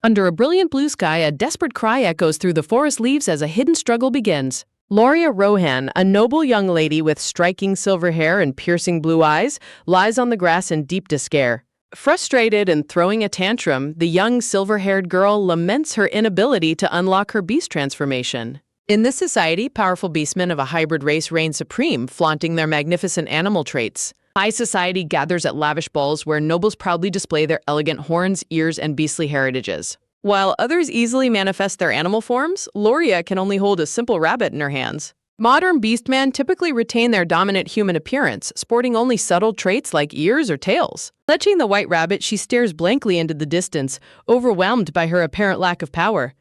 Under a brilliant blue sky, a desperate cry echoes through the forest leaves as a hidden struggle begins. Loria Rohan, a noble young lady with striking silver hair and piercing blue eyes, lies on the grass in deep despair. Frustrated and throwing a tantrum, the young silver-haired girl laments her inability to unlock her beast transformation. In this society, powerful beastmen of a hybrid race reign supreme, flaunting their magnificent animal traits. High society gathers at lavish balls where nobles proudly display their elegant horns, ears, and beastly heritages. While others easily manifest their animal forms, Loria can only hold a simple rabbit in her hands. Modern beastmen typically retain their dominant human appearance, sporting only subtle traits like ears or tails. Clutching the white rabbit, she stares blankly into the distance, overwhelmed by her apparent lack of power.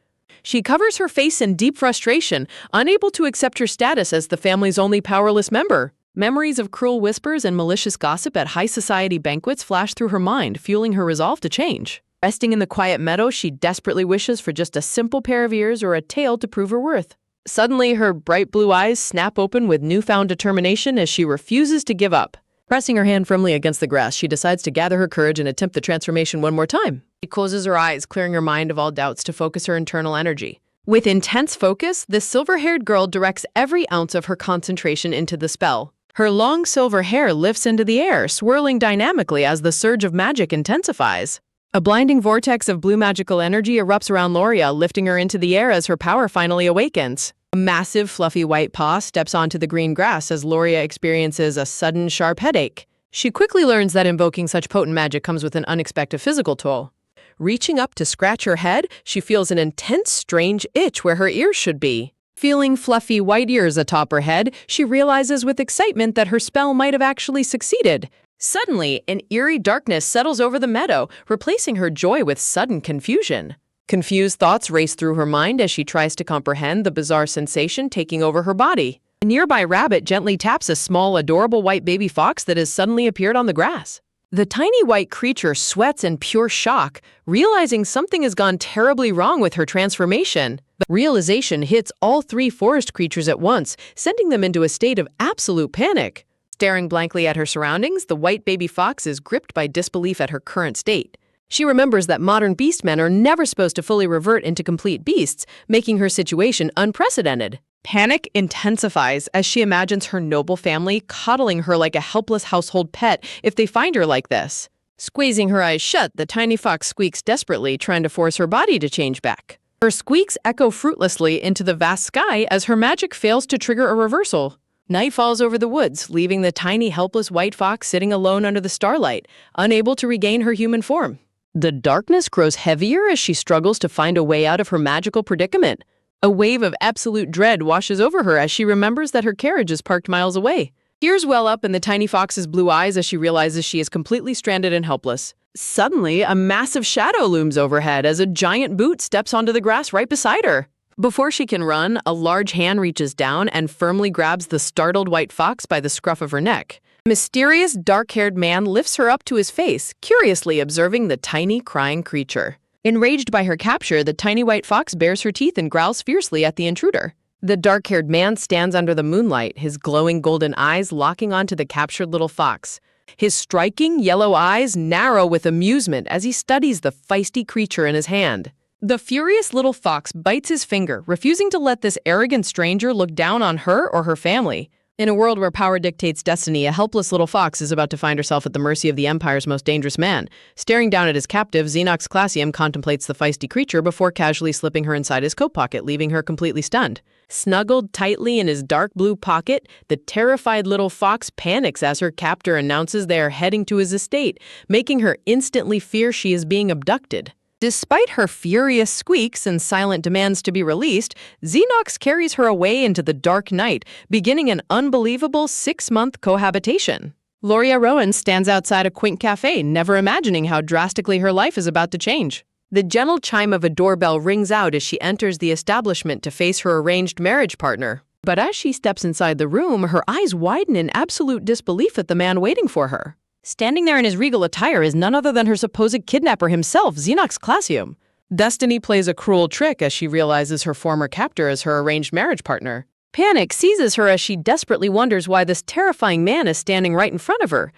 She covers her face in deep frustration, unable to accept her status as the family's only powerless member. Memories of cruel whispers and malicious gossip at high society banquets flash through her mind, fueling her resolve to change. Resting in the quiet meadow, she desperately wishes for just a simple pair of ears or a tail to prove her worth. Suddenly, her bright blue eyes snap open with newfound determination as she refuses to give up. Pressing her hand firmly against the grass, she decides to gather her courage and attempt the transformation one more time. She closes her eyes, clearing her mind of all doubts to focus her internal energy. With intense focus, the silver-haired girl directs every ounce of her concentration into the spell. Her long silver hair lifts into the air, swirling dynamically as the surge of magic intensifies. A blinding vortex of blue magical energy erupts around Loria, lifting her into the air as her power finally awakens. A massive, fluffy white paw steps onto the green grass as Loria experiences a sudden, sharp headache. She quickly learns that invoking such potent magic comes with an unexpected physical toll. Reaching up to scratch her head, she feels an intense, strange itch where her ears should be. Feeling fluffy white ears atop her head, she realizes with excitement that her spell might have actually succeeded. Suddenly, an eerie darkness settles over the meadow, replacing her joy with sudden confusion. Confused thoughts race through her mind as she tries to comprehend the bizarre sensation taking over her body. A nearby rabbit gently taps a small, adorable white baby fox that has suddenly appeared on the grass. The tiny white creature sweats in pure shock, realizing something has gone terribly wrong with her transformation. The realization hits all three forest creatures at once, sending them into a state of absolute panic. Staring blankly at her surroundings, the white baby fox is gripped by disbelief at her current state. She remembers that modern beastmen are never supposed to fully revert into complete beasts, making her situation unprecedented. Panic intensifies as she imagines her noble family coddling her like a helpless household pet if they find her like this. Squeezing her eyes shut, the tiny fox squeaks desperately, trying to force her body to change back. Her squeaks echo fruitlessly into the vast sky as her magic fails to trigger a reversal. Night falls over the woods, leaving the tiny, helpless white fox sitting alone under the starlight, unable to regain her human form. The darkness grows heavier as she struggles to find a way out of her magical predicament. A wave of absolute dread washes over her as she remembers that her carriage is parked miles away. Tears well up in the tiny fox's blue eyes as she realizes she is completely stranded and helpless. Suddenly, a massive shadow looms overhead as a giant boot steps onto the grass right beside her. Before she can run, a large hand reaches down and firmly grabs the startled white fox by the scruff of her neck. A mysterious, dark-haired man lifts her up to his face, curiously observing the tiny, crying creature. Enraged by her capture, the tiny white fox bares her teeth and growls fiercely at the intruder. The dark-haired man stands under the moonlight, his glowing golden eyes locking onto the captured little fox. His striking yellow eyes narrow with amusement as he studies the feisty creature in his hand. The furious little fox bites his finger, refusing to let this arrogant stranger look down on her or her family. In a world where power dictates destiny, a helpless little fox is about to find herself at the mercy of the Empire's most dangerous man. Staring down at his captive, Xenox Classium contemplates the feisty creature before casually slipping her inside his coat pocket, leaving her completely stunned. Snuggled tightly in his dark blue pocket, the terrified little fox panics as her captor announces they are heading to his estate, making her instantly fear she is being abducted. Despite her furious squeaks and silent demands to be released, Xenox carries her away into the dark night, beginning an unbelievable 6-month cohabitation. Loria Rowan stands outside a quaint cafe, never imagining how drastically her life is about to change. The gentle chime of a doorbell rings out as she enters the establishment to face her arranged marriage partner. But as she steps inside the room, her eyes widen in absolute disbelief at the man waiting for her. Standing there in his regal attire is none other than her supposed kidnapper himself, Xenox Classium. Destiny plays a cruel trick as she realizes her former captor is her arranged marriage partner. Panic seizes her as she desperately wonders why this terrifying man is standing right in front of her.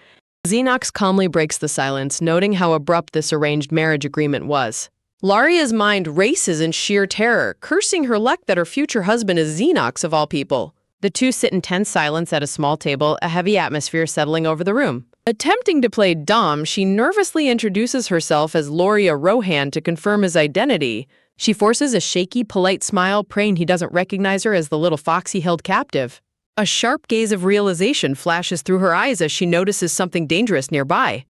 Xenox calmly breaks the silence, noting how abrupt this arranged marriage agreement was. Laria's mind races in sheer terror, cursing her luck that her future husband is Xenox of all people. The two sit in tense silence at a small table, a heavy atmosphere settling over the room. Attempting to play Dom, she nervously introduces herself as Loria Rohan to confirm his identity. She forces a shaky, polite smile, praying he doesn't recognize her as the little fox he held captive. A sharp gaze of realization flashes through her eyes as she notices something dangerous nearby.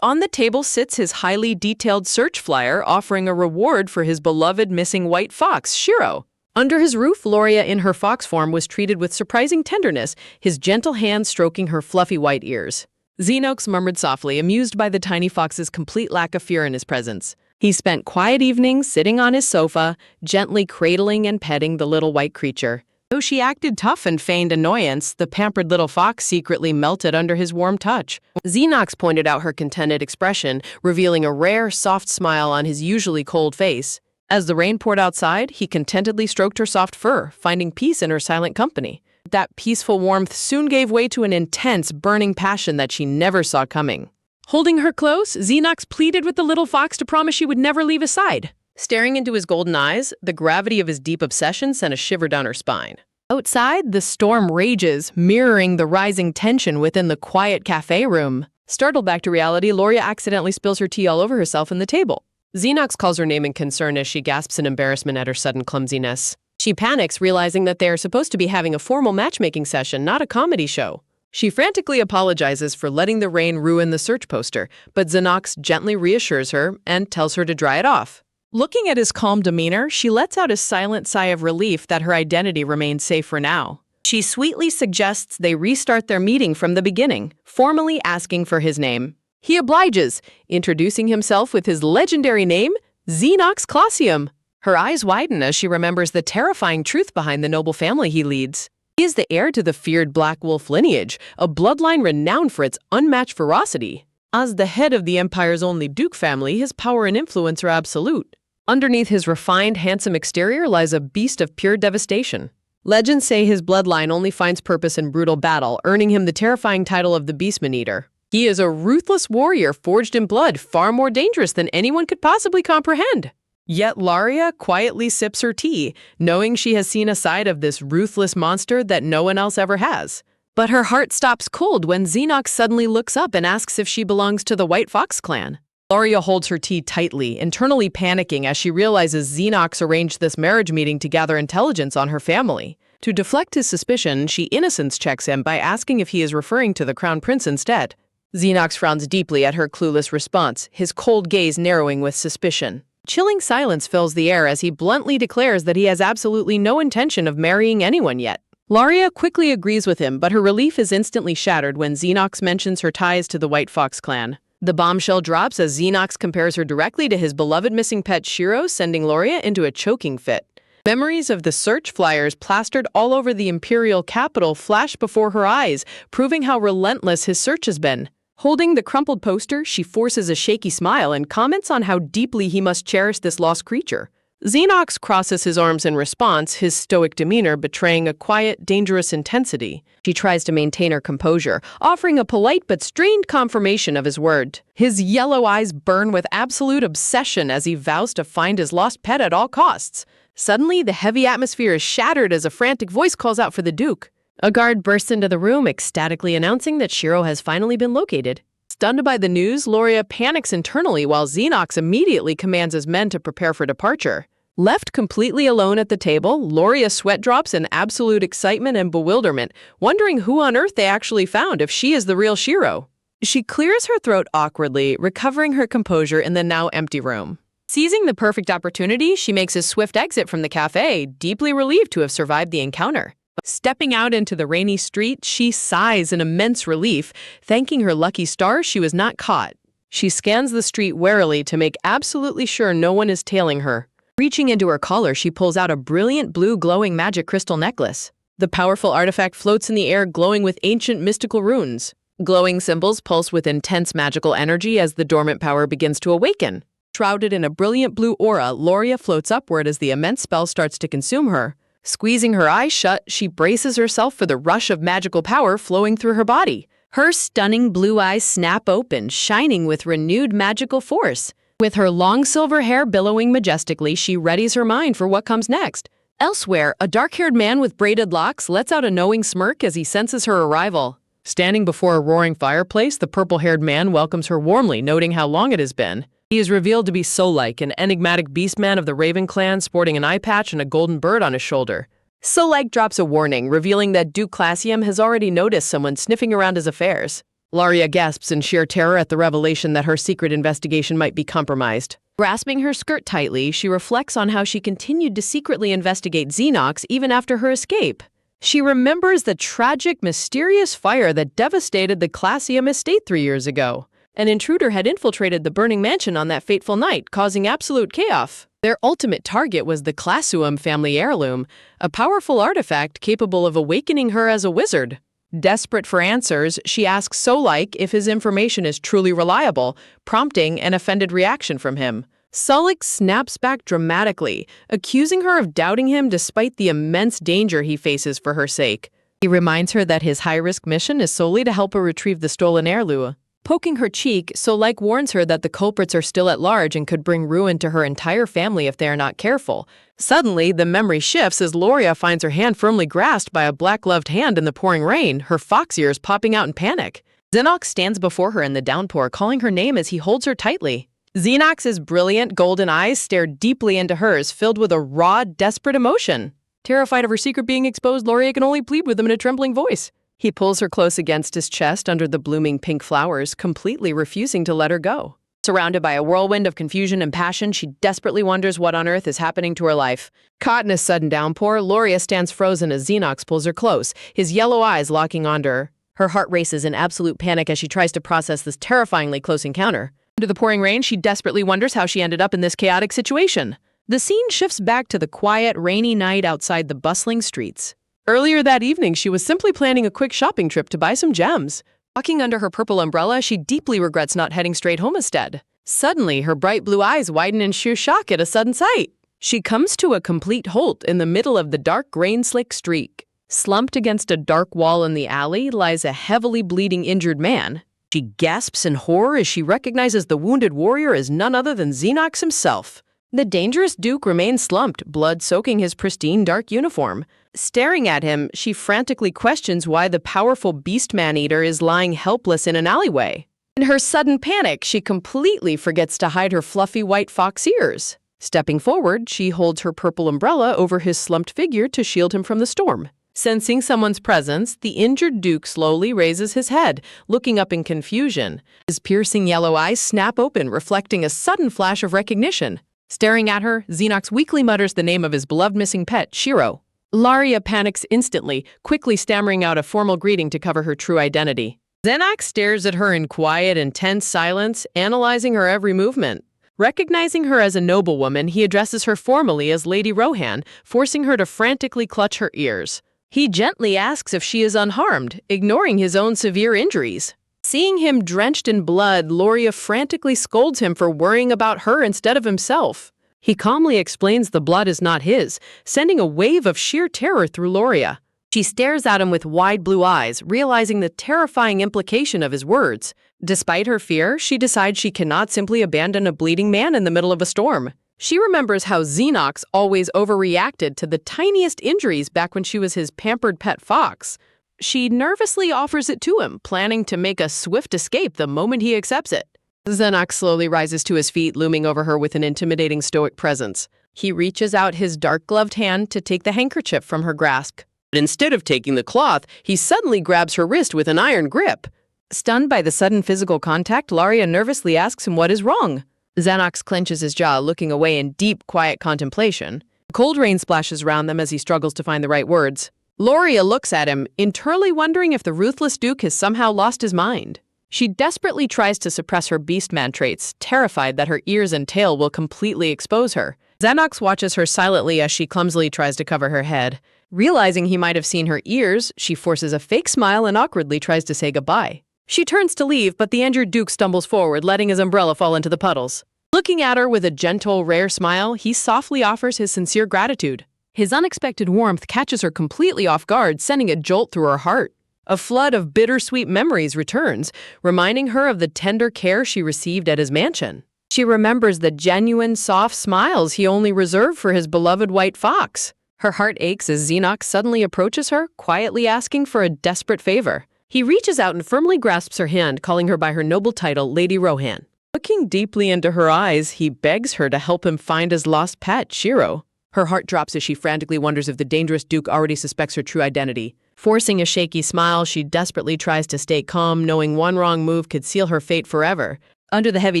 On the table sits his highly detailed search flyer, offering a reward for his beloved missing white fox, Shiro. Under his roof, Loria in her fox form was treated with surprising tenderness, his gentle hand stroking her fluffy white ears. Xenox murmured softly, amused by the tiny fox's complete lack of fear in his presence. He spent quiet evenings sitting on his sofa, gently cradling and petting the little white creature. Though she acted tough and feigned annoyance, the pampered little fox secretly melted under his warm touch. Xenox pointed out her contented expression, revealing a rare, soft smile on his usually cold face. As the rain poured outside, he contentedly stroked her soft fur, finding peace in her silent company. That peaceful warmth soon gave way to an intense, burning passion that she never saw coming. Holding her close, Xenox pleaded with the little fox to promise she would never leave his side. Staring into his golden eyes, the gravity of his deep obsession sent a shiver down her spine. Outside, the storm rages, mirroring the rising tension within the quiet cafe room. Startled back to reality, Loria accidentally spills her tea all over herself and the table. Xenox calls her name in concern as she gasps in embarrassment at her sudden clumsiness. She panics, realizing that they are supposed to be having a formal matchmaking session, not a comedy show. She frantically apologizes for letting the rain ruin the search poster, but Xenox gently reassures her and tells her to dry it off. Looking at his calm demeanor, she lets out a silent sigh of relief that her identity remains safe for now. She sweetly suggests they restart their meeting from the beginning, formally asking for his name. He obliges, introducing himself with his legendary name, Xenox Clausium. Her eyes widen as she remembers the terrifying truth behind the noble family he leads. He is the heir to the feared Black Wolf lineage, a bloodline renowned for its unmatched ferocity. As the head of the Empire's only Duke family, his power and influence are absolute. Underneath his refined, handsome exterior lies a beast of pure devastation. Legends say his bloodline only finds purpose in brutal battle, earning him the terrifying title of the Beastman Eater. He is a ruthless warrior forged in blood, far more dangerous than anyone could possibly comprehend. Yet Laria quietly sips her tea, knowing she has seen a side of this ruthless monster that no one else ever has. But her heart stops cold when Xenox suddenly looks up and asks if she belongs to the White Fox clan. Laria holds her tea tightly, internally panicking as she realizes Xenox arranged this marriage meeting to gather intelligence on her family. To deflect his suspicion, she innocence checks him by asking if he is referring to the Crown Prince instead. Xenox frowns deeply at her clueless response, his cold gaze narrowing with suspicion. Chilling silence fills the air as he bluntly declares that he has absolutely no intention of marrying anyone yet. Laria quickly agrees with him, but her relief is instantly shattered when Xenox mentions her ties to the White Fox clan. The bombshell drops as Xenox compares her directly to his beloved missing pet Shiro, sending Laria into a choking fit. Memories of the search flyers plastered all over the imperial capital flash before her eyes, proving how relentless his search has been. Holding the crumpled poster, she forces a shaky smile and comments on how deeply he must cherish this lost creature. Xenox crosses his arms in response, his stoic demeanor betraying a quiet, dangerous intensity. She tries to maintain her composure, offering a polite but strained confirmation of his word. His yellow eyes burn with absolute obsession as he vows to find his lost pet at all costs. Suddenly, the heavy atmosphere is shattered as a frantic voice calls out for the Duke. A guard bursts into the room, ecstatically announcing that Shiro has finally been located. Stunned by the news, Loria panics internally while Xenox immediately commands his men to prepare for departure. Left completely alone at the table, Loria sweat drops in absolute excitement and bewilderment, wondering who on earth they actually found if she is the real Shiro. She clears her throat awkwardly, recovering her composure in the now empty room. Seizing the perfect opportunity, she makes a swift exit from the cafe, deeply relieved to have survived the encounter. Stepping out into the rainy street, she sighs in immense relief, thanking her lucky stars she was not caught. She scans the street warily to make absolutely sure no one is tailing her. Reaching into her collar, she pulls out a brilliant blue glowing magic crystal necklace. The powerful artifact floats in the air, glowing with ancient mystical runes. Glowing symbols pulse with intense magical energy as the dormant power begins to awaken. Shrouded in a brilliant blue aura, Loria floats upward as the immense spell starts to consume her. Squeezing her eyes shut, she braces herself for the rush of magical power flowing through her body. Her stunning blue eyes snap open, shining with renewed magical force. With her long silver hair billowing majestically, she readies her mind for what comes next. Elsewhere, a dark-haired man with braided locks lets out a knowing smirk as he senses her arrival. Standing before a roaring fireplace, the purple-haired man welcomes her warmly, noting how long it has been. He is revealed to be Solike, an enigmatic beastman of the Raven clan sporting an eye patch and a golden bird on his shoulder. Solike drops a warning, revealing that Duke Classium has already noticed someone sniffing around his affairs. Laria gasps in sheer terror at the revelation that her secret investigation might be compromised. Grasping her skirt tightly, she reflects on how she continued to secretly investigate Xenox even after her escape. She remembers the tragic, mysterious fire that devastated the Classium estate 3 years ago. An intruder had infiltrated the burning mansion on that fateful night, causing absolute chaos. Their ultimate target was the Classium family heirloom, a powerful artifact capable of awakening her as a wizard. Desperate for answers, she asks Solike if his information is truly reliable, prompting an offended reaction from him. Solike snaps back dramatically, accusing her of doubting him despite the immense danger he faces for her sake. He reminds her that his high-risk mission is solely to help her retrieve the stolen heirloom. Poking her cheek, Solike warns her that the culprits are still at large and could bring ruin to her entire family if they are not careful. Suddenly, the memory shifts as Loria finds her hand firmly grasped by a black-gloved hand in the pouring rain, her fox ears popping out in panic. Xenox stands before her in the downpour, calling her name as he holds her tightly. Xenox's brilliant golden eyes stare deeply into hers, filled with a raw, desperate emotion. Terrified of her secret being exposed, Loria can only plead with him in a trembling voice. He pulls her close against his chest under the blooming pink flowers, completely refusing to let her go. Surrounded by a whirlwind of confusion and passion, she desperately wonders what on earth is happening to her life. Caught in a sudden downpour, Loria stands frozen as Xenox pulls her close, his yellow eyes locking onto her. Her heart races in absolute panic as she tries to process this terrifyingly close encounter. Under the pouring rain, she desperately wonders how she ended up in this chaotic situation. The scene shifts back to the quiet, rainy night outside the bustling streets. Earlier that evening, she was simply planning a quick shopping trip to buy some gems. Walking under her purple umbrella, she deeply regrets not heading straight home instead. Suddenly, her bright blue eyes widen in sheer shock at a sudden sight. She comes to a complete halt in the middle of the dark, rain-slick street. Slumped against a dark wall in the alley lies a heavily bleeding injured man. She gasps in horror as she recognizes the wounded warrior as none other than Xenox himself. The dangerous Duke remains slumped, blood soaking his pristine dark uniform. Staring at him, she frantically questions why the powerful Beastman eater is lying helpless in an alleyway. In her sudden panic, she completely forgets to hide her fluffy white fox ears. Stepping forward, she holds her purple umbrella over his slumped figure to shield him from the storm. Sensing someone's presence, the injured Duke slowly raises his head, looking up in confusion. His piercing yellow eyes snap open, reflecting a sudden flash of recognition. Staring at her, Xenox weakly mutters the name of his beloved missing pet, Shiro. Laria panics instantly, quickly stammering out a formal greeting to cover her true identity. Xenox stares at her in quiet, intense silence, analyzing her every movement. Recognizing her as a noblewoman, he addresses her formally as Lady Rohan, forcing her to frantically clutch her ears. He gently asks if she is unharmed, ignoring his own severe injuries. Seeing him drenched in blood, Loria frantically scolds him for worrying about her instead of himself. He calmly explains the blood is not his, sending a wave of sheer terror through Loria. She stares at him with wide blue eyes, realizing the terrifying implication of his words. Despite her fear, she decides she cannot simply abandon a bleeding man in the middle of a storm. She remembers how Xenox always overreacted to the tiniest injuries back when she was his pampered pet fox. She nervously offers it to him, planning to make a swift escape the moment he accepts it. Xenox slowly rises to his feet, looming over her with an intimidating stoic presence. He reaches out his dark-gloved hand to take the handkerchief from her grasp. But instead of taking the cloth, he suddenly grabs her wrist with an iron grip. Stunned by the sudden physical contact, Laria nervously asks him what is wrong. Xenox clenches his jaw, looking away in deep, quiet contemplation. Cold rain splashes around them as he struggles to find the right words. Loria looks at him, internally wondering if the ruthless Duke has somehow lost his mind. She desperately tries to suppress her Beastman traits, terrified that her ears and tail will completely expose her. Xenox watches her silently as she clumsily tries to cover her head. Realizing he might have seen her ears, she forces a fake smile and awkwardly tries to say goodbye. She turns to leave, but the injured Duke stumbles forward, letting his umbrella fall into the puddles. Looking at her with a gentle, rare smile, he softly offers his sincere gratitude. His unexpected warmth catches her completely off guard, sending a jolt through her heart. A flood of bittersweet memories returns, reminding her of the tender care she received at his mansion. She remembers the genuine, soft smiles he only reserved for his beloved white fox. Her heart aches as Xenox suddenly approaches her, quietly asking for a desperate favor. He reaches out and firmly grasps her hand, calling her by her noble title, Lady Rohan. Looking deeply into her eyes, he begs her to help him find his lost pet, Shiro. Her heart drops as she frantically wonders if the dangerous Duke already suspects her true identity. Forcing a shaky smile, she desperately tries to stay calm, knowing one wrong move could seal her fate forever. Under the heavy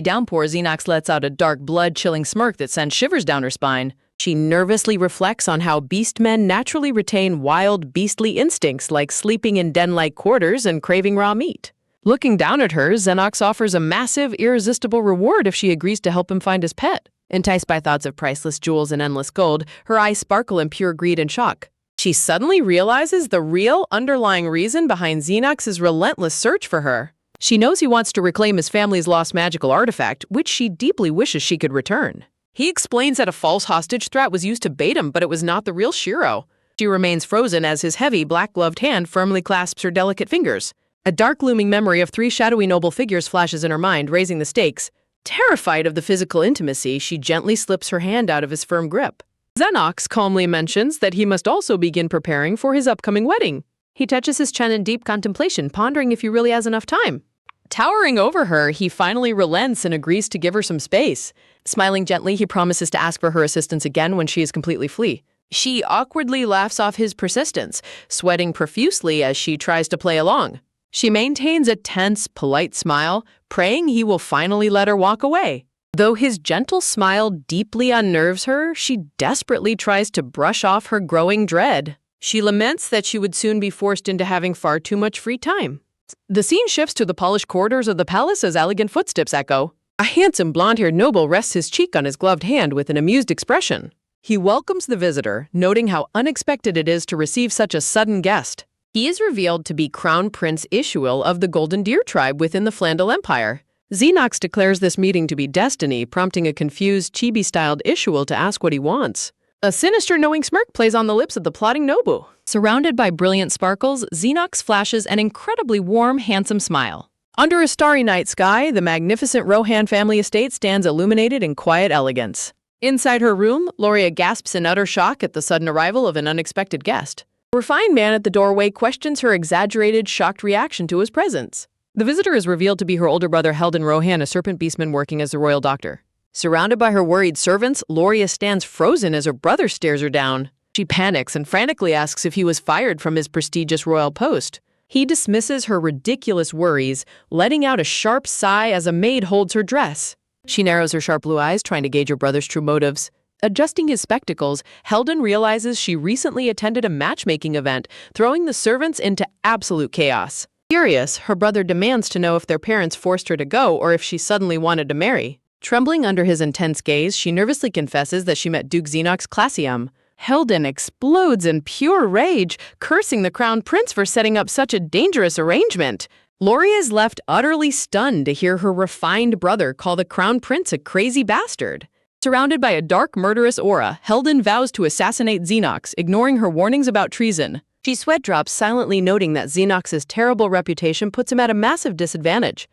downpour, Xenox lets out a dark, blood-chilling smirk that sends shivers down her spine. She nervously reflects on how beastmen naturally retain wild, beastly instincts like sleeping in den-like quarters and craving raw meat. Looking down at her, Xenox offers a massive, irresistible reward if she agrees to help him find his pet. Enticed by thoughts of priceless jewels and endless gold, her eyes sparkle in pure greed and shock. She suddenly realizes the real, underlying reason behind Xenox's relentless search for her. She knows he wants to reclaim his family's lost magical artifact, which she deeply wishes she could return. He explains that a false hostage threat was used to bait him, but it was not the real Shiro. She remains frozen as his heavy, black-gloved hand firmly clasps her delicate fingers. A dark-looming memory of 3 shadowy noble figures flashes in her mind, raising the stakes. Terrified of the physical intimacy, she gently slips her hand out of his firm grip. Xenox calmly mentions that he must also begin preparing for his upcoming wedding. He touches his chin in deep contemplation, pondering if he really has enough time. Towering over her, he finally relents and agrees to give her some space. Smiling gently, he promises to ask for her assistance again when she is completely free. She awkwardly laughs off his persistence, sweating profusely as she tries to play along. She maintains a tense, polite smile, praying he will finally let her walk away. Though his gentle smile deeply unnerves her, she desperately tries to brush off her growing dread. She laments that she would soon be forced into having far too much free time. The scene shifts to the polished corridors of the palace as elegant footsteps echo. A handsome blonde-haired noble rests his cheek on his gloved hand with an amused expression. He welcomes the visitor, noting how unexpected it is to receive such a sudden guest. He is revealed to be Crown Prince Ishuil of the Golden Deer tribe within the Flandel Empire. Xenox declares this meeting to be destiny, prompting a confused, chibi-styled Ishuil to ask what he wants. A sinister, knowing smirk plays on the lips of the plotting Nobu. Surrounded by brilliant sparkles, Xenox flashes an incredibly warm, handsome smile. Under a starry night sky, the magnificent Rohan family estate stands illuminated in quiet elegance. Inside her room, Loria gasps in utter shock at the sudden arrival of an unexpected guest. A refined man at the doorway questions her exaggerated, shocked reaction to his presence. The visitor is revealed to be her older brother Helden Rohan, a serpent beastman working as the royal doctor. Surrounded by her worried servants, Loria stands frozen as her brother stares her down. She panics and frantically asks if he was fired from his prestigious royal post. He dismisses her ridiculous worries, letting out a sharp sigh as a maid holds her dress. She narrows her sharp blue eyes, trying to gauge her brother's true motives. Adjusting his spectacles, Helden realizes she recently attended a matchmaking event, throwing the servants into absolute chaos. Furious, her brother demands to know if their parents forced her to go or if she suddenly wanted to marry. Trembling under his intense gaze, she nervously confesses that she met Duke Xenox Classium. Helden explodes in pure rage, cursing the crown prince for setting up such a dangerous arrangement. Loria is left utterly stunned to hear her refined brother call the crown prince a crazy bastard. Surrounded by a dark, murderous aura, Helden vows to assassinate Xenox, ignoring her warnings about treason. She sweat drops, silently noting that Xenox's terrible reputation puts him at a massive disadvantage.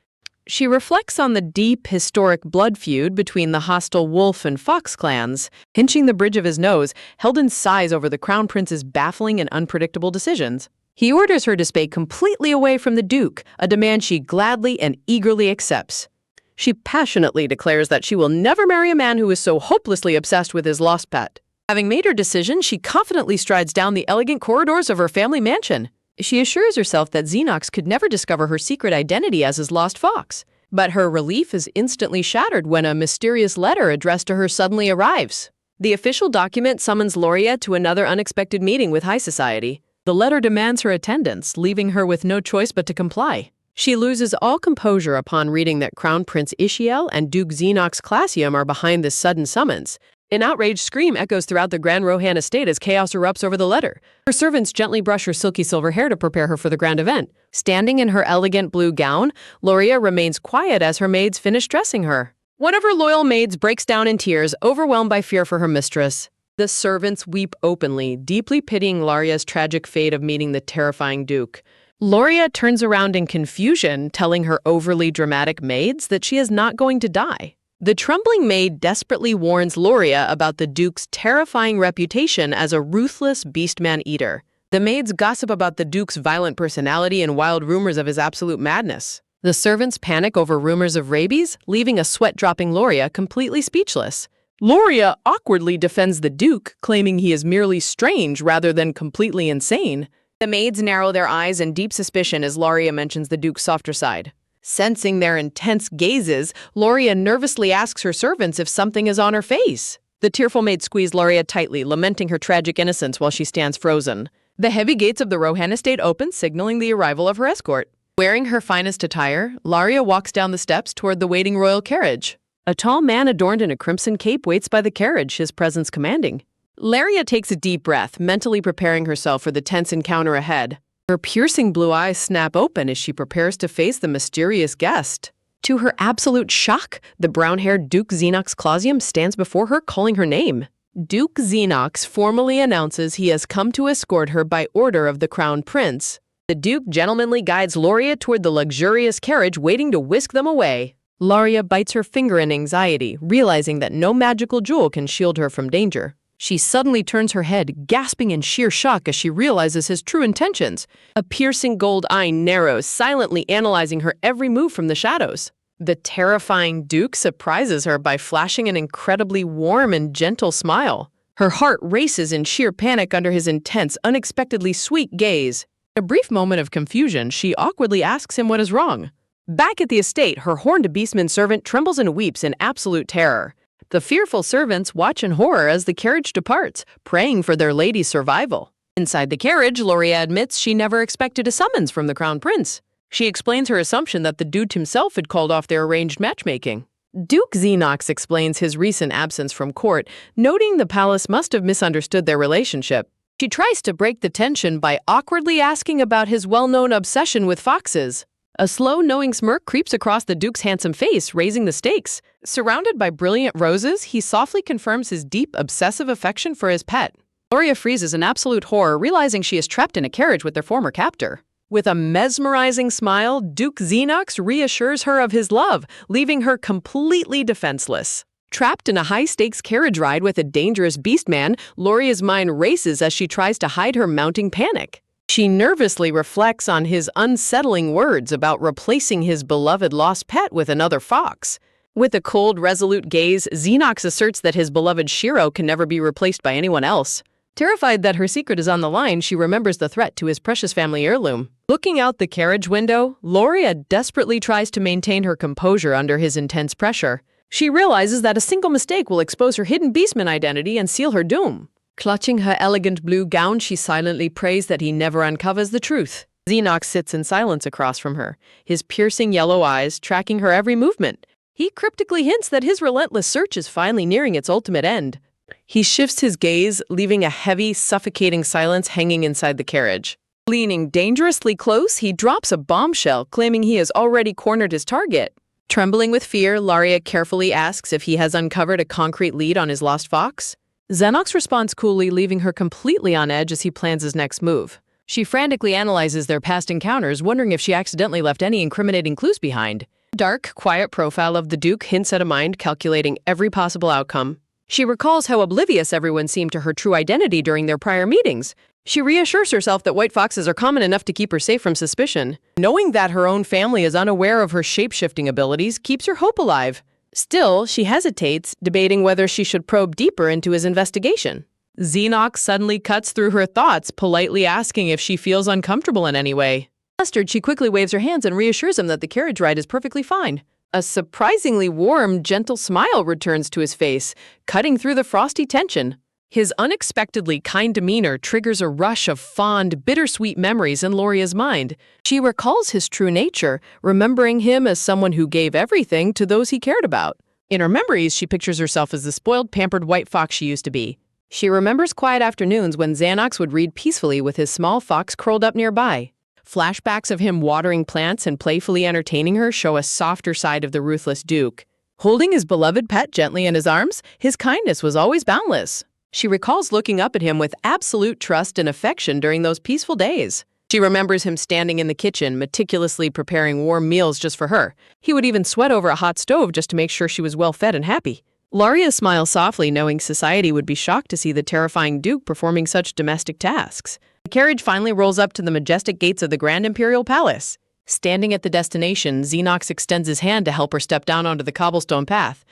She reflects on the deep, historic blood feud between the hostile wolf and fox clans. Pinching the bridge of his nose, Helden sighs over the crown prince's baffling and unpredictable decisions. He orders her to stay completely away from the Duke, a demand she gladly and eagerly accepts. She passionately declares that she will never marry a man who is so hopelessly obsessed with his lost pet. Having made her decision, she confidently strides down the elegant corridors of her family mansion. She assures herself that Xenox could never discover her secret identity as his lost fox. But her relief is instantly shattered when a mysterious letter addressed to her suddenly arrives. The official document summons Loria to another unexpected meeting with high society. The letter demands her attendance, leaving her with no choice but to comply. She loses all composure upon reading that Crown Prince Ishiel and Duke Xenox Classium are behind this sudden summons. An outraged scream echoes throughout the Grand Rohan estate as chaos erupts over the letter. Her servants gently brush her silky silver hair to prepare her for the grand event. Standing in her elegant blue gown, Loria remains quiet as her maids finish dressing her. One of her loyal maids breaks down in tears, overwhelmed by fear for her mistress. The servants weep openly, deeply pitying Loria's tragic fate of meeting the terrifying Duke. Loria turns around in confusion, telling her overly dramatic maids that she is not going to die. The trembling maid desperately warns Loria about the Duke's terrifying reputation as a ruthless Beastman eater. The maids gossip about the Duke's violent personality and wild rumors of his absolute madness. The servants panic over rumors of rabies, leaving a sweat-dropping Loria completely speechless. Loria awkwardly defends the Duke, claiming he is merely strange rather than completely insane. The maids narrow their eyes in deep suspicion as Loria mentions the Duke's softer side. Sensing their intense gazes, Loria nervously asks her servants if something is on her face. The tearful maids squeeze Loria tightly, lamenting her tragic innocence while she stands frozen. The heavy gates of the Rohan estate open, signaling the arrival of her escort. Wearing her finest attire, Loria walks down the steps toward the waiting royal carriage. A tall man adorned in a crimson cape waits by the carriage, his presence commanding. Loria takes a deep breath, mentally preparing herself for the tense encounter ahead. Her piercing blue eyes snap open as she prepares to face the mysterious guest. To her absolute shock, the brown-haired Duke Xenox Clausium stands before her, calling her name. Duke Xenox formally announces he has come to escort her by order of the Crown Prince. The Duke gentlemanly guides Loria toward the luxurious carriage waiting to whisk them away. Loria bites her finger in anxiety, realizing that no magical jewel can shield her from danger. She suddenly turns her head, gasping in sheer shock as she realizes his true intentions. A piercing gold eye narrows, silently analyzing her every move from the shadows. The terrifying Duke surprises her by flashing an incredibly warm and gentle smile. Her heart races in sheer panic under his intense, unexpectedly sweet gaze. In a brief moment of confusion, she awkwardly asks him what is wrong. Back at the estate, her horned Beastman servant trembles and weeps in absolute terror. The fearful servants watch in horror as the carriage departs, praying for their lady's survival. Inside the carriage, Loria admits she never expected a summons from the Crown Prince. She explains her assumption that the Duke himself had called off their arranged matchmaking. Duke Xenox explains his recent absence from court, noting the palace must have misunderstood their relationship. She tries to break the tension by awkwardly asking about his well-known obsession with foxes. A slow, knowing smirk creeps across the Duke's handsome face, raising the stakes. Surrounded by brilliant roses, he softly confirms his deep, obsessive affection for his pet. Loria freezes in absolute horror, realizing she is trapped in a carriage with their former captor. With a mesmerizing smile, Duke Xenox reassures her of his love, leaving her completely defenseless. Trapped in a high-stakes carriage ride with a dangerous Beastman, Loria's mind races as she tries to hide her mounting panic. She nervously reflects on his unsettling words about replacing his beloved lost pet with another fox. With a cold, resolute gaze, Xenox asserts that his beloved Shiro can never be replaced by anyone else. Terrified that her secret is on the line, she remembers the threat to his precious family heirloom. Looking out the carriage window, Loria desperately tries to maintain her composure under his intense pressure. She realizes that a single mistake will expose her hidden Beastman identity and seal her doom. Clutching her elegant blue gown, she silently prays that he never uncovers the truth. Xenox sits in silence across from her, his piercing yellow eyes tracking her every movement. He cryptically hints that his relentless search is finally nearing its ultimate end. He shifts his gaze, leaving a heavy, suffocating silence hanging inside the carriage. Leaning dangerously close, he drops a bombshell, claiming he has already cornered his target. Trembling with fear, Loria carefully asks if he has uncovered a concrete lead on his lost fox. Xenox responds coolly, leaving her completely on edge as he plans his next move. She frantically analyzes their past encounters, wondering if she accidentally left any incriminating clues behind. The dark, quiet profile of the Duke hints at a mind calculating every possible outcome. She recalls how oblivious everyone seemed to her true identity during their prior meetings. She reassures herself that white foxes are common enough to keep her safe from suspicion. Knowing that her own family is unaware of her shape-shifting abilities keeps her hope alive. Still, she hesitates, debating whether she should probe deeper into his investigation. Xenox suddenly cuts through her thoughts, politely asking if she feels uncomfortable in any way. Flustered, she quickly waves her hands and reassures him that the carriage ride is perfectly fine. A surprisingly warm, gentle smile returns to his face, cutting through the frosty tension. His unexpectedly kind demeanor triggers a rush of fond, bittersweet memories in Loria's mind. She recalls his true nature, remembering him as someone who gave everything to those he cared about. In her memories, she pictures herself as the spoiled, pampered white fox she used to be. She remembers quiet afternoons when Xenox would read peacefully with his small fox curled up nearby. Flashbacks of him watering plants and playfully entertaining her show a softer side of the ruthless Duke. Holding his beloved pet gently in his arms, his kindness was always boundless. She recalls looking up at him with absolute trust and affection during those peaceful days. She remembers him standing in the kitchen, meticulously preparing warm meals just for her. He would even sweat over a hot stove just to make sure she was well fed and happy. Loria smiles softly, knowing society would be shocked to see the terrifying Duke performing such domestic tasks. The carriage finally rolls up to the majestic gates of the Grand Imperial Palace. Standing at the destination, Xenox extends his hand to help her step down onto the cobblestone path.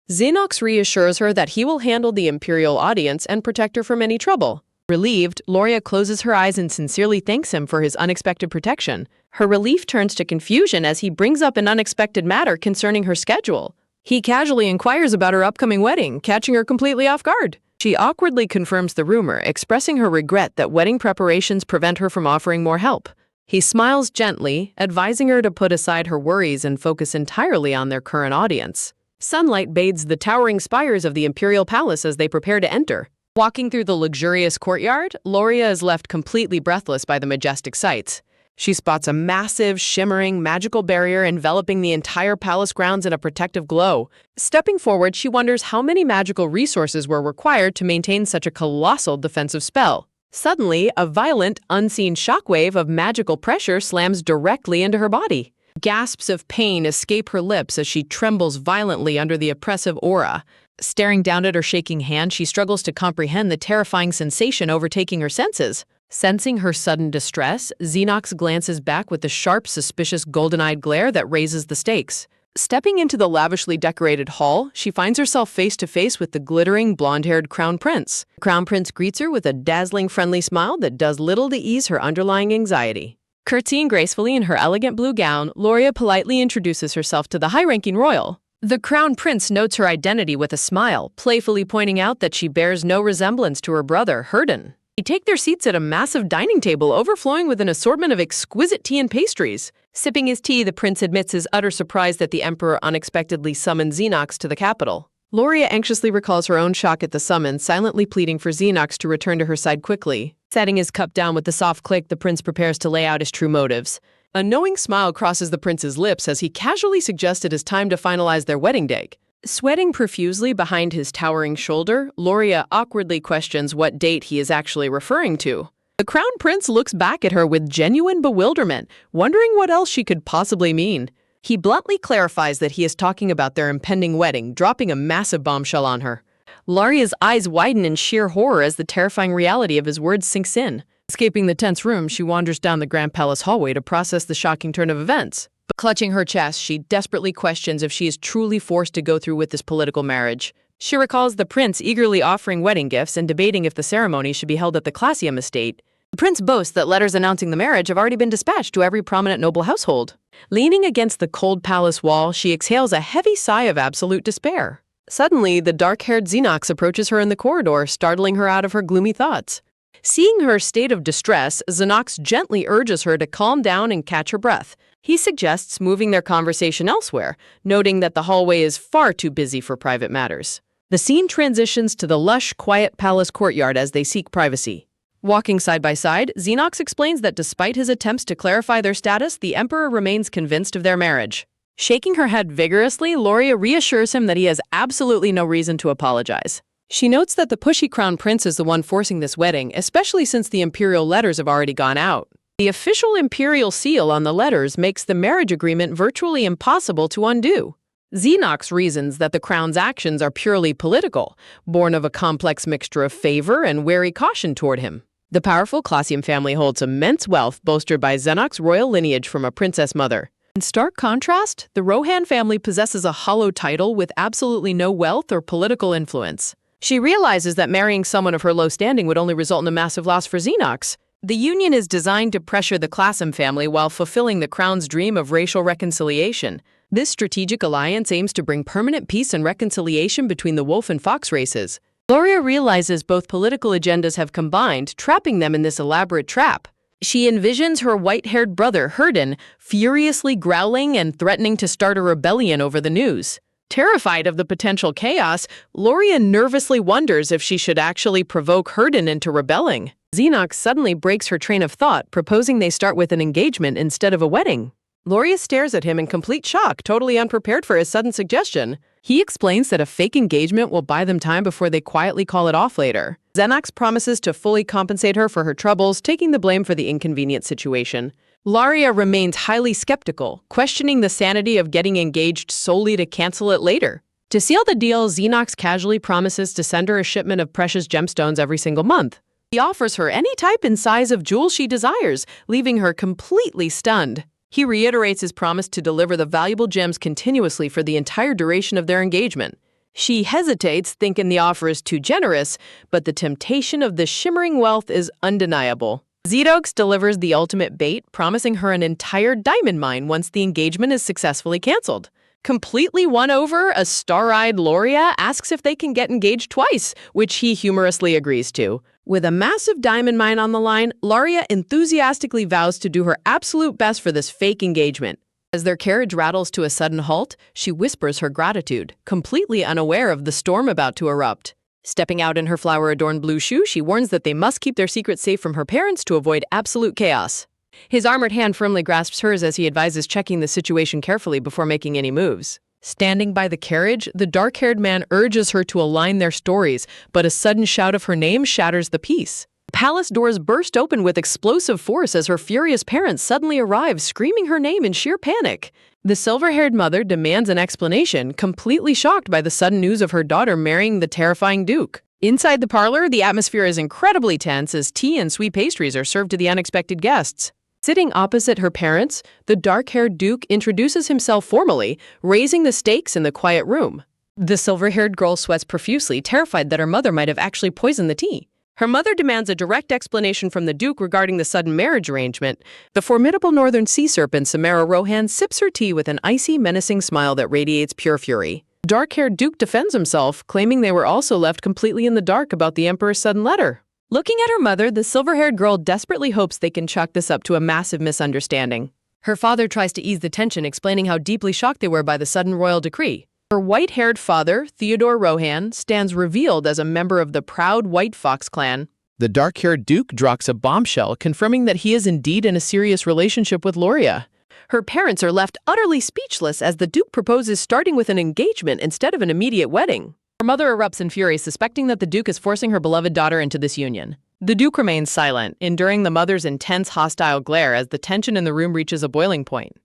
Xenox reassures her that he will handle the Imperial audience and protect her from any trouble. Relieved, Loria closes her eyes and sincerely thanks him for his unexpected protection. Her relief turns to confusion as he brings up an unexpected matter concerning her schedule. He casually inquires about her upcoming wedding, catching her completely off guard. She awkwardly confirms the rumor, expressing her regret that wedding preparations prevent her from offering more help. He smiles gently, advising her to put aside her worries and focus entirely on their current audience. Sunlight bathes the towering spires of the Imperial Palace as they prepare to enter. Walking through the luxurious courtyard, Loria is left completely breathless by the majestic sights. She spots a massive, shimmering, magical barrier enveloping the entire palace grounds in a protective glow. Stepping forward, she wonders how many magical resources were required to maintain such a colossal defensive spell. Suddenly, a violent, unseen shockwave of magical pressure slams directly into her body. Gasps of pain escape her lips as she trembles violently under the oppressive aura. Staring down at her shaking hand, she struggles to comprehend the terrifying sensation overtaking her senses. Sensing her sudden distress, Xenox glances back with the sharp, suspicious golden-eyed glare that raises the stakes. Stepping into the lavishly decorated hall, she finds herself face to face with the glittering, blonde-haired Crown Prince. The Crown Prince greets her with a dazzling, friendly smile that does little to ease her underlying anxiety. Curtsying gracefully in her elegant blue gown, Loria politely introduces herself to the high-ranking royal. The Crown Prince notes her identity with a smile, playfully pointing out that she bears no resemblance to her brother, Herden. They take their seats at a massive dining table overflowing with an assortment of exquisite tea and pastries. Sipping his tea, the prince admits his utter surprise that the emperor unexpectedly summoned Xenox to the capital. Loria anxiously recalls her own shock at the summons, silently pleading for Xenox to return to her side quickly. Setting his cup down with a soft click, the prince prepares to lay out his true motives. A knowing smile crosses the prince's lips as he casually suggests it is time to finalize their wedding date. Sweating profusely behind his towering shoulder, Loria awkwardly questions what date he is actually referring to. The Crown Prince looks back at her with genuine bewilderment, wondering what else she could possibly mean. He bluntly clarifies that he is talking about their impending wedding, dropping a massive bombshell on her. Loria's eyes widen in sheer horror as the terrifying reality of his words sinks in. Escaping the tense room, she wanders down the Grand Palace hallway to process the shocking turn of events. But clutching her chest, she desperately questions if she is truly forced to go through with this political marriage. She recalls the prince eagerly offering wedding gifts and debating if the ceremony should be held at the Classium estate. The prince boasts that letters announcing the marriage have already been dispatched to every prominent noble household. Leaning against the cold palace wall, she exhales a heavy sigh of absolute despair. Suddenly, the dark-haired Xenox approaches her in the corridor, startling her out of her gloomy thoughts. Seeing her state of distress, Xenox gently urges her to calm down and catch her breath. He suggests moving their conversation elsewhere, noting that the hallway is far too busy for private matters. The scene transitions to the lush, quiet palace courtyard as they seek privacy. Walking side by side, Xenox explains that despite his attempts to clarify their status, the emperor remains convinced of their marriage. Shaking her head vigorously, Loria reassures him that he has absolutely no reason to apologize. She notes that the pushy Crown Prince is the one forcing this wedding, especially since the imperial letters have already gone out. The official imperial seal on the letters makes the marriage agreement virtually impossible to undo. Xenox reasons that the crown's actions are purely political, born of a complex mixture of favor and wary caution toward him. The powerful Classium family holds immense wealth bolstered by Xenox's royal lineage from a princess mother. In stark contrast, the Rohan family possesses a hollow title with absolutely no wealth or political influence. She realizes that marrying someone of her low standing would only result in a massive loss for Xenox. The union is designed to pressure the Classium family while fulfilling the crown's dream of racial reconciliation. This strategic alliance aims to bring permanent peace and reconciliation between the wolf and fox races. Loria realizes both political agendas have combined, trapping them in this elaborate trap. She envisions her white-haired brother, Herden, furiously growling and threatening to start a rebellion over the news. Terrified of the potential chaos, Loria nervously wonders if she should actually provoke Herden into rebelling. Xenox suddenly breaks her train of thought, proposing they start with an engagement instead of a wedding. Loria stares at him in complete shock, totally unprepared for his sudden suggestion. He explains that a fake engagement will buy them time before they quietly call it off later. Xenox promises to fully compensate her for her troubles, taking the blame for the inconvenient situation. Laria remains highly skeptical, questioning the sanity of getting engaged solely to cancel it later. To seal the deal, Xenox casually promises to send her a shipment of precious gemstones every single month. He offers her any type and size of jewel she desires, leaving her completely stunned. He reiterates his promise to deliver the valuable gems continuously for the entire duration of their engagement. She hesitates, thinking the offer is too generous, but the temptation of the shimmering wealth is undeniable. Xenox delivers the ultimate bait, promising her an entire diamond mine once the engagement is successfully canceled. Completely won over, a star-eyed Loria asks if they can get engaged twice, which he humorously agrees to. With a massive diamond mine on the line, Laria enthusiastically vows to do her absolute best for this fake engagement. As their carriage rattles to a sudden halt, she whispers her gratitude, completely unaware of the storm about to erupt. Stepping out in her flower-adorned blue shoe, she warns that they must keep their secret safe from her parents to avoid absolute chaos. His armored hand firmly grasps hers as he advises checking the situation carefully before making any moves. Standing by the carriage, the dark-haired man urges her to align their stories, but a sudden shout of her name shatters the peace. Palace doors burst open with explosive force as her furious parents suddenly arrive, screaming her name in sheer panic. The silver-haired mother demands an explanation, completely shocked by the sudden news of her daughter marrying the terrifying Duke. Inside the parlor, the atmosphere is incredibly tense as tea and sweet pastries are served to the unexpected guests. Sitting opposite her parents, the dark-haired Duke introduces himself formally, raising the stakes in the quiet room. The silver-haired girl sweats profusely, terrified that her mother might have actually poisoned the tea. Her mother demands a direct explanation from the Duke regarding the sudden marriage arrangement. The formidable northern sea serpent Samara Rohan sips her tea with an icy, menacing smile that radiates pure fury. Dark-haired Duke defends himself, claiming they were also left completely in the dark about the Emperor's sudden letter. Looking at her mother, the silver-haired girl desperately hopes they can chalk this up to a massive misunderstanding. Her father tries to ease the tension, explaining how deeply shocked they were by the sudden royal decree. Her white-haired father, Theodore Rohan, stands revealed as a member of the proud White Fox clan. The dark-haired Duke drops a bombshell, confirming that he is indeed in a serious relationship with Loria. Her parents are left utterly speechless as the Duke proposes starting with an engagement instead of an immediate wedding. Her mother erupts in fury, suspecting that the Duke is forcing her beloved daughter into this union. The Duke remains silent, enduring the mother's intense hostile glare as the tension in the room reaches a boiling point.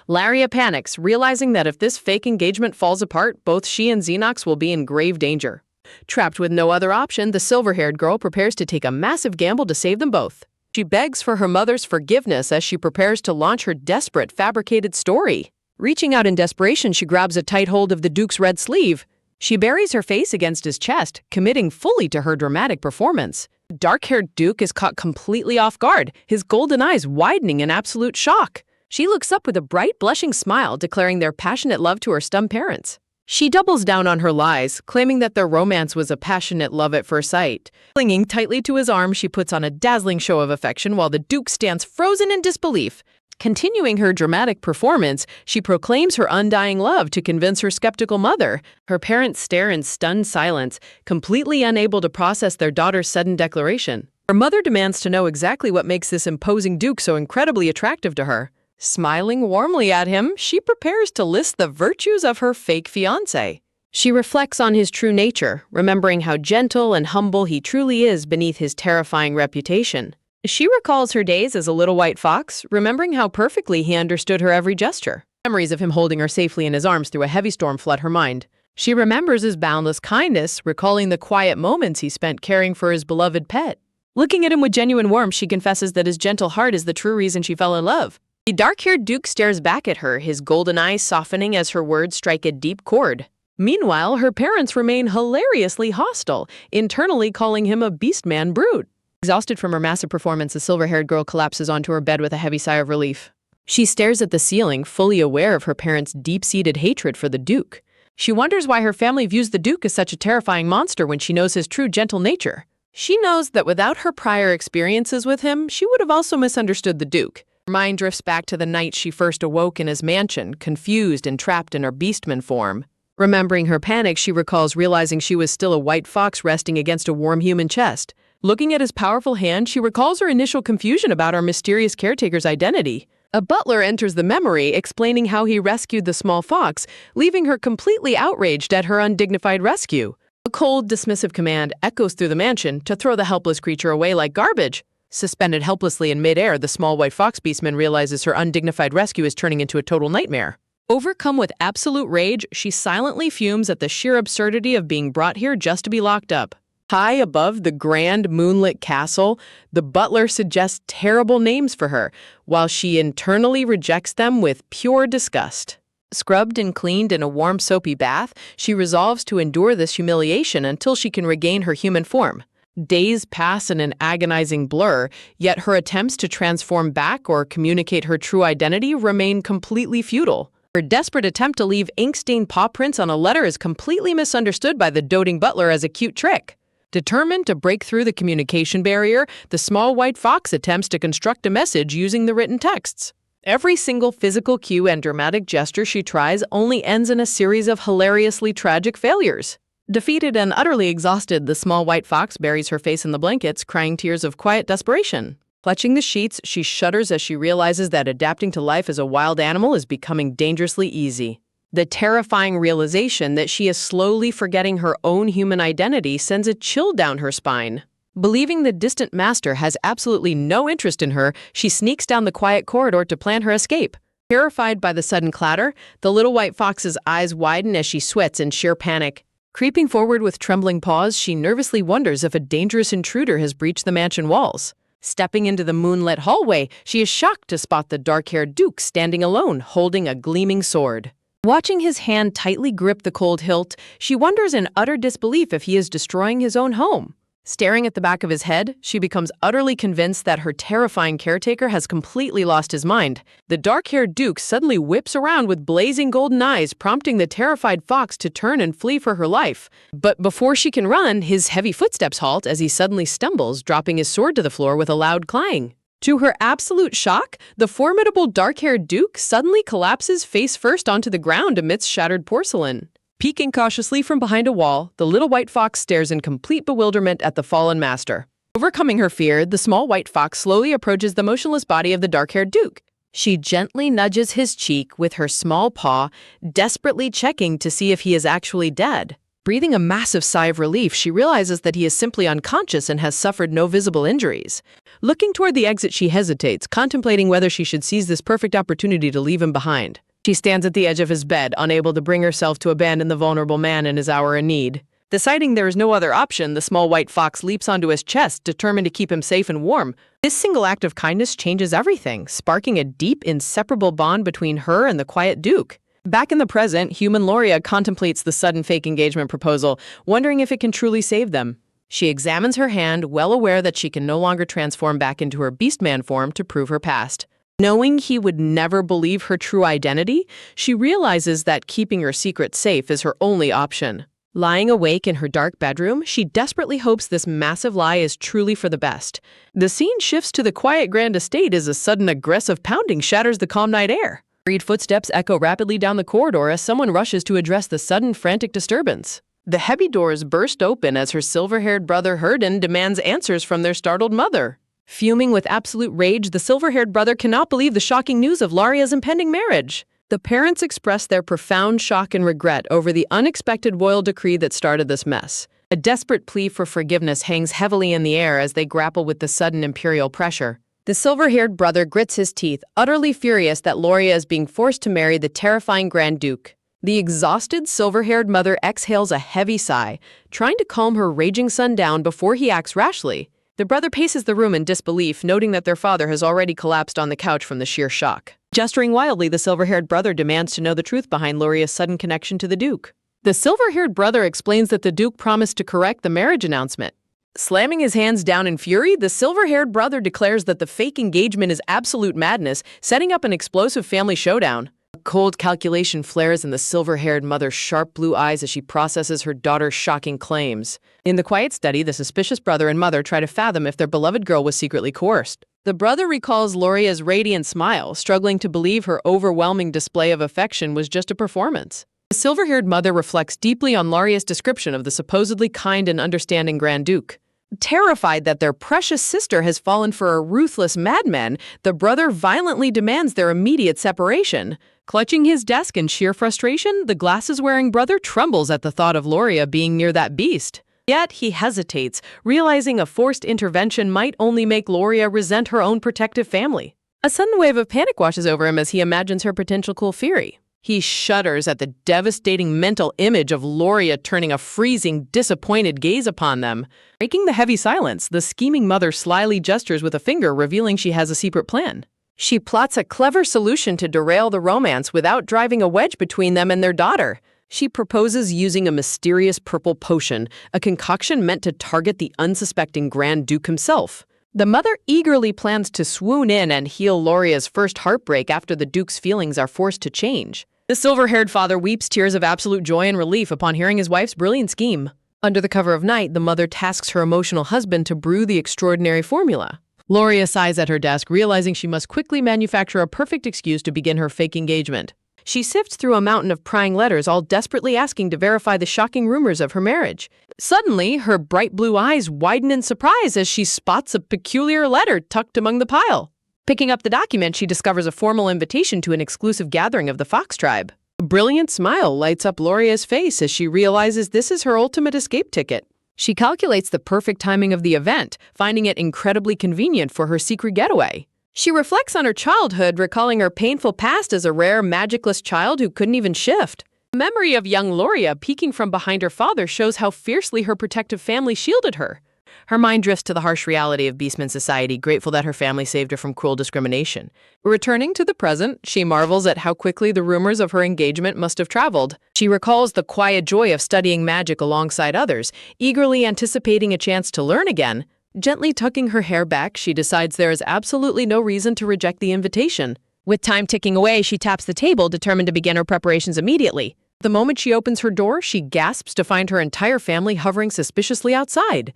Laria panics, realizing that if this fake engagement falls apart, both she and Xenox will be in grave danger. Trapped with no other option, the silver-haired girl prepares to take a massive gamble to save them both. She begs for her mother's forgiveness as she prepares to launch her desperate, fabricated story. Reaching out in desperation, she grabs a tight hold of the Duke's red sleeve. She buries her face against his chest, committing fully to her dramatic performance. The dark-haired Duke is caught completely off guard, his golden eyes widening in absolute shock. She looks up with a bright, blushing smile, declaring their passionate love to her stunned parents. She doubles down on her lies, claiming that their romance was a passionate love at first sight. Clinging tightly to his arm, she puts on a dazzling show of affection while the Duke stands frozen in disbelief. Continuing her dramatic performance, she proclaims her undying love to convince her skeptical mother. Her parents stare in stunned silence, completely unable to process their daughter's sudden declaration. Her mother demands to know exactly what makes this imposing Duke so incredibly attractive to her. Smiling warmly at him, she prepares to list the virtues of her fake fiancé. She reflects on his true nature, remembering how gentle and humble he truly is beneath his terrifying reputation. She recalls her days as a little white fox, remembering how perfectly he understood her every gesture. Memories of him holding her safely in his arms through a heavy storm flood her mind. She remembers his boundless kindness, recalling the quiet moments he spent caring for his beloved pet. Looking at him with genuine warmth, she confesses that his gentle heart is the true reason she fell in love. The dark-haired Duke stares back at her, his golden eyes softening as her words strike a deep chord. Meanwhile, her parents remain hilariously hostile, internally calling him a Beastman brute. Exhausted from her massive performance, the silver-haired girl collapses onto her bed with a heavy sigh of relief. She stares at the ceiling, fully aware of her parents' deep-seated hatred for the Duke. She wonders why her family views the Duke as such a terrifying monster when she knows his true gentle nature. She knows that without her prior experiences with him, she would have also misunderstood the Duke. Her mind drifts back to the night she first awoke in his mansion, confused and trapped in her Beastman form. Remembering her panic, she recalls realizing she was still a white fox resting against a warm human chest. Looking at his powerful hand, she recalls her initial confusion about our mysterious caretaker's identity. A butler enters the memory, explaining how he rescued the small fox, leaving her completely outraged at her undignified rescue. A cold, dismissive command echoes through the mansion to throw the helpless creature away like garbage. Suspended helplessly in midair, the small white fox Beastman realizes her undignified rescue is turning into a total nightmare. Overcome with absolute rage, she silently fumes at the sheer absurdity of being brought here just to be locked up. High above the grand moonlit castle, the butler suggests terrible names for her, while she internally rejects them with pure disgust. Scrubbed and cleaned in a warm soapy bath, she resolves to endure this humiliation until she can regain her human form. Days pass in an agonizing blur, yet her attempts to transform back or communicate her true identity remain completely futile. Her desperate attempt to leave ink-stained paw prints on a letter is completely misunderstood by the doting butler as a cute trick. Determined to break through the communication barrier, the small white fox attempts to construct a message using the written texts. Every single physical cue and dramatic gesture she tries only ends in a series of hilariously tragic failures. Defeated and utterly exhausted, the small white fox buries her face in the blankets, crying tears of quiet desperation. Clutching the sheets, she shudders as she realizes that adapting to life as a wild animal is becoming dangerously easy. The terrifying realization that she is slowly forgetting her own human identity sends a chill down her spine. Believing the distant master has absolutely no interest in her, she sneaks down the quiet corridor to plan her escape. Terrified by the sudden clatter, the little white fox's eyes widen as she sweats in sheer panic. Creeping forward with trembling paws, she nervously wonders if a dangerous intruder has breached the mansion walls. Stepping into the moonlit hallway, she is shocked to spot the dark-haired Duke standing alone, holding a gleaming sword. Watching his hand tightly grip the cold hilt, she wonders in utter disbelief if he is destroying his own home. Staring at the back of his head, she becomes utterly convinced that her terrifying caretaker has completely lost his mind. The dark-haired Duke suddenly whips around with blazing golden eyes, prompting the terrified fox to turn and flee for her life. But before she can run, his heavy footsteps halt as he suddenly stumbles, dropping his sword to the floor with a loud clang. To her absolute shock, the formidable dark-haired Duke suddenly collapses face first onto the ground amidst shattered porcelain. Peeking cautiously from behind a wall, the little white fox stares in complete bewilderment at the fallen master. Overcoming her fear, the small white fox slowly approaches the motionless body of the dark-haired Duke. She gently nudges his cheek with her small paw, desperately checking to see if he is actually dead. Breathing a massive sigh of relief, she realizes that he is simply unconscious and has suffered no visible injuries. Looking toward the exit, she hesitates, contemplating whether she should seize this perfect opportunity to leave him behind. She stands at the edge of his bed, unable to bring herself to abandon the vulnerable man in his hour of need. Deciding there is no other option, the small white fox leaps onto his chest, determined to keep him safe and warm. This single act of kindness changes everything, sparking a deep, inseparable bond between her and the quiet Duke. Back in the present, human Loria contemplates the sudden fake engagement proposal, wondering if it can truly save them. She examines her hand, well aware that she can no longer transform back into her Beastman form to prove her past. Knowing he would never believe her true identity, she realizes that keeping her secret safe is her only option. Lying awake in her dark bedroom, she desperately hopes this massive lie is truly for the best. The scene shifts to the quiet grand estate as a sudden aggressive pounding shatters the calm night air. Hurried footsteps echo rapidly down the corridor as someone rushes to address the sudden frantic disturbance. The heavy doors burst open as her silver-haired brother Herden demands answers from their startled mother. Fuming with absolute rage, the silver-haired brother cannot believe the shocking news of Laria's impending marriage. The parents express their profound shock and regret over the unexpected royal decree that started this mess. A desperate plea for forgiveness hangs heavily in the air as they grapple with the sudden imperial pressure. The silver-haired brother grits his teeth, utterly furious that Loria is being forced to marry the terrifying Grand Duke. The exhausted silver-haired mother exhales a heavy sigh, trying to calm her raging son down before he acts rashly. The brother paces the room in disbelief, noting that their father has already collapsed on the couch from the sheer shock. Gesturing wildly, the silver-haired brother demands to know the truth behind Loria's sudden connection to the Duke. The silver-haired brother explains that the Duke promised to correct the marriage announcement. Slamming his hands down in fury, the silver-haired brother declares that the fake engagement is absolute madness, setting up an explosive family showdown. A cold calculation flares in the silver-haired mother's sharp blue eyes as she processes her daughter's shocking claims. In the quiet study, the suspicious brother and mother try to fathom if their beloved girl was secretly coerced. The brother recalls Loria's radiant smile, struggling to believe her overwhelming display of affection was just a performance. The silver-haired mother reflects deeply on Loria's description of the supposedly kind and understanding Grand Duke. Terrified that their precious sister has fallen for a ruthless madman, the brother violently demands their immediate separation. Clutching his desk in sheer frustration, the glasses-wearing brother trembles at the thought of Loria being near that beast. Yet he hesitates, realizing a forced intervention might only make Loria resent her own protective family. A sudden wave of panic washes over him as he imagines her potential fury. He shudders at the devastating mental image of Loria turning a freezing, disappointed gaze upon them. Breaking the heavy silence, the scheming mother slyly gestures with a finger, revealing she has a secret plan. She plots a clever solution to derail the romance without driving a wedge between them and their daughter. She proposes using a mysterious purple potion, a concoction meant to target the unsuspecting Grand Duke himself. The mother eagerly plans to swoon in and heal Loria's first heartbreak after the Duke's feelings are forced to change. The silver-haired father weeps tears of absolute joy and relief upon hearing his wife's brilliant scheme. Under the cover of night, the mother tasks her emotional husband to brew the extraordinary formula. Loria sighs at her desk, realizing she must quickly manufacture a perfect excuse to begin her fake engagement. She sifts through a mountain of prying letters, all desperately asking to verify the shocking rumors of her marriage. Suddenly, her bright blue eyes widen in surprise as she spots a peculiar letter tucked among the pile. Picking up the document, she discovers a formal invitation to an exclusive gathering of the Fox tribe. A brilliant smile lights up Loria's face as she realizes this is her ultimate escape ticket. She calculates the perfect timing of the event, finding it incredibly convenient for her secret getaway. She reflects on her childhood, recalling her painful past as a rare, magicless child who couldn't even shift. The memory of young Loria peeking from behind her father shows how fiercely her protective family shielded her. Her mind drifts to the harsh reality of Beastman society, grateful that her family saved her from cruel discrimination. Returning to the present, she marvels at how quickly the rumors of her engagement must have traveled. She recalls the quiet joy of studying magic alongside others, eagerly anticipating a chance to learn again. Gently tucking her hair back, she decides there is absolutely no reason to reject the invitation. With time ticking away, she taps the table, determined to begin her preparations immediately. The moment she opens her door, she gasps to find her entire family hovering suspiciously outside.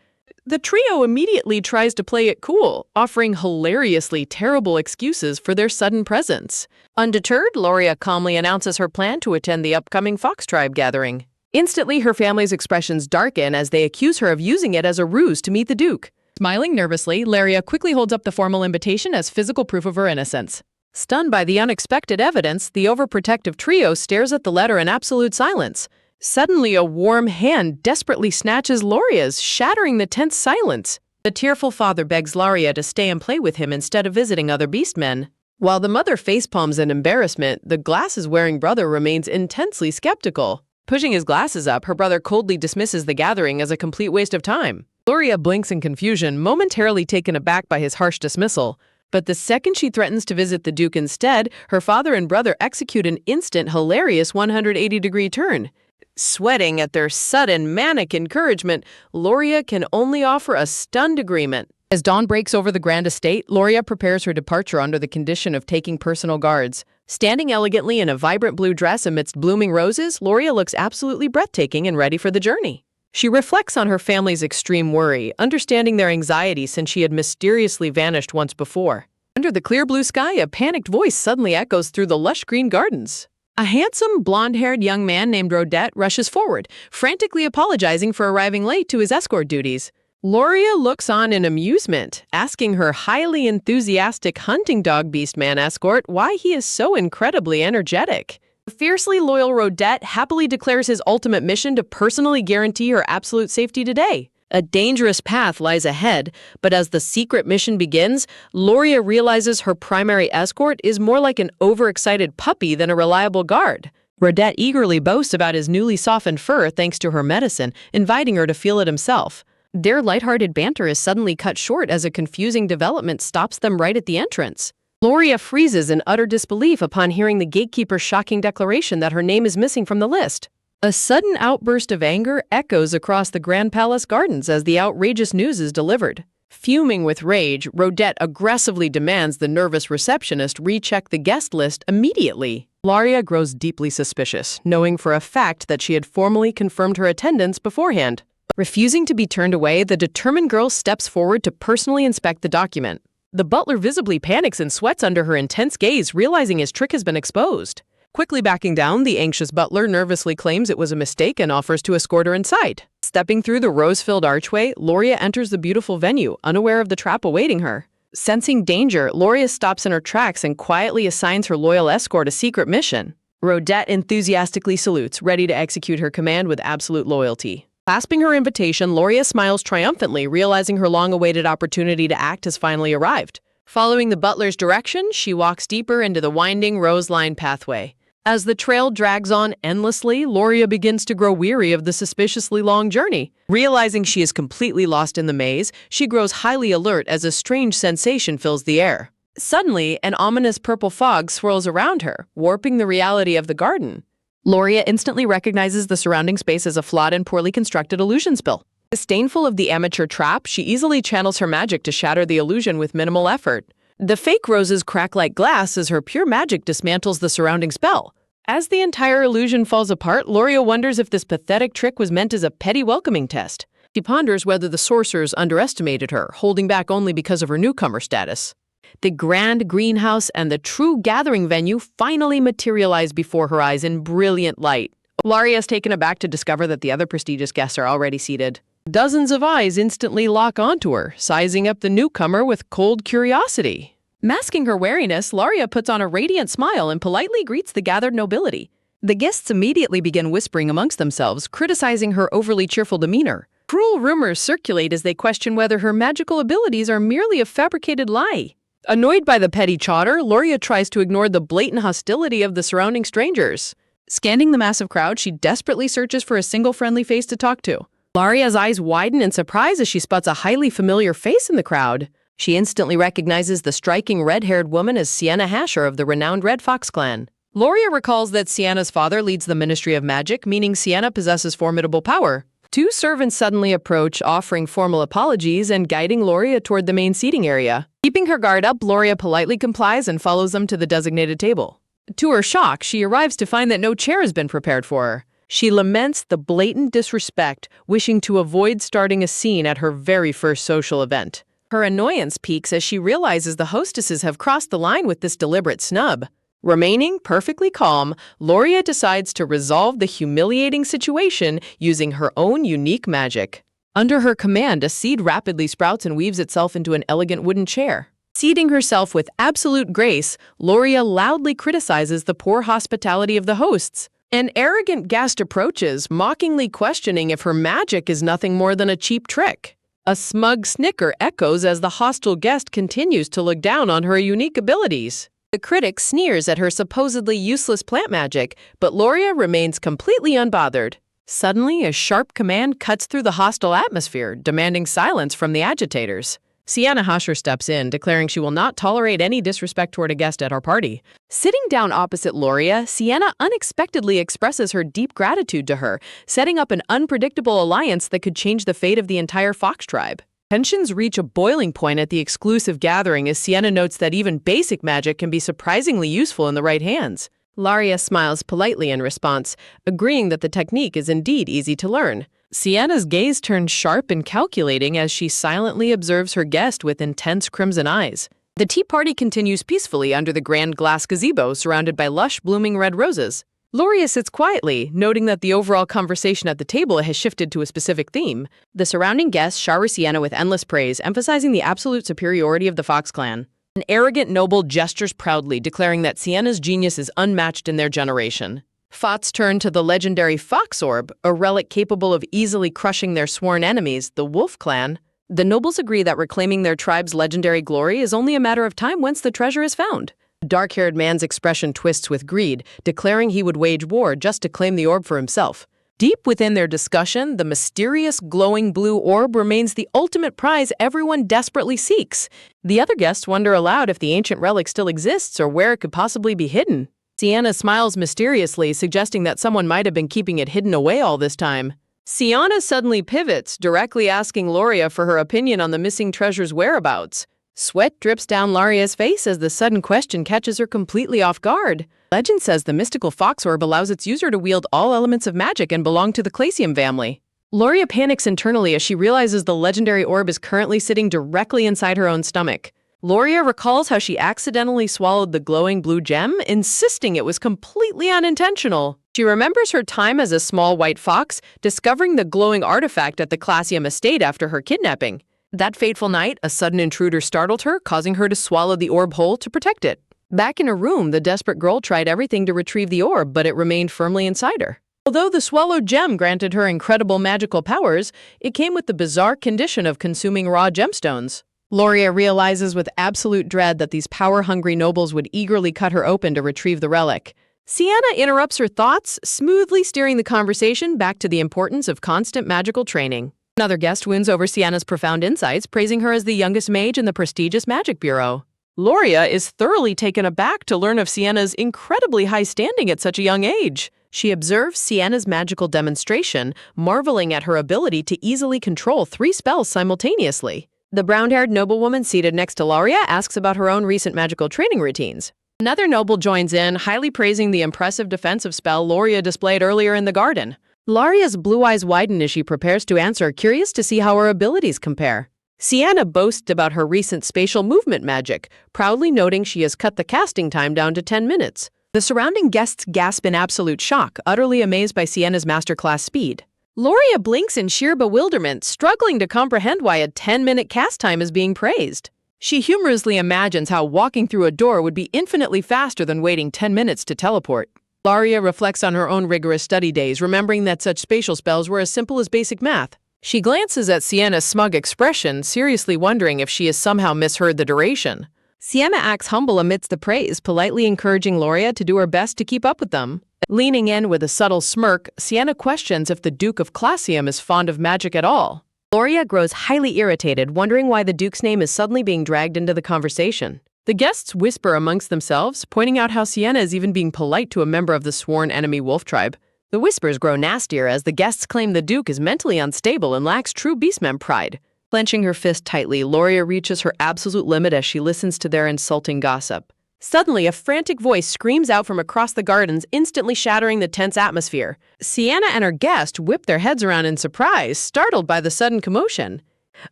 The trio immediately tries to play it cool, offering hilariously terrible excuses for their sudden presence. Undeterred, Loria calmly announces her plan to attend the upcoming Fox tribe gathering. Instantly, her family's expressions darken as they accuse her of using it as a ruse to meet the Duke. Smiling nervously, Loria quickly holds up the formal invitation as physical proof of her innocence. Stunned by the unexpected evidence, the overprotective trio stares at the letter in absolute silence. Suddenly, a warm hand desperately snatches Loria's, shattering the tense silence. The tearful father begs Loria to stay and play with him instead of visiting other beastmen. While the mother facepalms in embarrassment, the glasses-wearing brother remains intensely skeptical. Pushing his glasses up, her brother coldly dismisses the gathering as a complete waste of time. Loria blinks in confusion, momentarily taken aback by his harsh dismissal. But the second she threatens to visit the Duke instead, her father and brother execute an instant, hilarious 180-degree turn. Sweating at their sudden, manic encouragement, Loria can only offer a stunned agreement. As dawn breaks over the grand estate, Loria prepares her departure under the condition of taking personal guards. Standing elegantly in a vibrant blue dress amidst blooming roses, Loria looks absolutely breathtaking and ready for the journey. She reflects on her family's extreme worry, understanding their anxiety since she had mysteriously vanished once before. Under the clear blue sky, a panicked voice suddenly echoes through the lush green gardens. A handsome, blonde-haired young man named Rodette rushes forward, frantically apologizing for arriving late to his escort duties. Loria looks on in amusement, asking her highly enthusiastic hunting dog Beastman escort why he is so incredibly energetic. The fiercely loyal Rodette happily declares his ultimate mission to personally guarantee her absolute safety today. A dangerous path lies ahead, but as the secret mission begins, Loria realizes her primary escort is more like an overexcited puppy than a reliable guard. Rodette eagerly boasts about his newly softened fur thanks to her medicine, inviting her to feel it himself. Their lighthearted banter is suddenly cut short as a confusing development stops them right at the entrance. Loria freezes in utter disbelief upon hearing the gatekeeper's shocking declaration that her name is missing from the list. A sudden outburst of anger echoes across the Grand Palace gardens as the outrageous news is delivered. Fuming with rage, Rodette aggressively demands the nervous receptionist recheck the guest list immediately. Loria grows deeply suspicious, knowing for a fact that she had formally confirmed her attendance beforehand. Refusing to be turned away, the determined girl steps forward to personally inspect the document. The butler visibly panics and sweats under her intense gaze, realizing his trick has been exposed. Quickly backing down, the anxious butler nervously claims it was a mistake and offers to escort her inside. Stepping through the rose-filled archway, Loria enters the beautiful venue, unaware of the trap awaiting her. Sensing danger, Loria stops in her tracks and quietly assigns her loyal escort a secret mission. Rodette enthusiastically salutes, ready to execute her command with absolute loyalty. Clasping her invitation, Loria smiles triumphantly, realizing her long-awaited opportunity to act has finally arrived. Following the butler's direction, she walks deeper into the winding rose-lined pathway. As the trail drags on endlessly, Loria begins to grow weary of the suspiciously long journey. Realizing she is completely lost in the maze, she grows highly alert as a strange sensation fills the air. Suddenly, an ominous purple fog swirls around her, warping the reality of the garden. Loria instantly recognizes the surrounding space as a flawed and poorly constructed illusion spell. Disdainful of the amateur trap, she easily channels her magic to shatter the illusion with minimal effort. The fake roses crack like glass as her pure magic dismantles the surrounding spell. As the entire illusion falls apart, Loria wonders if this pathetic trick was meant as a petty welcoming test. She ponders whether the sorcerers underestimated her, holding back only because of her newcomer status. The grand greenhouse and the true gathering venue finally materialize before her eyes in brilliant light. Loria is taken aback to discover that the other prestigious guests are already seated. Dozens of eyes instantly lock onto her, sizing up the newcomer with cold curiosity. Masking her wariness, Loria puts on a radiant smile and politely greets the gathered nobility. The guests immediately begin whispering amongst themselves, criticizing her overly cheerful demeanor. Cruel rumors circulate as they question whether her magical abilities are merely a fabricated lie. Annoyed by the petty chatter, Loria tries to ignore the blatant hostility of the surrounding strangers. Scanning the massive crowd, she desperately searches for a single friendly face to talk to. Loria's eyes widen in surprise as she spots a highly familiar face in the crowd. She instantly recognizes the striking red-haired woman as Sienna Hasher of the renowned Red Fox clan. Loria recalls that Sienna's father leads the Ministry of Magic, meaning Sienna possesses formidable power. Two servants suddenly approach, offering formal apologies and guiding Loria toward the main seating area. Keeping her guard up, Loria politely complies and follows them to the designated table. To her shock, she arrives to find that no chair has been prepared for her. She laments the blatant disrespect, wishing to avoid starting a scene at her very first social event. Her annoyance peaks as she realizes the hostesses have crossed the line with this deliberate snub. Remaining perfectly calm, Loria decides to resolve the humiliating situation using her own unique magic. Under her command, a seed rapidly sprouts and weaves itself into an elegant wooden chair. Seating herself with absolute grace, Loria loudly criticizes the poor hospitality of the hosts. An arrogant guest approaches, mockingly questioning if her magic is nothing more than a cheap trick. A smug snicker echoes as the hostile guest continues to look down on her unique abilities. The critic sneers at her supposedly useless plant magic, but Loria remains completely unbothered. Suddenly, a sharp command cuts through the hostile atmosphere, demanding silence from the agitators. Sienna Hasher steps in, declaring she will not tolerate any disrespect toward a guest at our party. Sitting down opposite Loria, Sienna unexpectedly expresses her deep gratitude to her, setting up an unpredictable alliance that could change the fate of the entire Fox tribe. Tensions reach a boiling point at the exclusive gathering as Sienna notes that even basic magic can be surprisingly useful in the right hands. Loria smiles politely in response, agreeing that the technique is indeed easy to learn. Sienna's gaze turns sharp and calculating as she silently observes her guest with intense crimson eyes. The tea party continues peacefully under the grand glass gazebo surrounded by lush, blooming red roses. Loria sits quietly, noting that the overall conversation at the table has shifted to a specific theme. The surrounding guests shower Sienna with endless praise, emphasizing the absolute superiority of the Fox clan. An arrogant noble gestures proudly, declaring that Sienna's genius is unmatched in their generation. Thoughts turn to the legendary Fox Orb, a relic capable of easily crushing their sworn enemies, the Wolf clan. The nobles agree that reclaiming their tribe's legendary glory is only a matter of time once the treasure is found. The dark-haired man's expression twists with greed, declaring he would wage war just to claim the orb for himself. Deep within their discussion, the mysterious glowing blue orb remains the ultimate prize everyone desperately seeks. The other guests wonder aloud if the ancient relic still exists or where it could possibly be hidden. Sienna smiles mysteriously, suggesting that someone might have been keeping it hidden away all this time. Sienna suddenly pivots, directly asking Loria for her opinion on the missing treasure's whereabouts. Sweat drips down Loria's face as the sudden question catches her completely off guard. Legend says the mystical fox orb allows its user to wield all elements of magic and belong to the Clasium family. Loria panics internally as she realizes the legendary orb is currently sitting directly inside her own stomach. Loria recalls how she accidentally swallowed the glowing blue gem, insisting it was completely unintentional. She remembers her time as a small white fox, discovering the glowing artifact at the Classium estate after her kidnapping. That fateful night, a sudden intruder startled her, causing her to swallow the orb whole to protect it. Back in her room, the desperate girl tried everything to retrieve the orb, but it remained firmly inside her. Although the swallowed gem granted her incredible magical powers, it came with the bizarre condition of consuming raw gemstones. Loria realizes with absolute dread that these power-hungry nobles would eagerly cut her open to retrieve the relic. Sienna interrupts her thoughts, smoothly steering the conversation back to the importance of constant magical training. Another guest wins over Sienna's profound insights, praising her as the youngest mage in the prestigious Magic Bureau. Loria is thoroughly taken aback to learn of Sienna's incredibly high standing at such a young age. She observes Sienna's magical demonstration, marveling at her ability to easily control 3 spells simultaneously. The brown-haired noblewoman seated next to Loria asks about her own recent magical training routines. Another noble joins in, highly praising the impressive defensive spell Loria displayed earlier in the garden. Loria's blue eyes widen as she prepares to answer, curious to see how her abilities compare. Sienna boasts about her recent spatial movement magic, proudly noting she has cut the casting time down to 10 minutes. The surrounding guests gasp in absolute shock, utterly amazed by Sienna's masterclass speed. Loria blinks in sheer bewilderment, struggling to comprehend why a 10-minute cast time is being praised. She humorously imagines how walking through a door would be infinitely faster than waiting 10 minutes to teleport. Loria reflects on her own rigorous study days, remembering that such spatial spells were as simple as basic math. She glances at Sienna's smug expression, seriously wondering if she has somehow misheard the duration. Sienna acts humble amidst the praise, politely encouraging Loria to do her best to keep up with them. Leaning in with a subtle smirk, Sienna questions if the Duke of Classium is fond of magic at all. Loria grows highly irritated, wondering why the Duke's name is suddenly being dragged into the conversation. The guests whisper amongst themselves, pointing out how Sienna is even being polite to a member of the sworn enemy wolf tribe. The whispers grow nastier as the guests claim the Duke is mentally unstable and lacks true Beastman pride. Clenching her fist tightly, Loria reaches her absolute limit as she listens to their insulting gossip. Suddenly, a frantic voice screams out from across the gardens, instantly shattering the tense atmosphere. Sienna and her guest whip their heads around in surprise, startled by the sudden commotion.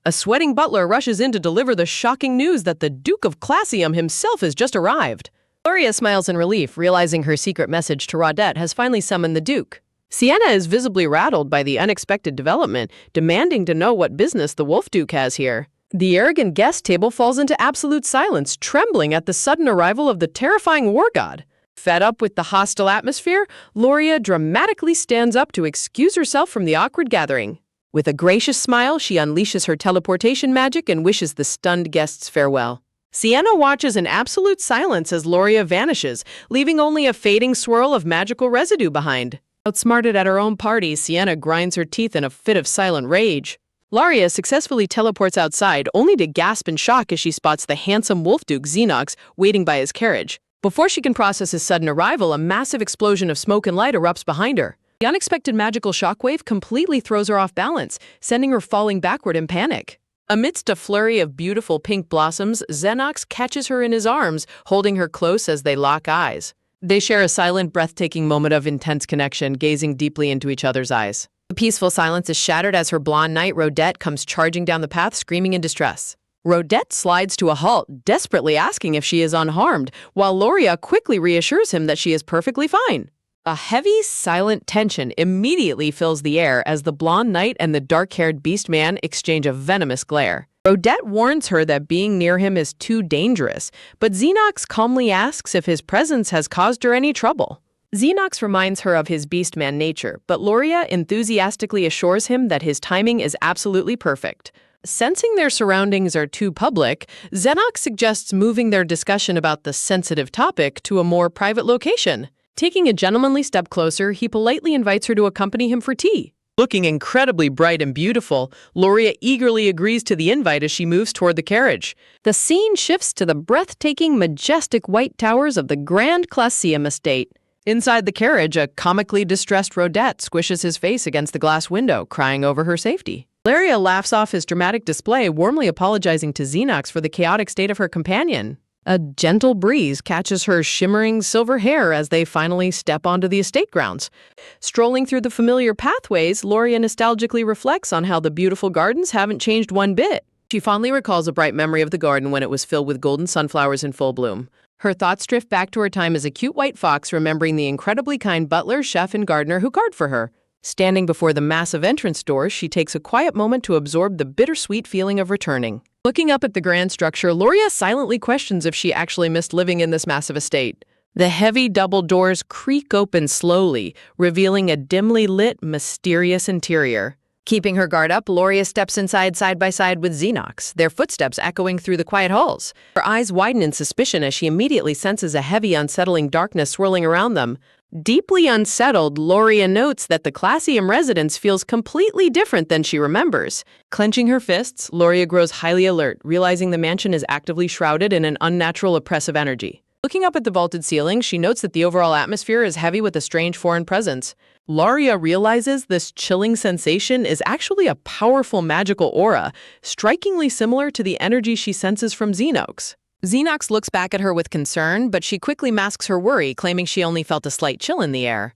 A sweating butler rushes in to deliver the shocking news that the Duke of Classium himself has just arrived. Loria smiles in relief, realizing her secret message to Raudette has finally summoned the Duke. Sienna is visibly rattled by the unexpected development, demanding to know what business the Wolf Duke has here. The arrogant guest table falls into absolute silence, trembling at the sudden arrival of the terrifying war god. Fed up with the hostile atmosphere, Loria dramatically stands up to excuse herself from the awkward gathering. With a gracious smile, she unleashes her teleportation magic and wishes the stunned guests farewell. Sienna watches in absolute silence as Loria vanishes, leaving only a fading swirl of magical residue behind. Outsmarted at her own party, Sienna grinds her teeth in a fit of silent rage. Loria successfully teleports outside, only to gasp in shock as she spots the handsome Wolf Duke Xenox waiting by his carriage. Before she can process his sudden arrival, a massive explosion of smoke and light erupts behind her. The unexpected magical shockwave completely throws her off balance, sending her falling backward in panic. Amidst a flurry of beautiful pink blossoms, Xenox catches her in his arms, holding her close as they lock eyes. They share a silent, breathtaking moment of intense connection, gazing deeply into each other's eyes. The peaceful silence is shattered as her blonde knight, Raudette, comes charging down the path, screaming in distress. Raudette slides to a halt, desperately asking if she is unharmed, while Loria quickly reassures him that she is perfectly fine. A heavy, silent tension immediately fills the air as the blonde knight and the dark-haired Beastman exchange a venomous glare. Raudette warns her that being near him is too dangerous, but Xenox calmly asks if his presence has caused her any trouble. Xenox reminds her of his Beastman nature, but Loria enthusiastically assures him that his timing is absolutely perfect. Sensing their surroundings are too public, Xenox suggests moving their discussion about the sensitive topic to a more private location. Taking a gentlemanly step closer, he politely invites her to accompany him for tea. Looking incredibly bright and beautiful, Loria eagerly agrees to the invite as she moves toward the carriage. The scene shifts to the breathtaking, majestic white towers of the Grand Classium estate. Inside the carriage, a comically distressed Raudette squishes his face against the glass window, crying over her safety. Loria laughs off his dramatic display, warmly apologizing to Xenox for the chaotic state of her companion. A gentle breeze catches her shimmering silver hair as they finally step onto the estate grounds. Strolling through the familiar pathways, Loria nostalgically reflects on how the beautiful gardens haven't changed one bit. She fondly recalls a bright memory of the garden when it was filled with golden sunflowers in full bloom. Her thoughts drift back to her time as a cute white fox, remembering the incredibly kind butler, chef, and gardener who cared for her. Standing before the massive entrance doors, she takes a quiet moment to absorb the bittersweet feeling of returning. Looking up at the grand structure, Loria silently questions if she actually missed living in this massive estate. The heavy double doors creak open slowly, revealing a dimly lit, mysterious interior. Keeping her guard up, Loria steps inside side by side with Xenox, their footsteps echoing through the quiet halls. Her eyes widen in suspicion as she immediately senses a heavy, unsettling darkness swirling around them. Deeply unsettled, Loria notes that the Classium residence feels completely different than she remembers. Clenching her fists, Loria grows highly alert, realizing the mansion is actively shrouded in an unnatural, oppressive energy. Looking up at the vaulted ceiling, she notes that the overall atmosphere is heavy with a strange foreign presence. Loria realizes this chilling sensation is actually a powerful magical aura, strikingly similar to the energy she senses from Xenox. Xenox looks back at her with concern, but she quickly masks her worry, claiming she only felt a slight chill in the air.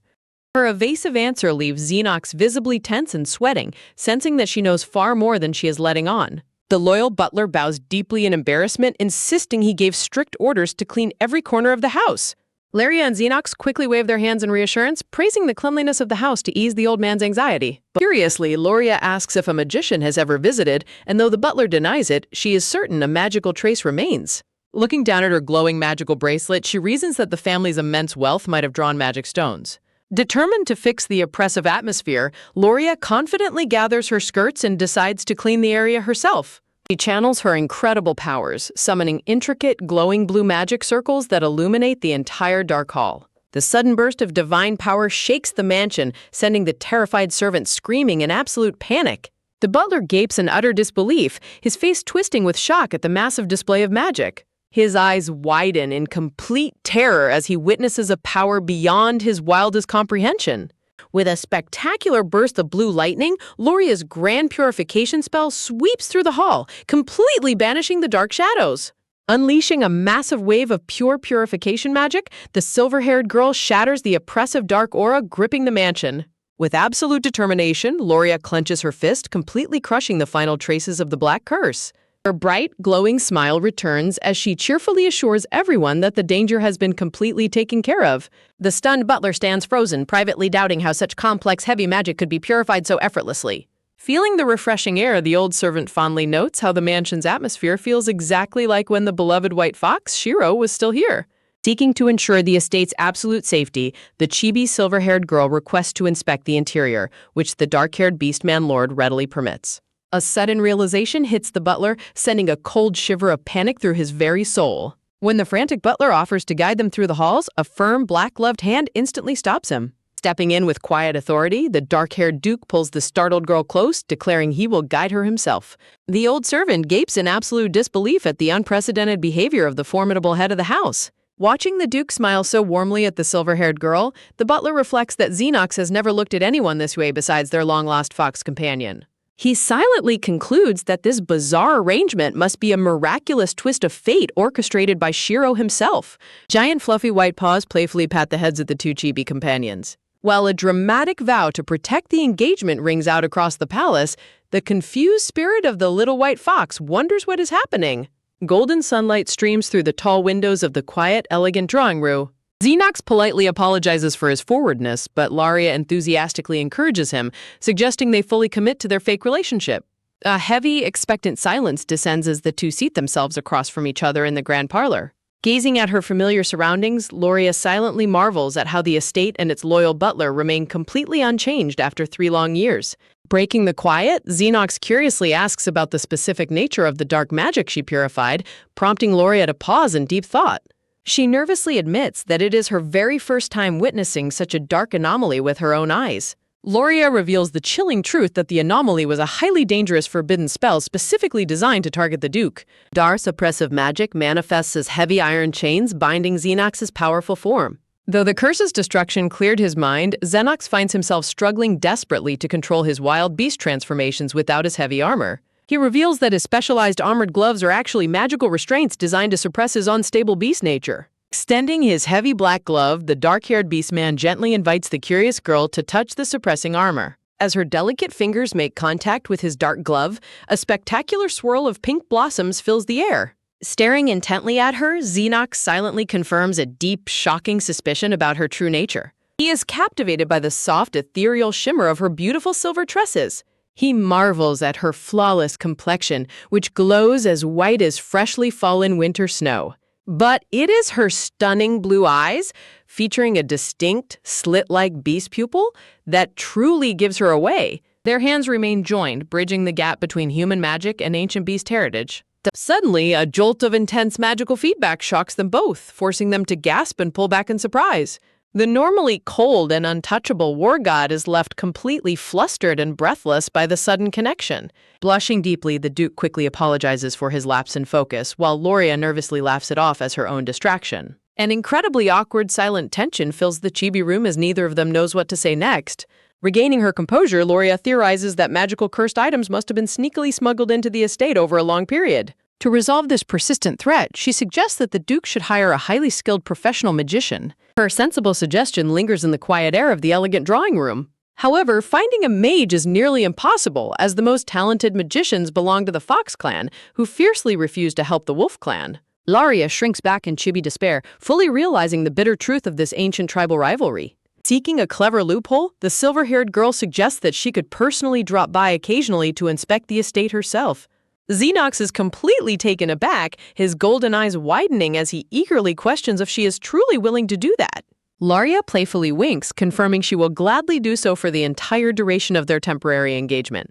Her evasive answer leaves Xenox visibly tense and sweating, sensing that she knows far more than she is letting on. The loyal butler bows deeply in embarrassment, insisting he gave strict orders to clean every corner of the house. Laria and Xenox quickly wave their hands in reassurance, praising the cleanliness of the house to ease the old man's anxiety. But curiously, Loria asks if a magician has ever visited, and though the butler denies it, she is certain a magical trace remains. Looking down at her glowing magical bracelet, she reasons that the family's immense wealth might have drawn magic stones. Determined to fix the oppressive atmosphere, Loria confidently gathers her skirts and decides to clean the area herself. She channels her incredible powers, summoning intricate, glowing blue magic circles that illuminate the entire dark hall. The sudden burst of divine power shakes the mansion, sending the terrified servant screaming in absolute panic. The butler gapes in utter disbelief, his face twisting with shock at the massive display of magic. His eyes widen in complete terror as he witnesses a power beyond his wildest comprehension. With a spectacular burst of blue lightning, Loria's grand purification spell sweeps through the hall, completely banishing the dark shadows. Unleashing a massive wave of pure purification magic, the silver-haired girl shatters the oppressive dark aura gripping the mansion. With absolute determination, Loria clenches her fist, completely crushing the final traces of the black curse. Her bright, glowing smile returns as she cheerfully assures everyone that the danger has been completely taken care of. The stunned butler stands frozen, privately doubting how such complex, heavy magic could be purified so effortlessly. Feeling the refreshing air, the old servant fondly notes how the mansion's atmosphere feels exactly like when the beloved white fox, Shiro, was still here. Seeking to ensure the estate's absolute safety, the chibi silver-haired girl requests to inspect the interior, which the dark-haired Beastman lord readily permits. A sudden realization hits the butler, sending a cold shiver of panic through his very soul. When the frantic butler offers to guide them through the halls, a firm, black-gloved hand instantly stops him. Stepping in with quiet authority, the dark-haired duke pulls the startled girl close, declaring he will guide her himself. The old servant gapes in absolute disbelief at the unprecedented behavior of the formidable head of the house. Watching the duke smile so warmly at the silver-haired girl, the butler reflects that Xenox has never looked at anyone this way besides their long-lost fox companion. He silently concludes that this bizarre arrangement must be a miraculous twist of fate orchestrated by Shiro himself. Giant fluffy white paws playfully pat the heads of the two chibi companions. While a dramatic vow to protect the engagement rings out across the palace, the confused spirit of the little white fox wonders what is happening. Golden sunlight streams through the tall windows of the quiet, elegant drawing room. Xenox politely apologizes for his forwardness, but Laria enthusiastically encourages him, suggesting they fully commit to their fake relationship. A heavy, expectant silence descends as the two seat themselves across from each other in the grand parlor. Gazing at her familiar surroundings, Loria silently marvels at how the estate and its loyal butler remain completely unchanged after 3 long years. Breaking the quiet, Xenox curiously asks about the specific nature of the dark magic she purified, prompting Loria to pause in deep thought. She nervously admits that it is her very first time witnessing such a dark anomaly with her own eyes. Loria reveals the chilling truth that the anomaly was a highly dangerous forbidden spell specifically designed to target the Duke. Dar's oppressive magic manifests as heavy iron chains binding Xenox's powerful form. Though the curse's destruction cleared his mind, Xenox finds himself struggling desperately to control his wild beast transformations without his heavy armor. He reveals that his specialized armored gloves are actually magical restraints designed to suppress his unstable beast nature. Extending his heavy black glove, the dark-haired Beastman gently invites the curious girl to touch the suppressing armor. As her delicate fingers make contact with his dark glove, a spectacular swirl of pink blossoms fills the air. Staring intently at her, Xenox silently confirms a deep, shocking suspicion about her true nature. He is captivated by the soft, ethereal shimmer of her beautiful silver tresses. He marvels at her flawless complexion, which glows as white as freshly fallen winter snow. But it is her stunning blue eyes, featuring a distinct, slit-like beast pupil, that truly gives her away. Their hands remain joined, bridging the gap between human magic and ancient beast heritage. Suddenly, a jolt of intense magical feedback shocks them both, forcing them to gasp and pull back in surprise. The normally cold and untouchable war god is left completely flustered and breathless by the sudden connection. Blushing deeply, the Duke quickly apologizes for his lapse in focus, while Loria nervously laughs it off as her own distraction. An incredibly awkward, silent tension fills the chibi room as neither of them knows what to say next. Regaining her composure, Loria theorizes that magical cursed items must have been sneakily smuggled into the estate over a long period. To resolve this persistent threat, she suggests that the Duke should hire a highly skilled professional magician. Her sensible suggestion lingers in the quiet air of the elegant drawing room. However, finding a mage is nearly impossible, as the most talented magicians belong to the Fox clan, who fiercely refuse to help the Wolf clan. Loria shrinks back in chibi despair, fully realizing the bitter truth of this ancient tribal rivalry. Seeking a clever loophole, the silver-haired girl suggests that she could personally drop by occasionally to inspect the estate herself. Xenox is completely taken aback, his golden eyes widening as he eagerly questions if she is truly willing to do that. Loria playfully winks, confirming she will gladly do so for the entire duration of their temporary engagement.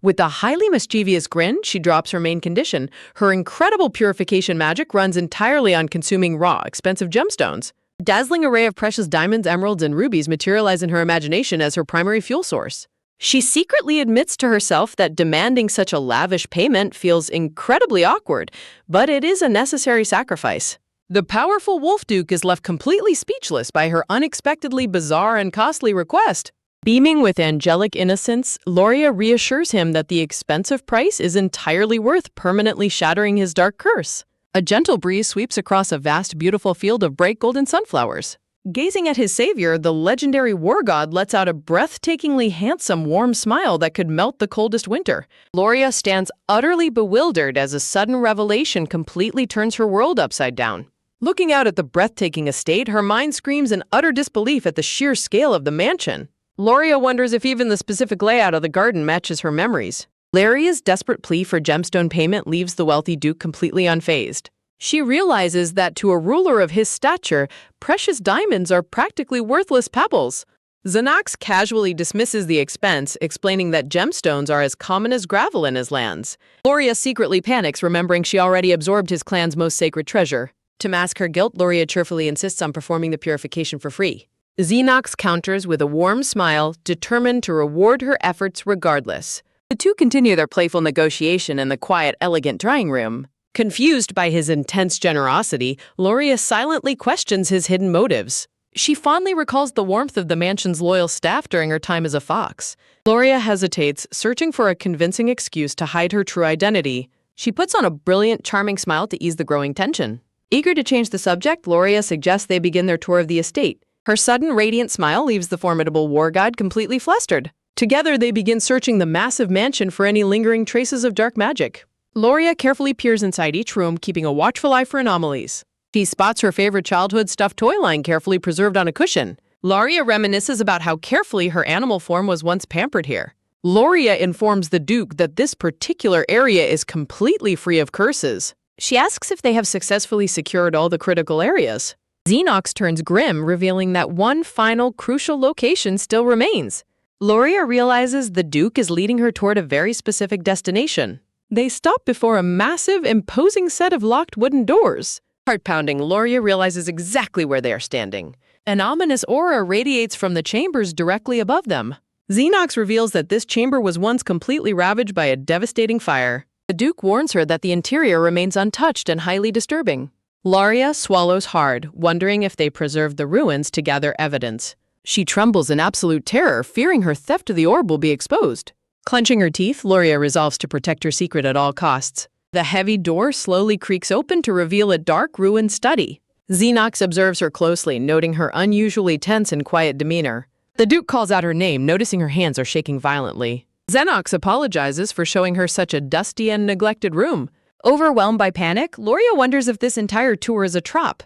With a highly mischievous grin, she drops her main condition. Her incredible purification magic runs entirely on consuming raw, expensive gemstones. A dazzling array of precious diamonds, emeralds, and rubies materialize in her imagination as her primary fuel source. She secretly admits to herself that demanding such a lavish payment feels incredibly awkward, but it is a necessary sacrifice. The powerful Wolf Duke is left completely speechless by her unexpectedly bizarre and costly request. Beaming with angelic innocence, Loria reassures him that the expensive price is entirely worth permanently shattering his dark curse. A gentle breeze sweeps across a vast, beautiful field of bright golden sunflowers. Gazing at his savior, the legendary war god lets out a breathtakingly handsome, warm smile that could melt the coldest winter. Loria stands utterly bewildered as a sudden revelation completely turns her world upside down. Looking out at the breathtaking estate, her mind screams in utter disbelief at the sheer scale of the mansion. Loria wonders if even the specific layout of the garden matches her memories. Laria's desperate plea for gemstone payment leaves the wealthy Duke completely unfazed. She realizes that to a ruler of his stature, precious diamonds are practically worthless pebbles. Xenox casually dismisses the expense, explaining that gemstones are as common as gravel in his lands. Loria secretly panics, remembering she already absorbed his clan's most sacred treasure. To mask her guilt, Loria cheerfully insists on performing the purification for free. Xenox counters with a warm smile, determined to reward her efforts regardless. The two continue their playful negotiation in the quiet, elegant drawing room. Confused by his intense generosity, Loria silently questions his hidden motives. She fondly recalls the warmth of the mansion's loyal staff during her time as a fox. Loria hesitates, searching for a convincing excuse to hide her true identity. She puts on a brilliant, charming smile to ease the growing tension. Eager to change the subject, Loria suggests they begin their tour of the estate. Her sudden, radiant smile leaves the formidable war god completely flustered. Together, they begin searching the massive mansion for any lingering traces of dark magic. Loria carefully peers inside each room, keeping a watchful eye for anomalies. She spots her favorite childhood stuffed toy line carefully preserved on a cushion. Loria reminisces about how carefully her animal form was once pampered here. Loria informs the Duke that this particular area is completely free of curses. She asks if they have successfully secured all the critical areas. Xenox turns grim, revealing that one final crucial location still remains. Loria realizes the Duke is leading her toward a very specific destination. They stop before a massive, imposing set of locked wooden doors. Heart-pounding, Loria realizes exactly where they are standing. An ominous aura radiates from the chambers directly above them. Xenox reveals that this chamber was once completely ravaged by a devastating fire. The Duke warns her that the interior remains untouched and highly disturbing. Loria swallows hard, wondering if they preserved the ruins to gather evidence. She trembles in absolute terror, fearing her theft of the orb will be exposed. Clenching her teeth, Loria resolves to protect her secret at all costs. The heavy door slowly creaks open to reveal a dark, ruined study. Xenox observes her closely, noting her unusually tense and quiet demeanor. The Duke calls out her name, noticing her hands are shaking violently. Xenox apologizes for showing her such a dusty and neglected room. Overwhelmed by panic, Loria wonders if this entire tour is a trap.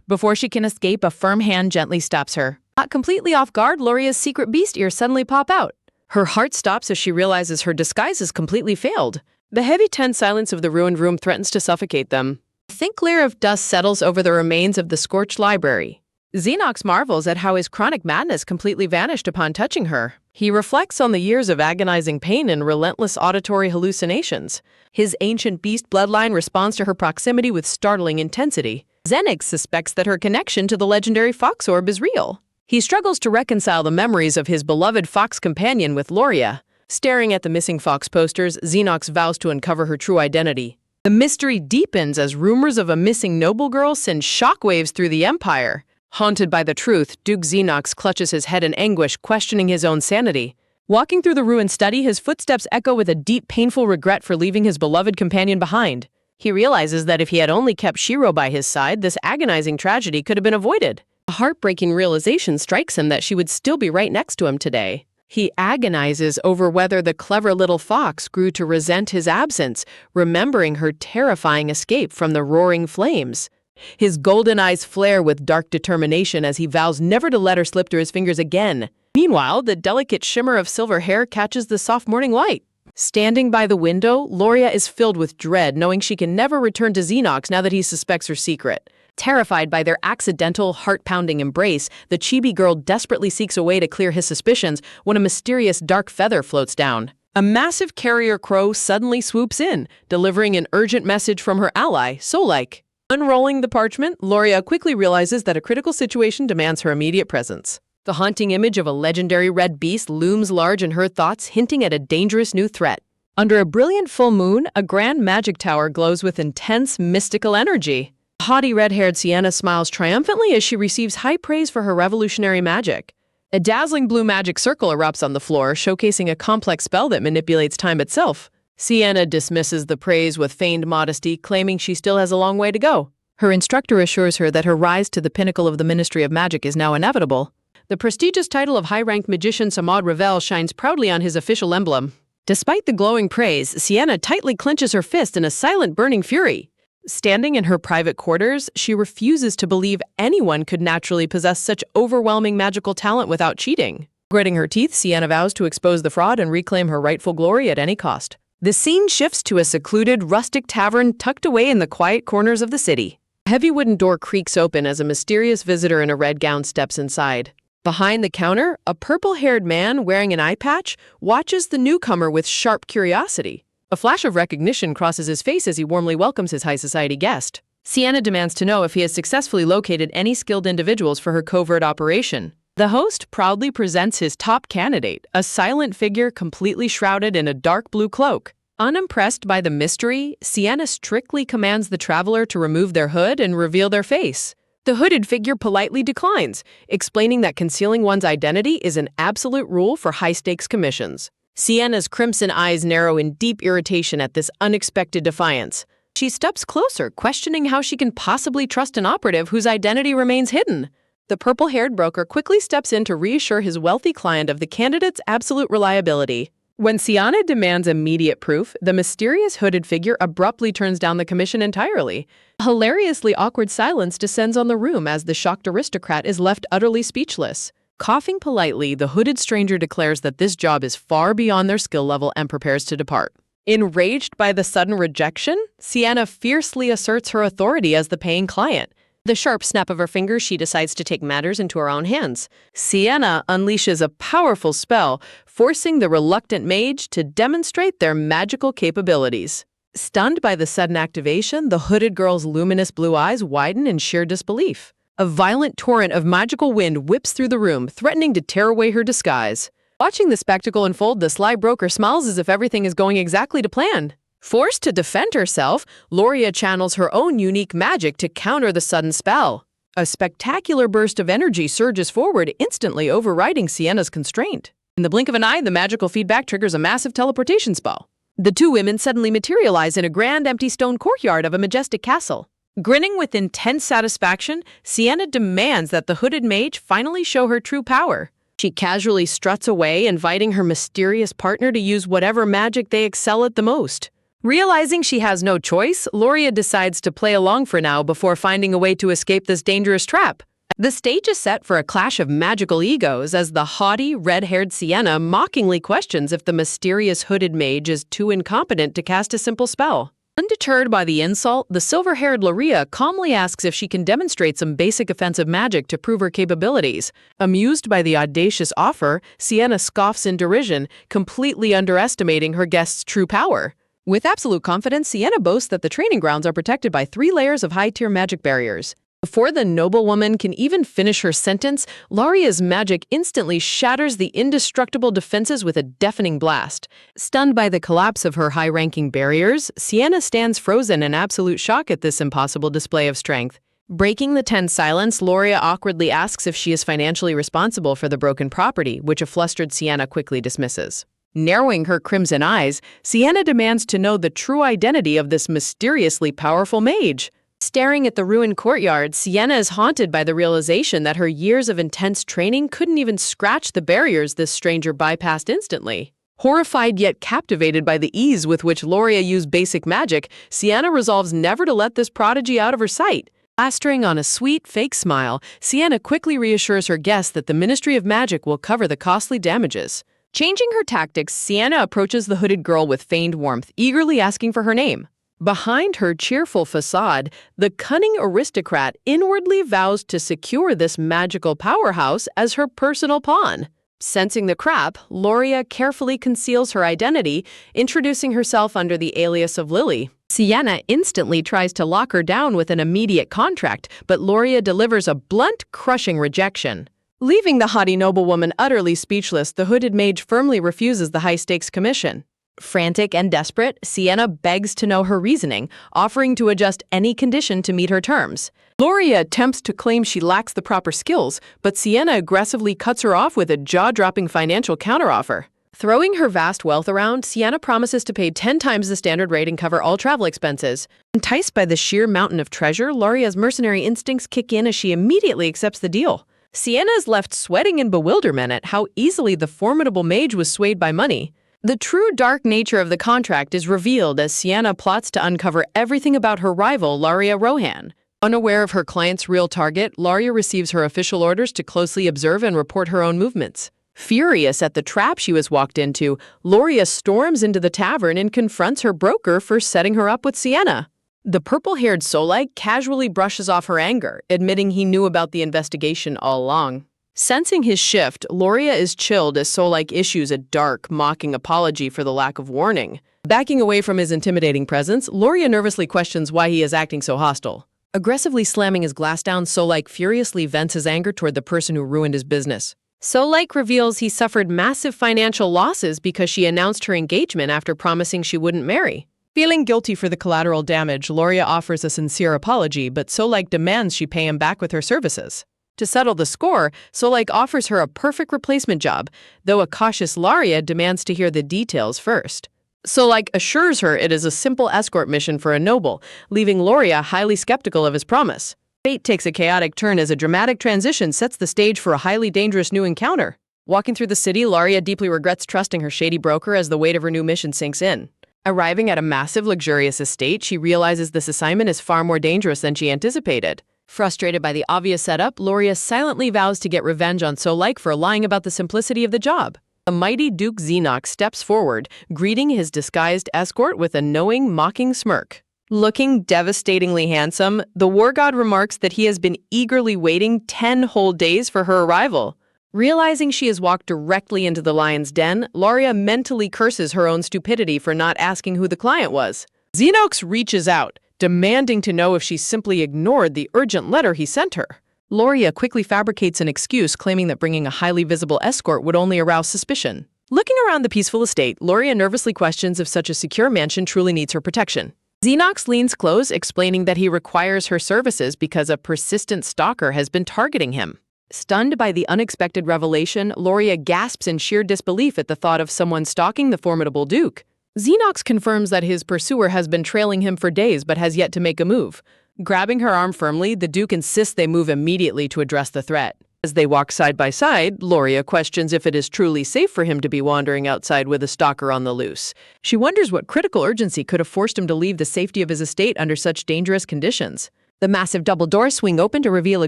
Before she can escape, a firm hand gently stops her. Not completely off guard, Loria's secret beast ears suddenly pop out. Her heart stops as she realizes her disguise has completely failed. The heavy, tense silence of the ruined room threatens to suffocate them. A thick layer of dust settles over the remains of the scorched library. Xenox marvels at how his chronic madness completely vanished upon touching her. He reflects on the years of agonizing pain and relentless auditory hallucinations. His ancient beast bloodline responds to her proximity with startling intensity. Xenix suspects that her connection to the legendary fox orb is real. He struggles to reconcile the memories of his beloved fox companion with Loria. Staring at the missing fox posters, Xenox vows to uncover her true identity. The mystery deepens as rumors of a missing noble girl send shockwaves through the Empire. Haunted by the truth, Duke Xenox clutches his head in anguish, questioning his own sanity. Walking through the ruined study, his footsteps echo with a deep, painful regret for leaving his beloved companion behind. He realizes that if he had only kept Shiro by his side, this agonizing tragedy could have been avoided. A heartbreaking realization strikes him that she would still be right next to him today. He agonizes over whether the clever little fox grew to resent his absence, remembering her terrifying escape from the roaring flames. His golden eyes flare with dark determination as he vows never to let her slip through his fingers again. Meanwhile, the delicate shimmer of silver hair catches the soft morning light. Standing by the window, Loria is filled with dread, knowing she can never return to Xenox now that he suspects her secret. Terrified by their accidental, heart-pounding embrace, the chibi girl desperately seeks a way to clear his suspicions when a mysterious dark feather floats down. A massive carrier crow suddenly swoops in, delivering an urgent message from her ally, Soulike. Unrolling the parchment, Loria quickly realizes that a critical situation demands her immediate presence. The haunting image of a legendary red beast looms large in her thoughts, hinting at a dangerous new threat. Under a brilliant full moon, a grand magic tower glows with intense, mystical energy. Haughty red-haired Sienna smiles triumphantly as she receives high praise for her revolutionary magic. A dazzling blue magic circle erupts on the floor, showcasing a complex spell that manipulates time itself. Sienna dismisses the praise with feigned modesty, claiming she still has a long way to go. Her instructor assures her that her rise to the pinnacle of the Ministry of Magic is now inevitable. The prestigious title of high-ranked magician Samad Ravel shines proudly on his official emblem. Despite the glowing praise, Sienna tightly clenches her fist in a silent, burning fury. Standing in her private quarters, she refuses to believe anyone could naturally possess such overwhelming magical talent without cheating. Gritting her teeth, Sienna vows to expose the fraud and reclaim her rightful glory at any cost. The scene shifts to a secluded, rustic tavern tucked away in the quiet corners of the city. A heavy wooden door creaks open as a mysterious visitor in a red gown steps inside. Behind the counter, a purple-haired man wearing an eye patch watches the newcomer with sharp curiosity. A flash of recognition crosses his face as he warmly welcomes his high society guest. Sienna demands to know if he has successfully located any skilled individuals for her covert operation. The host proudly presents his top candidate, a silent figure completely shrouded in a dark blue cloak. Unimpressed by the mystery, Sienna strictly commands the traveler to remove their hood and reveal their face. The hooded figure politely declines, explaining that concealing one's identity is an absolute rule for high-stakes commissions. Sienna's crimson eyes narrow in deep irritation at this unexpected defiance. She steps closer, questioning how she can possibly trust an operative whose identity remains hidden. The purple-haired broker quickly steps in to reassure his wealthy client of the candidate's absolute reliability. When Sienna demands immediate proof, the mysterious hooded figure abruptly turns down the commission entirely. A hilariously awkward silence descends on the room as the shocked aristocrat is left utterly speechless. Coughing politely, the hooded stranger declares that this job is far beyond their skill level and prepares to depart. Enraged by the sudden rejection, Sienna fiercely asserts her authority as the paying client. With a sharp snap of her fingers, she decides to take matters into her own hands. Sienna unleashes a powerful spell, forcing the reluctant mage to demonstrate their magical capabilities. Stunned by the sudden activation, the hooded girl's luminous blue eyes widen in sheer disbelief. A violent torrent of magical wind whips through the room, threatening to tear away her disguise. Watching the spectacle unfold, the sly broker smiles as if everything is going exactly to plan. Forced to defend herself, Loria channels her own unique magic to counter the sudden spell. A spectacular burst of energy surges forward, instantly overriding Sienna's constraint. In the blink of an eye, the magical feedback triggers a massive teleportation spell. The two women suddenly materialize in a grand empty stone courtyard of a majestic castle. Grinning with intense satisfaction, Sienna demands that the hooded mage finally show her true power. She casually struts away, inviting her mysterious partner to use whatever magic they excel at the most. Realizing she has no choice, Loria decides to play along for now before finding a way to escape this dangerous trap. The stage is set for a clash of magical egos as the haughty, red-haired Sienna mockingly questions if the mysterious hooded mage is too incompetent to cast a simple spell. Undeterred by the insult, the silver-haired Loria calmly asks if she can demonstrate some basic offensive magic to prove her capabilities. Amused by the audacious offer, Sienna scoffs in derision, completely underestimating her guest's true power. With absolute confidence, Sienna boasts that the training grounds are protected by 3 layers of high-tier magic barriers. Before the noblewoman can even finish her sentence, Loria's magic instantly shatters the indestructible defenses with a deafening blast. Stunned by the collapse of her high-ranking barriers, Sienna stands frozen in absolute shock at this impossible display of strength. Breaking the tense silence, Loria awkwardly asks if she is financially responsible for the broken property, which a flustered Sienna quickly dismisses. Narrowing her crimson eyes, Sienna demands to know the true identity of this mysteriously powerful mage. Staring at the ruined courtyard, Sienna is haunted by the realization that her years of intense training couldn't even scratch the barriers this stranger bypassed instantly. Horrified yet captivated by the ease with which Loria used basic magic, Sienna resolves never to let this prodigy out of her sight. Plastering on a sweet, fake smile, Sienna quickly reassures her guests that the Ministry of Magic will cover the costly damages. Changing her tactics, Sienna approaches the hooded girl with feigned warmth, eagerly asking for her name. Behind her cheerful facade, the cunning aristocrat inwardly vows to secure this magical powerhouse as her personal pawn. Sensing the trap, Loria carefully conceals her identity, introducing herself under the alias of Lily. Sienna instantly tries to lock her down with an immediate contract, but Loria delivers a blunt, crushing rejection. Leaving the haughty noblewoman utterly speechless, the hooded mage firmly refuses the high-stakes commission. Frantic and desperate, Sienna begs to know her reasoning, offering to adjust any condition to meet her terms. Loria attempts to claim she lacks the proper skills, but Sienna aggressively cuts her off with a jaw-dropping financial counteroffer. Throwing her vast wealth around, Sienna promises to pay 10 times the standard rate and cover all travel expenses. Enticed by the sheer mountain of treasure, Loria's mercenary instincts kick in as she immediately accepts the deal. Sienna is left sweating in bewilderment at how easily the formidable mage was swayed by money. The true dark nature of the contract is revealed as Sienna plots to uncover everything about her rival, Loria Rohan. Unaware of her client's real target, Loria receives her official orders to closely observe and report her own movements. Furious at the trap she was walked into, Loria storms into the tavern and confronts her broker for setting her up with Sienna. The purple-haired Solike casually brushes off her anger, admitting he knew about the investigation all along. Sensing his shift, Loria is chilled as Solike issues a dark, mocking apology for the lack of warning. Backing away from his intimidating presence, Loria nervously questions why he is acting so hostile. Aggressively slamming his glass down, Solike furiously vents his anger toward the person who ruined his business. Solike reveals he suffered massive financial losses because she announced her engagement after promising she wouldn't marry. Feeling guilty for the collateral damage, Loria offers a sincere apology, but Solike demands she pay him back with her services. To settle the score, Solike offers her a perfect replacement job, though a cautious Loria demands to hear the details first. Solike assures her it is a simple escort mission for a noble, leaving Loria highly skeptical of his promise. Fate takes a chaotic turn as a dramatic transition sets the stage for a highly dangerous new encounter. Walking through the city, Loria deeply regrets trusting her shady broker as the weight of her new mission sinks in. Arriving at a massive, luxurious estate, she realizes this assignment is far more dangerous than she anticipated. Frustrated by the obvious setup, Loria silently vows to get revenge on Solike for lying about the simplicity of the job. The mighty Duke Xenox steps forward, greeting his disguised escort with a knowing, mocking smirk. Looking devastatingly handsome, the war god remarks that he has been eagerly waiting 10 whole days for her arrival. Realizing she has walked directly into the lion's den, Loria mentally curses her own stupidity for not asking who the client was. Xenox reaches out, demanding to know if she simply ignored the urgent letter he sent her. Loria quickly fabricates an excuse, claiming that bringing a highly visible escort would only arouse suspicion. Looking around the peaceful estate, Loria nervously questions if such a secure mansion truly needs her protection. Xenox leans close, explaining that he requires her services because a persistent stalker has been targeting him. Stunned by the unexpected revelation, Loria gasps in sheer disbelief at the thought of someone stalking the formidable Duke. Xenox confirms that his pursuer has been trailing him for days but has yet to make a move. Grabbing her arm firmly, the Duke insists they move immediately to address the threat. As they walk side by side, Loria questions if it is truly safe for him to be wandering outside with a stalker on the loose. She wonders what critical urgency could have forced him to leave the safety of his estate under such dangerous conditions. The massive double doors swing open to reveal a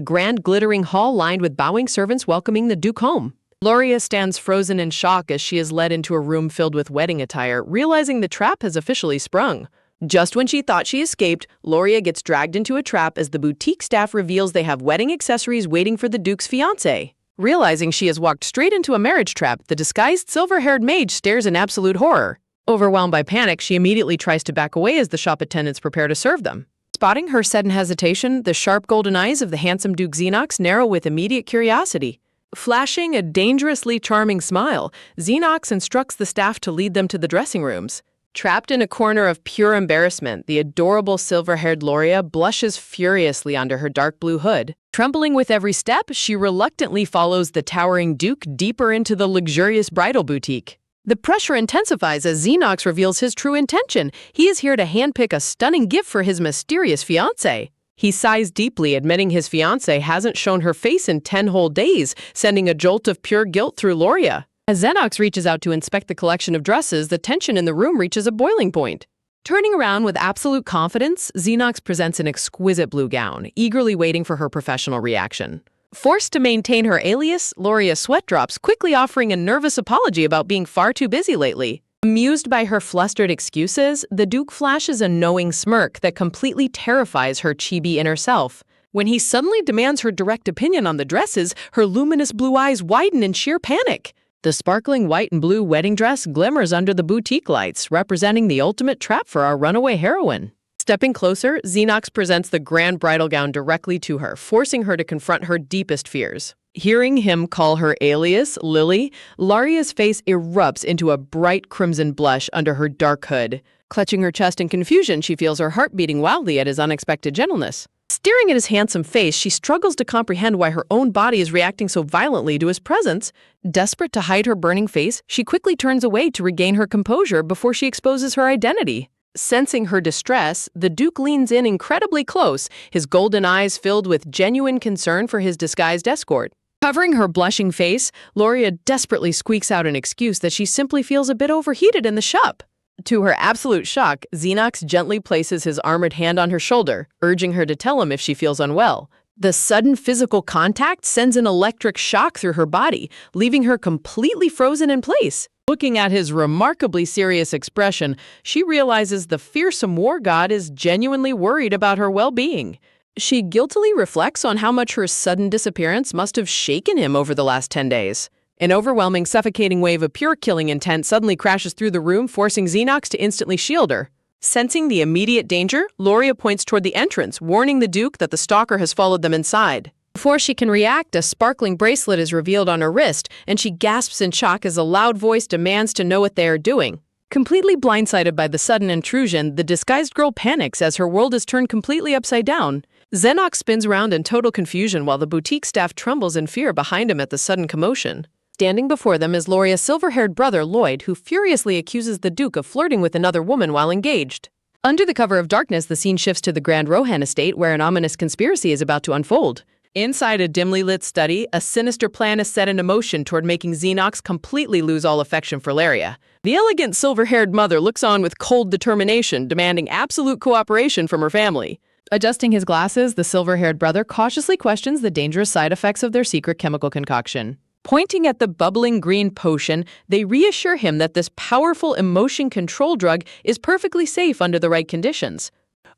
grand, glittering hall lined with bowing servants welcoming the Duke home. Loria stands frozen in shock as she is led into a room filled with wedding attire, realizing the trap has officially sprung. Just when she thought she escaped, Loria gets dragged into a trap as the boutique staff reveals they have wedding accessories waiting for the Duke's fiancé. Realizing she has walked straight into a marriage trap, the disguised silver-haired mage stares in absolute horror. Overwhelmed by panic, she immediately tries to back away as the shop attendants prepare to serve them. Spotting her sudden hesitation, the sharp golden eyes of the handsome Duke Xenox narrow with immediate curiosity. Flashing a dangerously charming smile, Xenox instructs the staff to lead them to the dressing rooms. Trapped in a corner of pure embarrassment, the adorable silver-haired Loria blushes furiously under her dark blue hood. Trembling with every step, she reluctantly follows the towering Duke deeper into the luxurious bridal boutique. The pressure intensifies as Xenox reveals his true intention. He is here to handpick a stunning gift for his mysterious fiancé. He sighs deeply, admitting his fiancé hasn't shown her face in 10 whole days, sending a jolt of pure guilt through Loria. As Xenox reaches out to inspect the collection of dresses, the tension in the room reaches a boiling point. Turning around with absolute confidence, Xenox presents an exquisite blue gown, eagerly waiting for her professional reaction. Forced to maintain her alias, Loria sweat drops, quickly offering a nervous apology about being far too busy lately. Amused by her flustered excuses, the Duke flashes a knowing smirk that completely terrifies her chibi inner self. When he suddenly demands her direct opinion on the dresses, her luminous blue eyes widen in sheer panic. The sparkling white and blue wedding dress glimmers under the boutique lights, representing the ultimate trap for our runaway heroine. Stepping closer, Xenox presents the grand bridal gown directly to her, forcing her to confront her deepest fears. Hearing him call her alias, Lily, Laria's face erupts into a bright crimson blush under her dark hood. Clutching her chest in confusion, she feels her heart beating wildly at his unexpected gentleness. Staring at his handsome face, she struggles to comprehend why her own body is reacting so violently to his presence. Desperate to hide her burning face, she quickly turns away to regain her composure before she exposes her identity. Sensing her distress, the Duke leans in incredibly close, his golden eyes filled with genuine concern for his disguised escort. Covering her blushing face, Loria desperately squeaks out an excuse that she simply feels a bit overheated in the shop. To her absolute shock, Xenox gently places his armored hand on her shoulder, urging her to tell him if she feels unwell. The sudden physical contact sends an electric shock through her body, leaving her completely frozen in place. Looking at his remarkably serious expression, she realizes the fearsome war god is genuinely worried about her well-being. She guiltily reflects on how much her sudden disappearance must have shaken him over the last 10 days. An overwhelming, suffocating wave of pure killing intent suddenly crashes through the room, forcing Xenox to instantly shield her. Sensing the immediate danger, Loria points toward the entrance, warning the Duke that the stalker has followed them inside. Before she can react, a sparkling bracelet is revealed on her wrist, and she gasps in shock as a loud voice demands to know what they are doing. Completely blindsided by the sudden intrusion, the disguised girl panics as her world is turned completely upside down. Xenox spins around in total confusion while the boutique staff trembles in fear behind him at the sudden commotion. Standing before them is Loria's silver-haired brother, Lloyd, who furiously accuses the Duke of flirting with another woman while engaged. Under the cover of darkness, the scene shifts to the Grand Rohan estate, where an ominous conspiracy is about to unfold. Inside a dimly lit study, a sinister plan is set into motion toward making Xenox completely lose all affection for Laria. The elegant silver-haired mother looks on with cold determination, demanding absolute cooperation from her family. Adjusting his glasses, the silver-haired brother cautiously questions the dangerous side effects of their secret chemical concoction. Pointing at the bubbling green potion, they reassure him that this powerful emotion control drug is perfectly safe under the right conditions.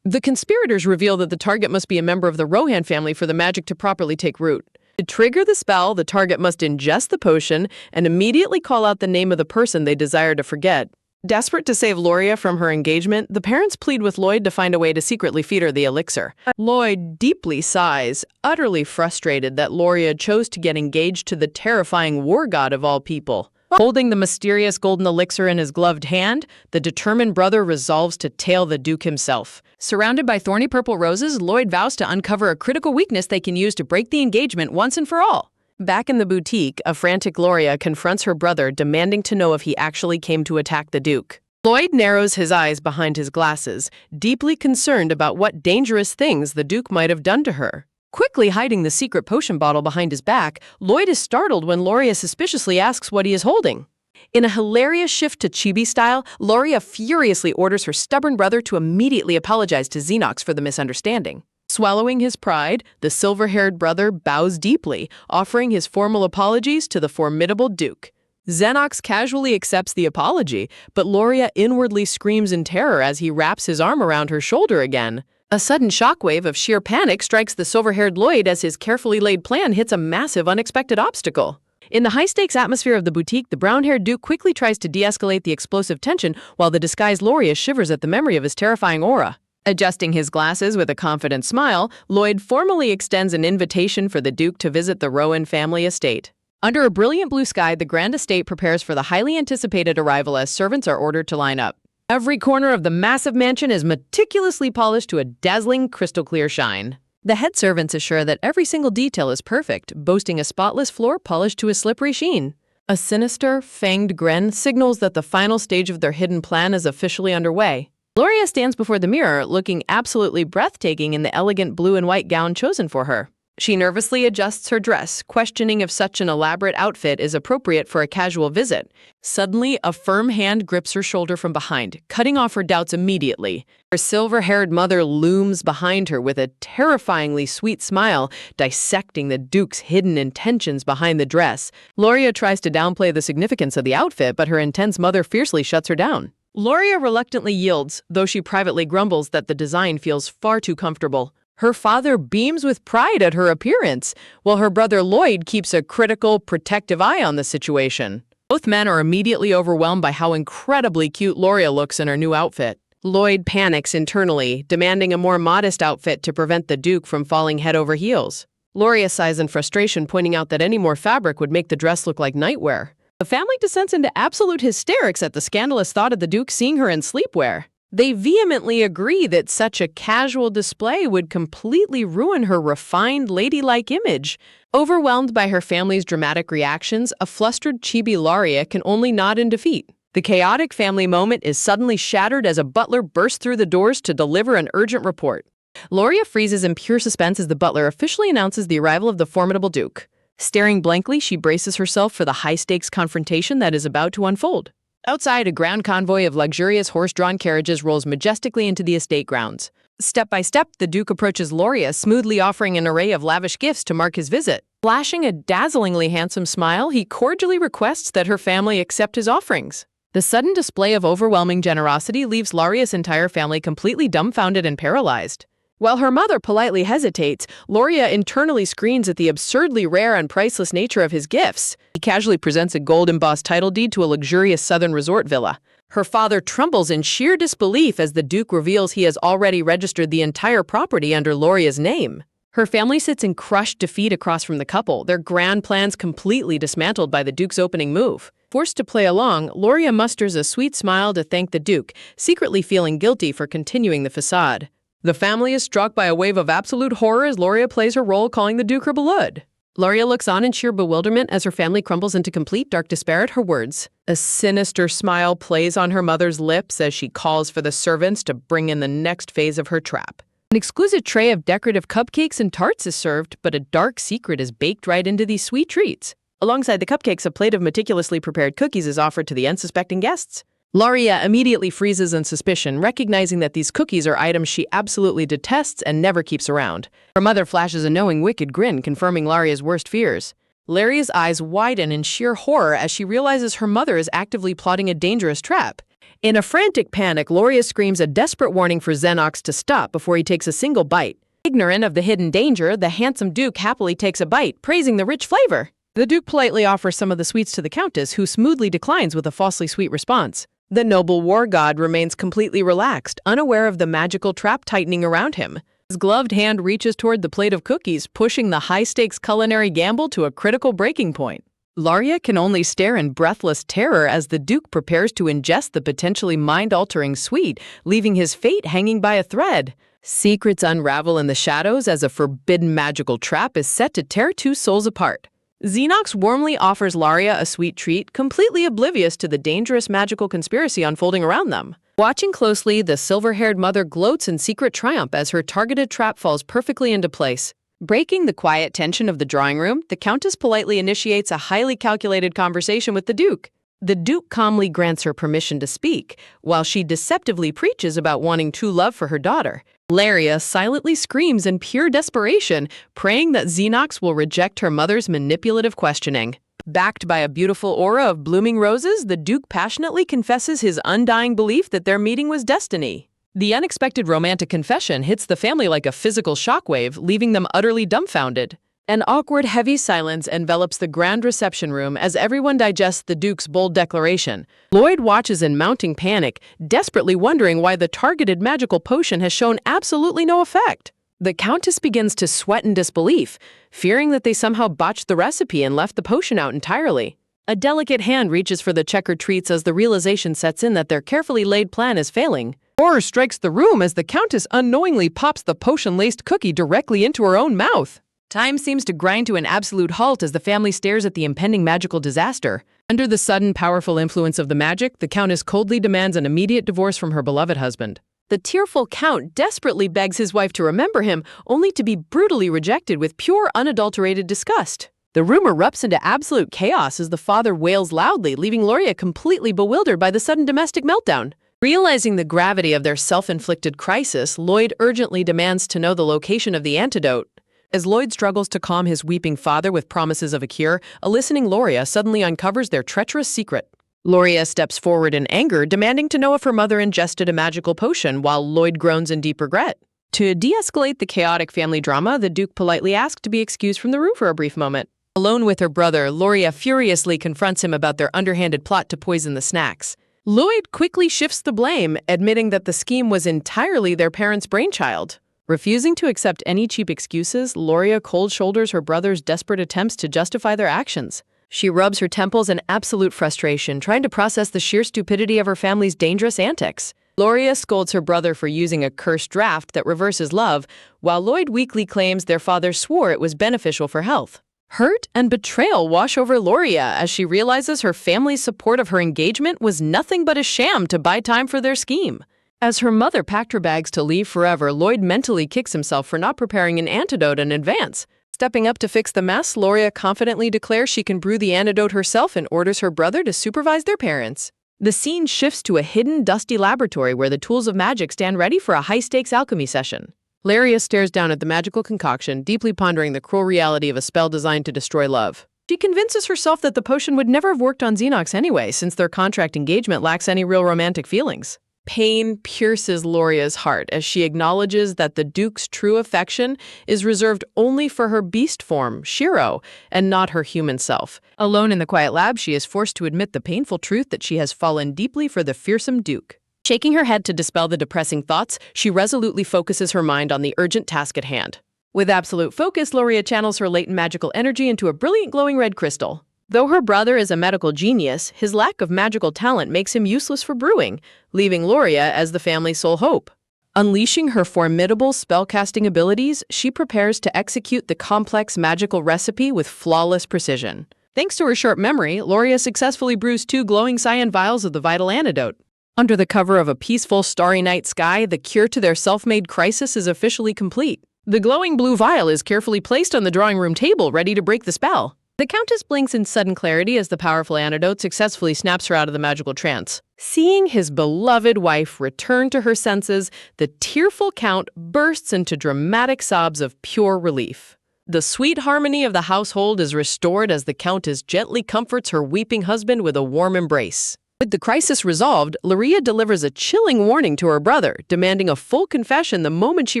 The conspirators reveal that the target must be a member of the Rohan family for the magic to properly take root. To trigger the spell, the target must ingest the potion and immediately call out the name of the person they desire to forget. Desperate to save Loria from her engagement, the parents plead with Lloyd to find a way to secretly feed her the elixir. Lloyd deeply sighs, utterly frustrated that Loria chose to get engaged to the terrifying war god of all people. Holding the mysterious golden elixir in his gloved hand, the determined brother resolves to tail the Duke himself. Surrounded by thorny purple roses, Lloyd vows to uncover a critical weakness they can use to break the engagement once and for all. Back in the boutique, a frantic Loria confronts her brother, demanding to know if he actually came to attack the Duke. Lloyd narrows his eyes behind his glasses, deeply concerned about what dangerous things the Duke might have done to her. Quickly hiding the secret potion bottle behind his back, Lloyd is startled when Loria suspiciously asks what he is holding. In a hilarious shift to chibi style, Loria furiously orders her stubborn brother to immediately apologize to Xenox for the misunderstanding. Swallowing his pride, the silver-haired brother bows deeply, offering his formal apologies to the formidable Duke. Xenox casually accepts the apology, but Loria inwardly screams in terror as he wraps his arm around her shoulder again. A sudden shockwave of sheer panic strikes the silver-haired Lloyd as his carefully laid plan hits a massive unexpected obstacle. In the high-stakes atmosphere of the boutique, the brown-haired Duke quickly tries to de-escalate the explosive tension while the disguised Loria shivers at the memory of his terrifying aura. Adjusting his glasses with a confident smile, Lloyd formally extends an invitation for the Duke to visit the Rowan family estate. Under a brilliant blue sky, the grand estate prepares for the highly anticipated arrival as servants are ordered to line up. Every corner of the massive mansion is meticulously polished to a dazzling crystal-clear shine. The head servants assure that every single detail is perfect, boasting a spotless floor polished to a slippery sheen. A sinister, fanged grin signals that the final stage of their hidden plan is officially underway. Loria stands before the mirror, looking absolutely breathtaking in the elegant blue and white gown chosen for her. She nervously adjusts her dress, questioning if such an elaborate outfit is appropriate for a casual visit. Suddenly, a firm hand grips her shoulder from behind, cutting off her doubts immediately. Her silver-haired mother looms behind her with a terrifyingly sweet smile, dissecting the Duke's hidden intentions behind the dress. Loria tries to downplay the significance of the outfit, but her intense mother fiercely shuts her down. Loria reluctantly yields, though she privately grumbles that the design feels far too comfortable. Her father beams with pride at her appearance, while her brother Lloyd keeps a critical, protective eye on the situation. Both men are immediately overwhelmed by how incredibly cute Loria looks in her new outfit. Lloyd panics internally, demanding a more modest outfit to prevent the Duke from falling head over heels. Loria sighs in frustration, pointing out that any more fabric would make the dress look like nightwear. The family descends into absolute hysterics at the scandalous thought of the Duke seeing her in sleepwear. They vehemently agree that such a casual display would completely ruin her refined, ladylike image. Overwhelmed by her family's dramatic reactions, a flustered chibi Loria can only nod in defeat. The chaotic family moment is suddenly shattered as a butler bursts through the doors to deliver an urgent report. Loria freezes in pure suspense as the butler officially announces the arrival of the formidable Duke. Staring blankly, she braces herself for the high-stakes confrontation that is about to unfold. Outside, a grand convoy of luxurious horse-drawn carriages rolls majestically into the estate grounds. Step by step, the Duke approaches Loria, smoothly offering an array of lavish gifts to mark his visit. Flashing a dazzlingly handsome smile, he cordially requests that her family accept his offerings. The sudden display of overwhelming generosity leaves Loria's entire family completely dumbfounded and paralyzed. While her mother politely hesitates, Loria internally screams at the absurdly rare and priceless nature of his gifts. He casually presents a gold-embossed title deed to a luxurious southern resort villa. Her father trembles in sheer disbelief as the Duke reveals he has already registered the entire property under Loria's name. Her family sits in crushed defeat across from the couple, their grand plans completely dismantled by the Duke's opening move. Forced to play along, Loria musters a sweet smile to thank the Duke, secretly feeling guilty for continuing the facade. The family is struck by a wave of absolute horror as Loria plays her role, calling the Duke her beloved. Loria looks on in sheer bewilderment as her family crumbles into complete dark despair at her words. A sinister smile plays on her mother's lips as she calls for the servants to bring in the next phase of her trap. An exquisite tray of decorative cupcakes and tarts is served, but a dark secret is baked right into these sweet treats. Alongside the cupcakes, a plate of meticulously prepared cookies is offered to the unsuspecting guests. Loria immediately freezes in suspicion, recognizing that these cookies are items she absolutely detests and never keeps around. Her mother flashes a knowing, wicked grin, confirming Loria's worst fears. Loria's eyes widen in sheer horror as she realizes her mother is actively plotting a dangerous trap. In a frantic panic, Loria screams a desperate warning for Xenox to stop before he takes a single bite. Ignorant of the hidden danger, the handsome Duke happily takes a bite, praising the rich flavor. The Duke politely offers some of the sweets to the Countess, who smoothly declines with a falsely sweet response. The noble war god remains completely relaxed, unaware of the magical trap tightening around him. His gloved hand reaches toward the plate of cookies, pushing the high-stakes culinary gamble to a critical breaking point. Loria can only stare in breathless terror as the Duke prepares to ingest the potentially mind-altering sweet, leaving his fate hanging by a thread. Secrets unravel in the shadows as a forbidden magical trap is set to tear two souls apart. Xenox warmly offers Loria a sweet treat, completely oblivious to the dangerous magical conspiracy unfolding around them. Watching closely, the silver-haired mother gloats in secret triumph as her targeted trap falls perfectly into place. Breaking the quiet tension of the drawing room, the Countess politely initiates a highly calculated conversation with the Duke. The Duke calmly grants her permission to speak, while she deceptively preaches about wanting true love for her daughter. Laria silently screams in pure desperation, praying that Xenox will reject her mother's manipulative questioning. Backed by a beautiful aura of blooming roses, the Duke passionately confesses his undying belief that their meeting was destiny. The unexpected romantic confession hits the family like a physical shockwave, leaving them utterly dumbfounded. An awkward, heavy silence envelops the grand reception room as everyone digests the Duke's bold declaration. Lloyd watches in mounting panic, desperately wondering why the targeted magical potion has shown absolutely no effect. The Countess begins to sweat in disbelief, fearing that they somehow botched the recipe and left the potion out entirely. A delicate hand reaches for the checkered treats as the realization sets in that their carefully laid plan is failing. Horror strikes the room as the Countess unknowingly pops the potion-laced cookie directly into her own mouth. Time seems to grind to an absolute halt as the family stares at the impending magical disaster. Under the sudden, powerful influence of the magic, the Countess coldly demands an immediate divorce from her beloved husband. The tearful Count desperately begs his wife to remember him, only to be brutally rejected with pure, unadulterated disgust. The room erupts into absolute chaos as the father wails loudly, leaving Loria completely bewildered by the sudden domestic meltdown. Realizing the gravity of their self-inflicted crisis, Lloyd urgently demands to know the location of the antidote. As Lloyd struggles to calm his weeping father with promises of a cure, a listening Loria suddenly uncovers their treacherous secret. Loria steps forward in anger, demanding to know if her mother ingested a magical potion, while Lloyd groans in deep regret. To de-escalate the chaotic family drama, the Duke politely asks to be excused from the room for a brief moment. Alone with her brother, Loria furiously confronts him about their underhanded plot to poison the snacks. Lloyd quickly shifts the blame, admitting that the scheme was entirely their parents' brainchild. Refusing to accept any cheap excuses, Loria cold shoulders her brother's desperate attempts to justify their actions. She rubs her temples in absolute frustration, trying to process the sheer stupidity of her family's dangerous antics. Loria scolds her brother for using a cursed draft that reverses love, while Lloyd weakly claims their father swore it was beneficial for health. Hurt and betrayal wash over Loria as she realizes her family's support of her engagement was nothing but a sham to buy time for their scheme. As her mother packed her bags to leave forever, Lloyd mentally kicks himself for not preparing an antidote in advance. Stepping up to fix the mess, Loria confidently declares she can brew the antidote herself and orders her brother to supervise their parents. The scene shifts to a hidden, dusty laboratory where the tools of magic stand ready for a high-stakes alchemy session. Laria stares down at the magical concoction, deeply pondering the cruel reality of a spell designed to destroy love. She convinces herself that the potion would never have worked on Xenox anyway, since their contract engagement lacks any real romantic feelings. Pain pierces Loria's heart as she acknowledges that the Duke's true affection is reserved only for her beast form, Shiro, and not her human self. Alone in the quiet lab, she is forced to admit the painful truth that she has fallen deeply for the fearsome Duke. Shaking her head to dispel the depressing thoughts, she resolutely focuses her mind on the urgent task at hand. With absolute focus, Loria channels her latent magical energy into a brilliant glowing red crystal. Though her brother is a medical genius, his lack of magical talent makes him useless for brewing, leaving Loria as the family's sole hope. Unleashing her formidable spellcasting abilities, she prepares to execute the complex magical recipe with flawless precision. Thanks to her sharp memory, Loria successfully brews 2 glowing cyan vials of the vital antidote. Under the cover of a peaceful, starry night sky, the cure to their self-made crisis is officially complete. The glowing blue vial is carefully placed on the drawing room table, ready to break the spell. The Countess blinks in sudden clarity as the powerful antidote successfully snaps her out of the magical trance. Seeing his beloved wife return to her senses, the tearful Count bursts into dramatic sobs of pure relief. The sweet harmony of the household is restored as the Countess gently comforts her weeping husband with a warm embrace. With the crisis resolved, Loria delivers a chilling warning to her brother, demanding a full confession the moment she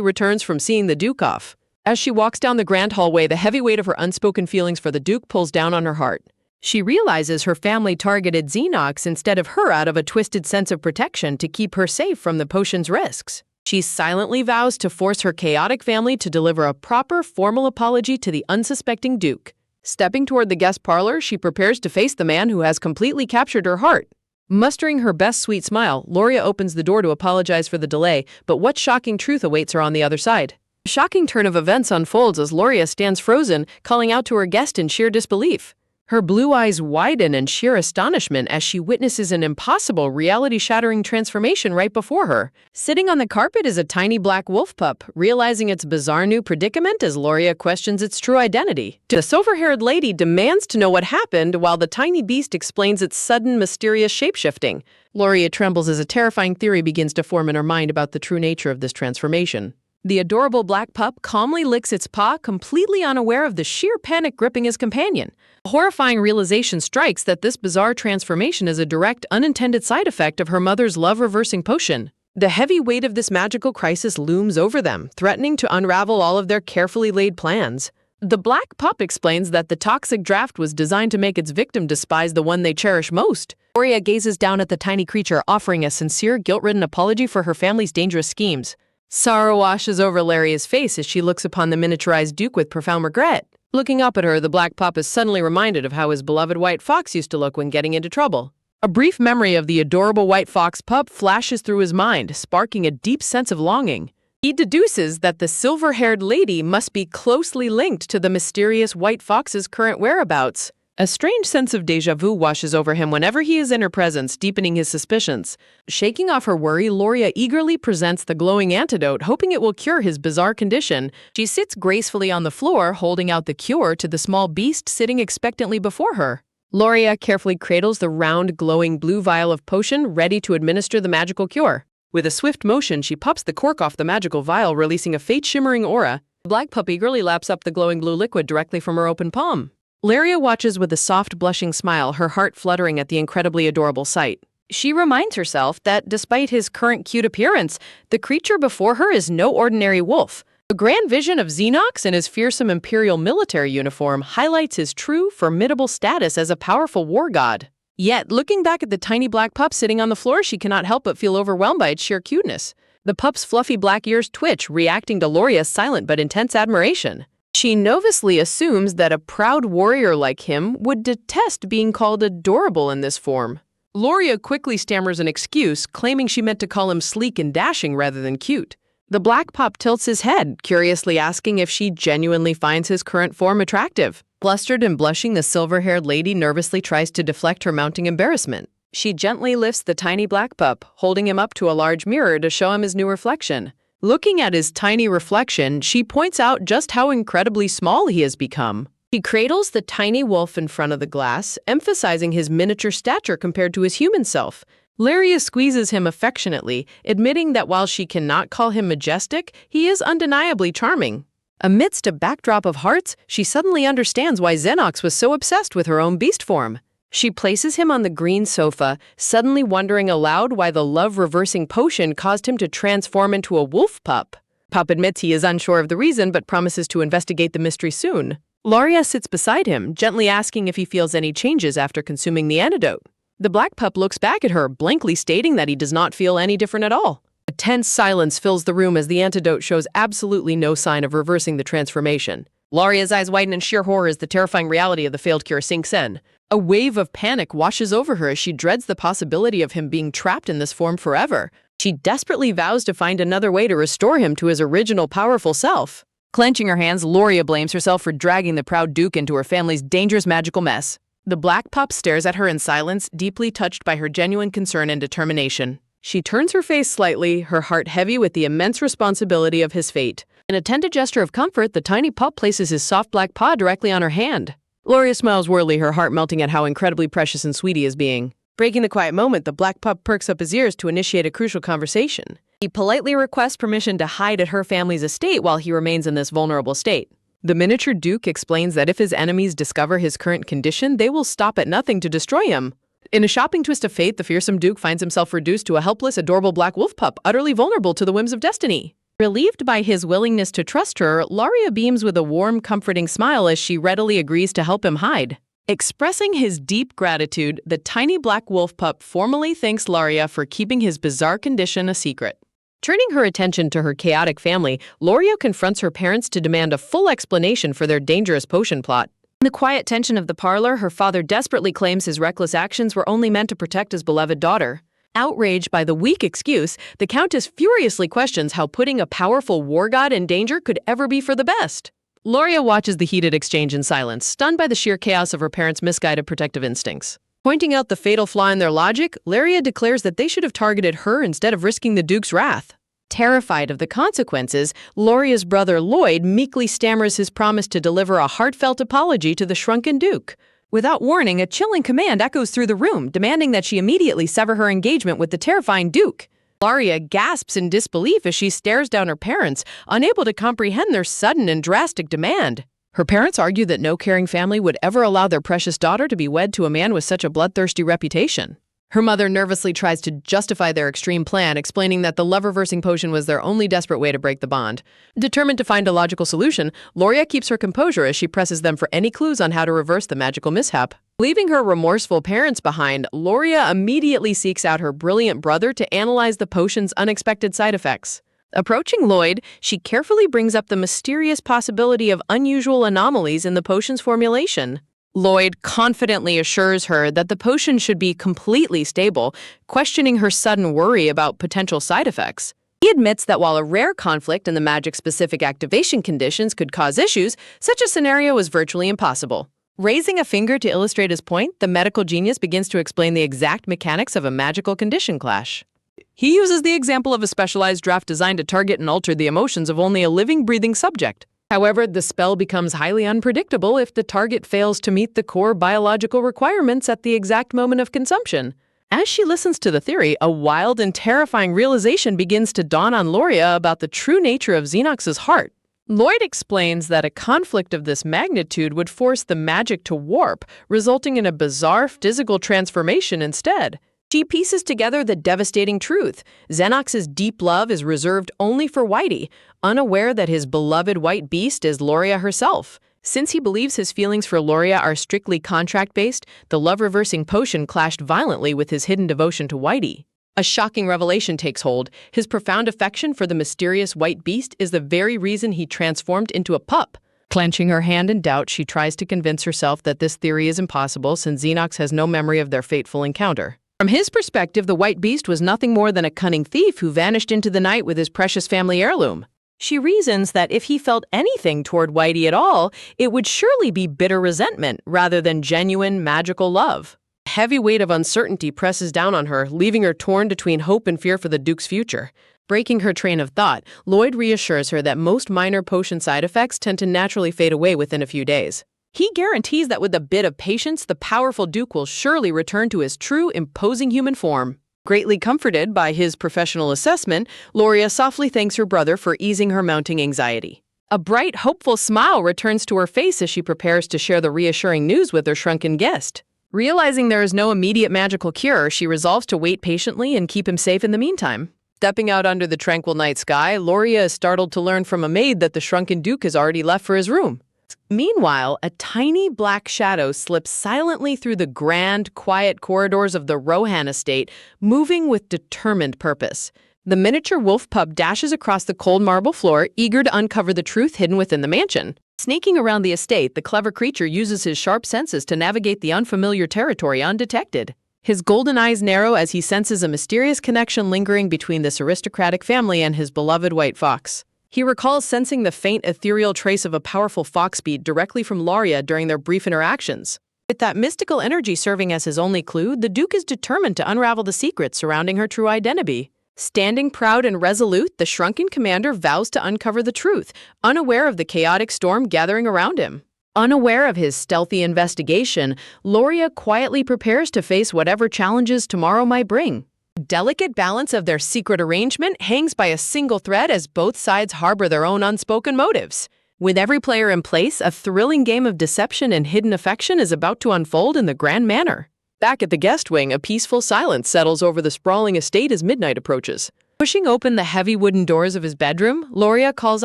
returns from seeing the Duke off. As she walks down the grand hallway, the heavy weight of her unspoken feelings for the Duke pulls down on her heart. She realizes her family targeted Xenox instead of her out of a twisted sense of protection to keep her safe from the potion's risks. She silently vows to force her chaotic family to deliver a proper, formal apology to the unsuspecting Duke. Stepping toward the guest parlor, she prepares to face the man who has completely captured her heart. Mustering her best sweet smile, Loria opens the door to apologize for the delay, but what shocking truth awaits her on the other side? A shocking turn of events unfolds as Loria stands frozen, calling out to her guest in sheer disbelief. Her blue eyes widen in sheer astonishment as she witnesses an impossible, reality-shattering transformation right before her. Sitting on the carpet is a tiny black wolf pup, realizing its bizarre new predicament as Loria questions its true identity. The silver-haired lady demands to know what happened, while the tiny beast explains its sudden, mysterious shape-shifting. Loria trembles as a terrifying theory begins to form in her mind about the true nature of this transformation. The adorable black pup calmly licks its paw, completely unaware of the sheer panic gripping his companion. A horrifying realization strikes that this bizarre transformation is a direct, unintended side effect of her mother's love-reversing potion. The heavy weight of this magical crisis looms over them, threatening to unravel all of their carefully laid plans. The black pup explains that the toxic draft was designed to make its victim despise the one they cherish most. Loria gazes down at the tiny creature, offering a sincere, guilt-ridden apology for her family's dangerous schemes. Sorrow washes over Laria's face as she looks upon the miniaturized Duke with profound regret. Looking up at her, the black pup is suddenly reminded of how his beloved white fox used to look when getting into trouble. A brief memory of the adorable white fox pup flashes through his mind, sparking a deep sense of longing. He deduces that the silver-haired lady must be closely linked to the mysterious white fox's current whereabouts. A strange sense of déjà vu washes over him whenever he is in her presence, deepening his suspicions. Shaking off her worry, Loria eagerly presents the glowing antidote, hoping it will cure his bizarre condition. She sits gracefully on the floor, holding out the cure to the small beast sitting expectantly before her. Loria carefully cradles the round, glowing blue vial of potion, ready to administer the magical cure. With a swift motion, she pops the cork off the magical vial, releasing a fate-shimmering aura. The black pup eagerly laps up the glowing blue liquid directly from her open palm. Laria watches with a soft, blushing smile, her heart fluttering at the incredibly adorable sight. She reminds herself that despite his current cute appearance, the creature before her is no ordinary wolf. A grand vision of Xenox in his fearsome imperial military uniform highlights his true, formidable status as a powerful war god. Yet, looking back at the tiny black pup sitting on the floor, she cannot help but feel overwhelmed by its sheer cuteness. The pup's fluffy black ears twitch, reacting to Loria's silent but intense admiration. She nervously assumes that a proud warrior like him would detest being called adorable in this form. Loria quickly stammers an excuse, claiming she meant to call him sleek and dashing rather than cute. The black pup tilts his head, curiously asking if she genuinely finds his current form attractive. Flustered and blushing, the silver-haired lady nervously tries to deflect her mounting embarrassment. She gently lifts the tiny black pup, holding him up to a large mirror to show him his new reflection. Looking at his tiny reflection, she points out just how incredibly small he has become. She cradles the tiny wolf in front of the glass, emphasizing his miniature stature compared to his human self. Laria squeezes him affectionately, admitting that while she cannot call him majestic, he is undeniably charming. Amidst a backdrop of hearts, she suddenly understands why Xenox was so obsessed with her own beast form. She places him on the green sofa, suddenly wondering aloud why the love-reversing potion caused him to transform into a wolf pup. Pup admits he is unsure of the reason, but promises to investigate the mystery soon. Laria sits beside him, gently asking if he feels any changes after consuming the antidote. The black pup looks back at her, blankly stating that he does not feel any different at all. A tense silence fills the room as the antidote shows absolutely no sign of reversing the transformation. Laria's eyes widen in sheer horror as the terrifying reality of the failed cure sinks in. A wave of panic washes over her as she dreads the possibility of him being trapped in this form forever. She desperately vows to find another way to restore him to his original powerful self. Clenching her hands, Loria blames herself for dragging the proud Duke into her family's dangerous magical mess. The black pup stares at her in silence, deeply touched by her genuine concern and determination. She turns her face slightly, her heart heavy with the immense responsibility of his fate. In a tender gesture of comfort, the tiny pup places his soft black paw directly on her hand. Loria smiles warmly, her heart melting at how incredibly precious and sweet he is being. Breaking the quiet moment, the black pup perks up his ears to initiate a crucial conversation. He politely requests permission to hide at her family's estate while he remains in this vulnerable state. The miniature Duke explains that if his enemies discover his current condition, they will stop at nothing to destroy him. In a shopping twist of fate, the fearsome Duke finds himself reduced to a helpless, adorable black wolf pup, utterly vulnerable to the whims of destiny. Relieved by his willingness to trust her, Laria beams with a warm, comforting smile as she readily agrees to help him hide. Expressing his deep gratitude, the tiny black wolf pup formally thanks Laria for keeping his bizarre condition a secret. Turning her attention to her chaotic family, Loria confronts her parents to demand a full explanation for their dangerous potion plot. In the quiet tension of the parlor, her father desperately claims his reckless actions were only meant to protect his beloved daughter. Outraged by the weak excuse, the Countess furiously questions how putting a powerful war god in danger could ever be for the best. Loria watches the heated exchange in silence, stunned by the sheer chaos of her parents' misguided protective instincts. Pointing out the fatal flaw in their logic, Loria declares that they should have targeted her instead of risking the Duke's wrath. Terrified of the consequences, Loria's brother Lloyd meekly stammers his promise to deliver a heartfelt apology to the shrunken Duke. Without warning, a chilling command echoes through the room, demanding that she immediately sever her engagement with the terrifying Duke. Loria gasps in disbelief as she stares down her parents, unable to comprehend their sudden and drastic demand. Her parents argue that no caring family would ever allow their precious daughter to be wed to a man with such a bloodthirsty reputation. Her mother nervously tries to justify their extreme plan, explaining that the love-reversing potion was their only desperate way to break the bond. Determined to find a logical solution, Loria keeps her composure as she presses them for any clues on how to reverse the magical mishap. Leaving her remorseful parents behind, Loria immediately seeks out her brilliant brother to analyze the potion's unexpected side effects. Approaching Lloyd, she carefully brings up the mysterious possibility of unusual anomalies in the potion's formulation. Lloyd confidently assures her that the potion should be completely stable, questioning her sudden worry about potential side effects. He admits that while a rare conflict in the magic-specific activation conditions could cause issues, such a scenario is virtually impossible. Raising a finger to illustrate his point, the medical genius begins to explain the exact mechanics of a magical condition clash. He uses the example of a specialized draft designed to target and alter the emotions of only a living, breathing subject. However, the spell becomes highly unpredictable if the target fails to meet the core biological requirements at the exact moment of consumption. As she listens to the theory, a wild and terrifying realization begins to dawn on Loria about the true nature of Xenox's heart. Lloyd explains that a conflict of this magnitude would force the magic to warp, resulting in a bizarre physical transformation instead. She pieces together the devastating truth. Xenox's deep love is reserved only for Whitey, unaware that his beloved white beast is Loria herself. Since he believes his feelings for Loria are strictly contract-based, the love-reversing potion clashed violently with his hidden devotion to Whitey. A shocking revelation takes hold. His profound affection for the mysterious white beast is the very reason he transformed into a pup. Clenching her hand in doubt, she tries to convince herself that this theory is impossible since Xenox has no memory of their fateful encounter. From his perspective, the white beast was nothing more than a cunning thief who vanished into the night with his precious family heirloom. She reasons that if he felt anything toward Whitey at all, it would surely be bitter resentment rather than genuine magical love. A heavy weight of uncertainty presses down on her, leaving her torn between hope and fear for the Duke's future. Breaking her train of thought, Lloyd reassures her that most minor potion side effects tend to naturally fade away within a few days. He guarantees that with a bit of patience, the powerful Duke will surely return to his true, imposing human form. Greatly comforted by his professional assessment, Loria softly thanks her brother for easing her mounting anxiety. A bright, hopeful smile returns to her face as she prepares to share the reassuring news with her shrunken guest. Realizing there is no immediate magical cure, she resolves to wait patiently and keep him safe in the meantime. Stepping out under the tranquil night sky, Loria is startled to learn from a maid that the shrunken Duke has already left for his room. Meanwhile, a tiny black shadow slips silently through the grand, quiet corridors of the Rohan estate, moving with determined purpose. The miniature wolf pup dashes across the cold marble floor, eager to uncover the truth hidden within the mansion. Sneaking around the estate, the clever creature uses his sharp senses to navigate the unfamiliar territory undetected. His golden eyes narrow as he senses a mysterious connection lingering between this aristocratic family and his beloved white fox. He recalls sensing the faint ethereal trace of a powerful fox beat directly from Loria during their brief interactions. With that mystical energy serving as his only clue, the Duke is determined to unravel the secrets surrounding her true identity. Standing proud and resolute, the shrunken commander vows to uncover the truth, unaware of the chaotic storm gathering around him. Unaware of his stealthy investigation, Loria quietly prepares to face whatever challenges tomorrow might bring. The delicate balance of their secret arrangement hangs by a single thread as both sides harbor their own unspoken motives. With every player in place, a thrilling game of deception and hidden affection is about to unfold in the grand manner. Back at the guest wing, a peaceful silence settles over the sprawling estate as midnight approaches. Pushing open the heavy wooden doors of his bedroom, Loria calls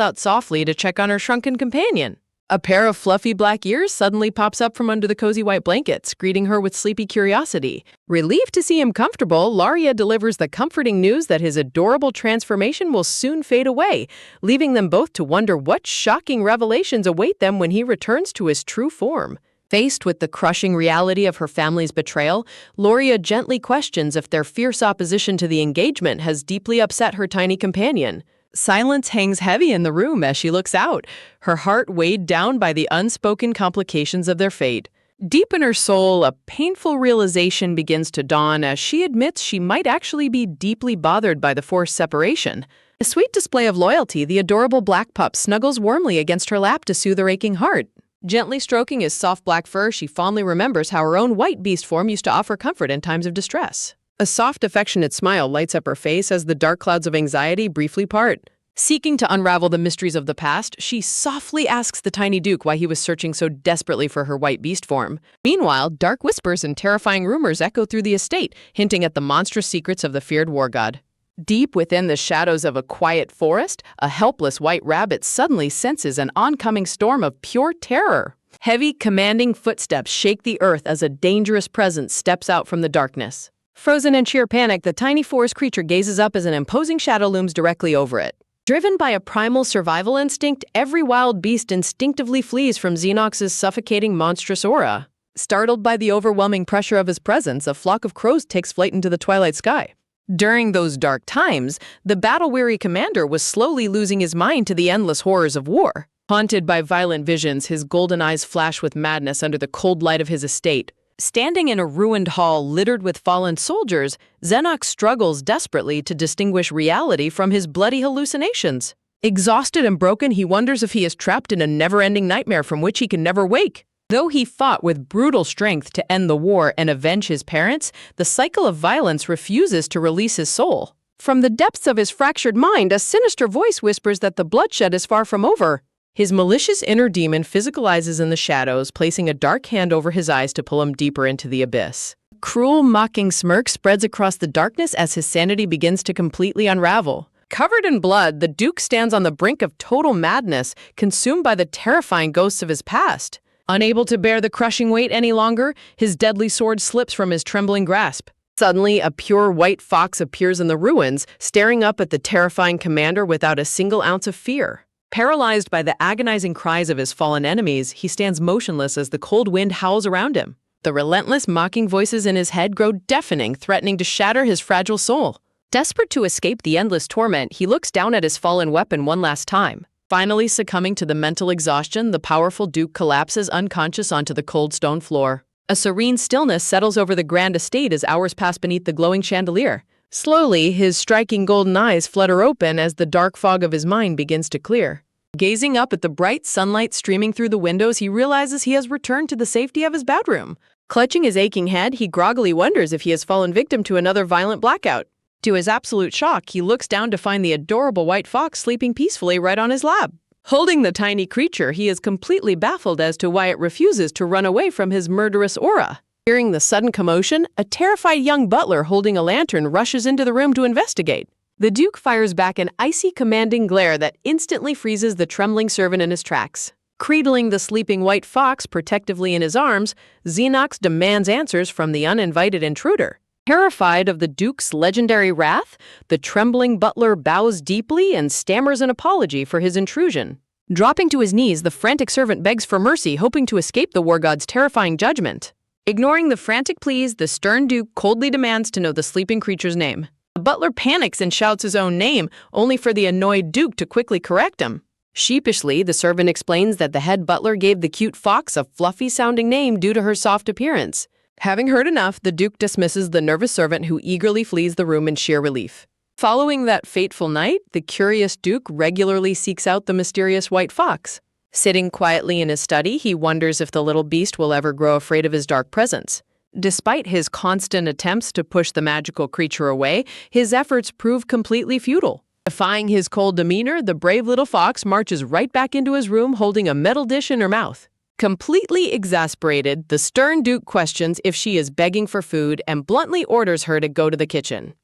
out softly to check on her shrunken companion. A pair of fluffy black ears suddenly pops up from under the cozy white blankets, greeting her with sleepy curiosity. Relieved to see him comfortable, Loria delivers the comforting news that his adorable transformation will soon fade away, leaving them both to wonder what shocking revelations await them when he returns to his true form. Faced with the crushing reality of her family's betrayal, Loria gently questions if their fierce opposition to the engagement has deeply upset her tiny companion. Silence hangs heavy in the room as she looks out, her heart weighed down by the unspoken complications of their fate. Deep in her soul, a painful realization begins to dawn as she admits she might actually be deeply bothered by the forced separation. A sweet display of loyalty, the adorable black pup snuggles warmly against her lap to soothe her aching heart. Gently stroking his soft black fur, she fondly remembers how her own white beast form used to offer comfort in times of distress. A soft, affectionate smile lights up her face as the dark clouds of anxiety briefly part. Seeking to unravel the mysteries of the past, she softly asks the tiny Duke why he was searching so desperately for her white beast form. Meanwhile, dark whispers and terrifying rumors echo through the estate, hinting at the monstrous secrets of the feared war god. Deep within the shadows of a quiet forest, a helpless white rabbit suddenly senses an oncoming storm of pure terror. Heavy, commanding footsteps shake the earth as a dangerous presence steps out from the darkness. Frozen in sheer panic, the tiny forest creature gazes up as an imposing shadow looms directly over it. Driven by a primal survival instinct, every wild beast instinctively flees from Xenox's suffocating monstrous aura. Startled by the overwhelming pressure of his presence, a flock of crows takes flight into the twilight sky. During those dark times, the battle-weary commander was slowly losing his mind to the endless horrors of war. Haunted by violent visions, his golden eyes flash with madness under the cold light of his estate. Standing in a ruined hall littered with fallen soldiers, Xenox struggles desperately to distinguish reality from his bloody hallucinations. Exhausted and broken, he wonders if he is trapped in a never-ending nightmare from which he can never wake. Though he fought with brutal strength to end the war and avenge his parents, the cycle of violence refuses to release his soul. From the depths of his fractured mind, a sinister voice whispers that the bloodshed is far from over. His malicious inner demon physicalizes in the shadows, placing a dark hand over his eyes to pull him deeper into the abyss. A cruel, mocking smirk spreads across the darkness as his sanity begins to completely unravel. Covered in blood, the Duke stands on the brink of total madness, consumed by the terrifying ghosts of his past. Unable to bear the crushing weight any longer, his deadly sword slips from his trembling grasp. Suddenly, a pure white fox appears in the ruins, staring up at the terrifying commander without a single ounce of fear. Paralyzed by the agonizing cries of his fallen enemies, he stands motionless as the cold wind howls around him. The relentless, mocking voices in his head grow deafening, threatening to shatter his fragile soul. Desperate to escape the endless torment, he looks down at his fallen weapon one last time. Finally succumbing to the mental exhaustion, the powerful Duke collapses unconscious onto the cold stone floor. A serene stillness settles over the grand estate as hours pass beneath the glowing chandelier. Slowly, his striking golden eyes flutter open as the dark fog of his mind begins to clear. Gazing up at the bright sunlight streaming through the windows, he realizes he has returned to the safety of his bedroom. Clutching his aching head, he groggily wonders if he has fallen victim to another violent blackout. To his absolute shock, he looks down to find the adorable white fox sleeping peacefully right on his lap. Holding the tiny creature, he is completely baffled as to why it refuses to run away from his murderous aura. Hearing the sudden commotion, a terrified young butler holding a lantern rushes into the room to investigate. The Duke fires back an icy, commanding glare that instantly freezes the trembling servant in his tracks. Cradling the sleeping white fox protectively in his arms, Xenox demands answers from the uninvited intruder. Terrified of the Duke's legendary wrath, the trembling butler bows deeply and stammers an apology for his intrusion. Dropping to his knees, the frantic servant begs for mercy, hoping to escape the war god's terrifying judgment. Ignoring the frantic pleas, the stern Duke coldly demands to know the sleeping creature's name. The butler panics and shouts his own name, only for the annoyed Duke to quickly correct him. Sheepishly, the servant explains that the head butler gave the cute fox a fluffy-sounding name due to her soft appearance. Having heard enough, the Duke dismisses the nervous servant who eagerly flees the room in sheer relief. Following that fateful night, the curious Duke regularly seeks out the mysterious white fox. Sitting quietly in his study, he wonders if the little beast will ever grow afraid of his dark presence. Despite his constant attempts to push the magical creature away, his efforts prove completely futile. Defying his cold demeanor, the brave little fox marches right back into his room holding a metal dish in her mouth. Completely exasperated, the stern Duke questions if she is begging for food and bluntly orders her to go to the kitchen.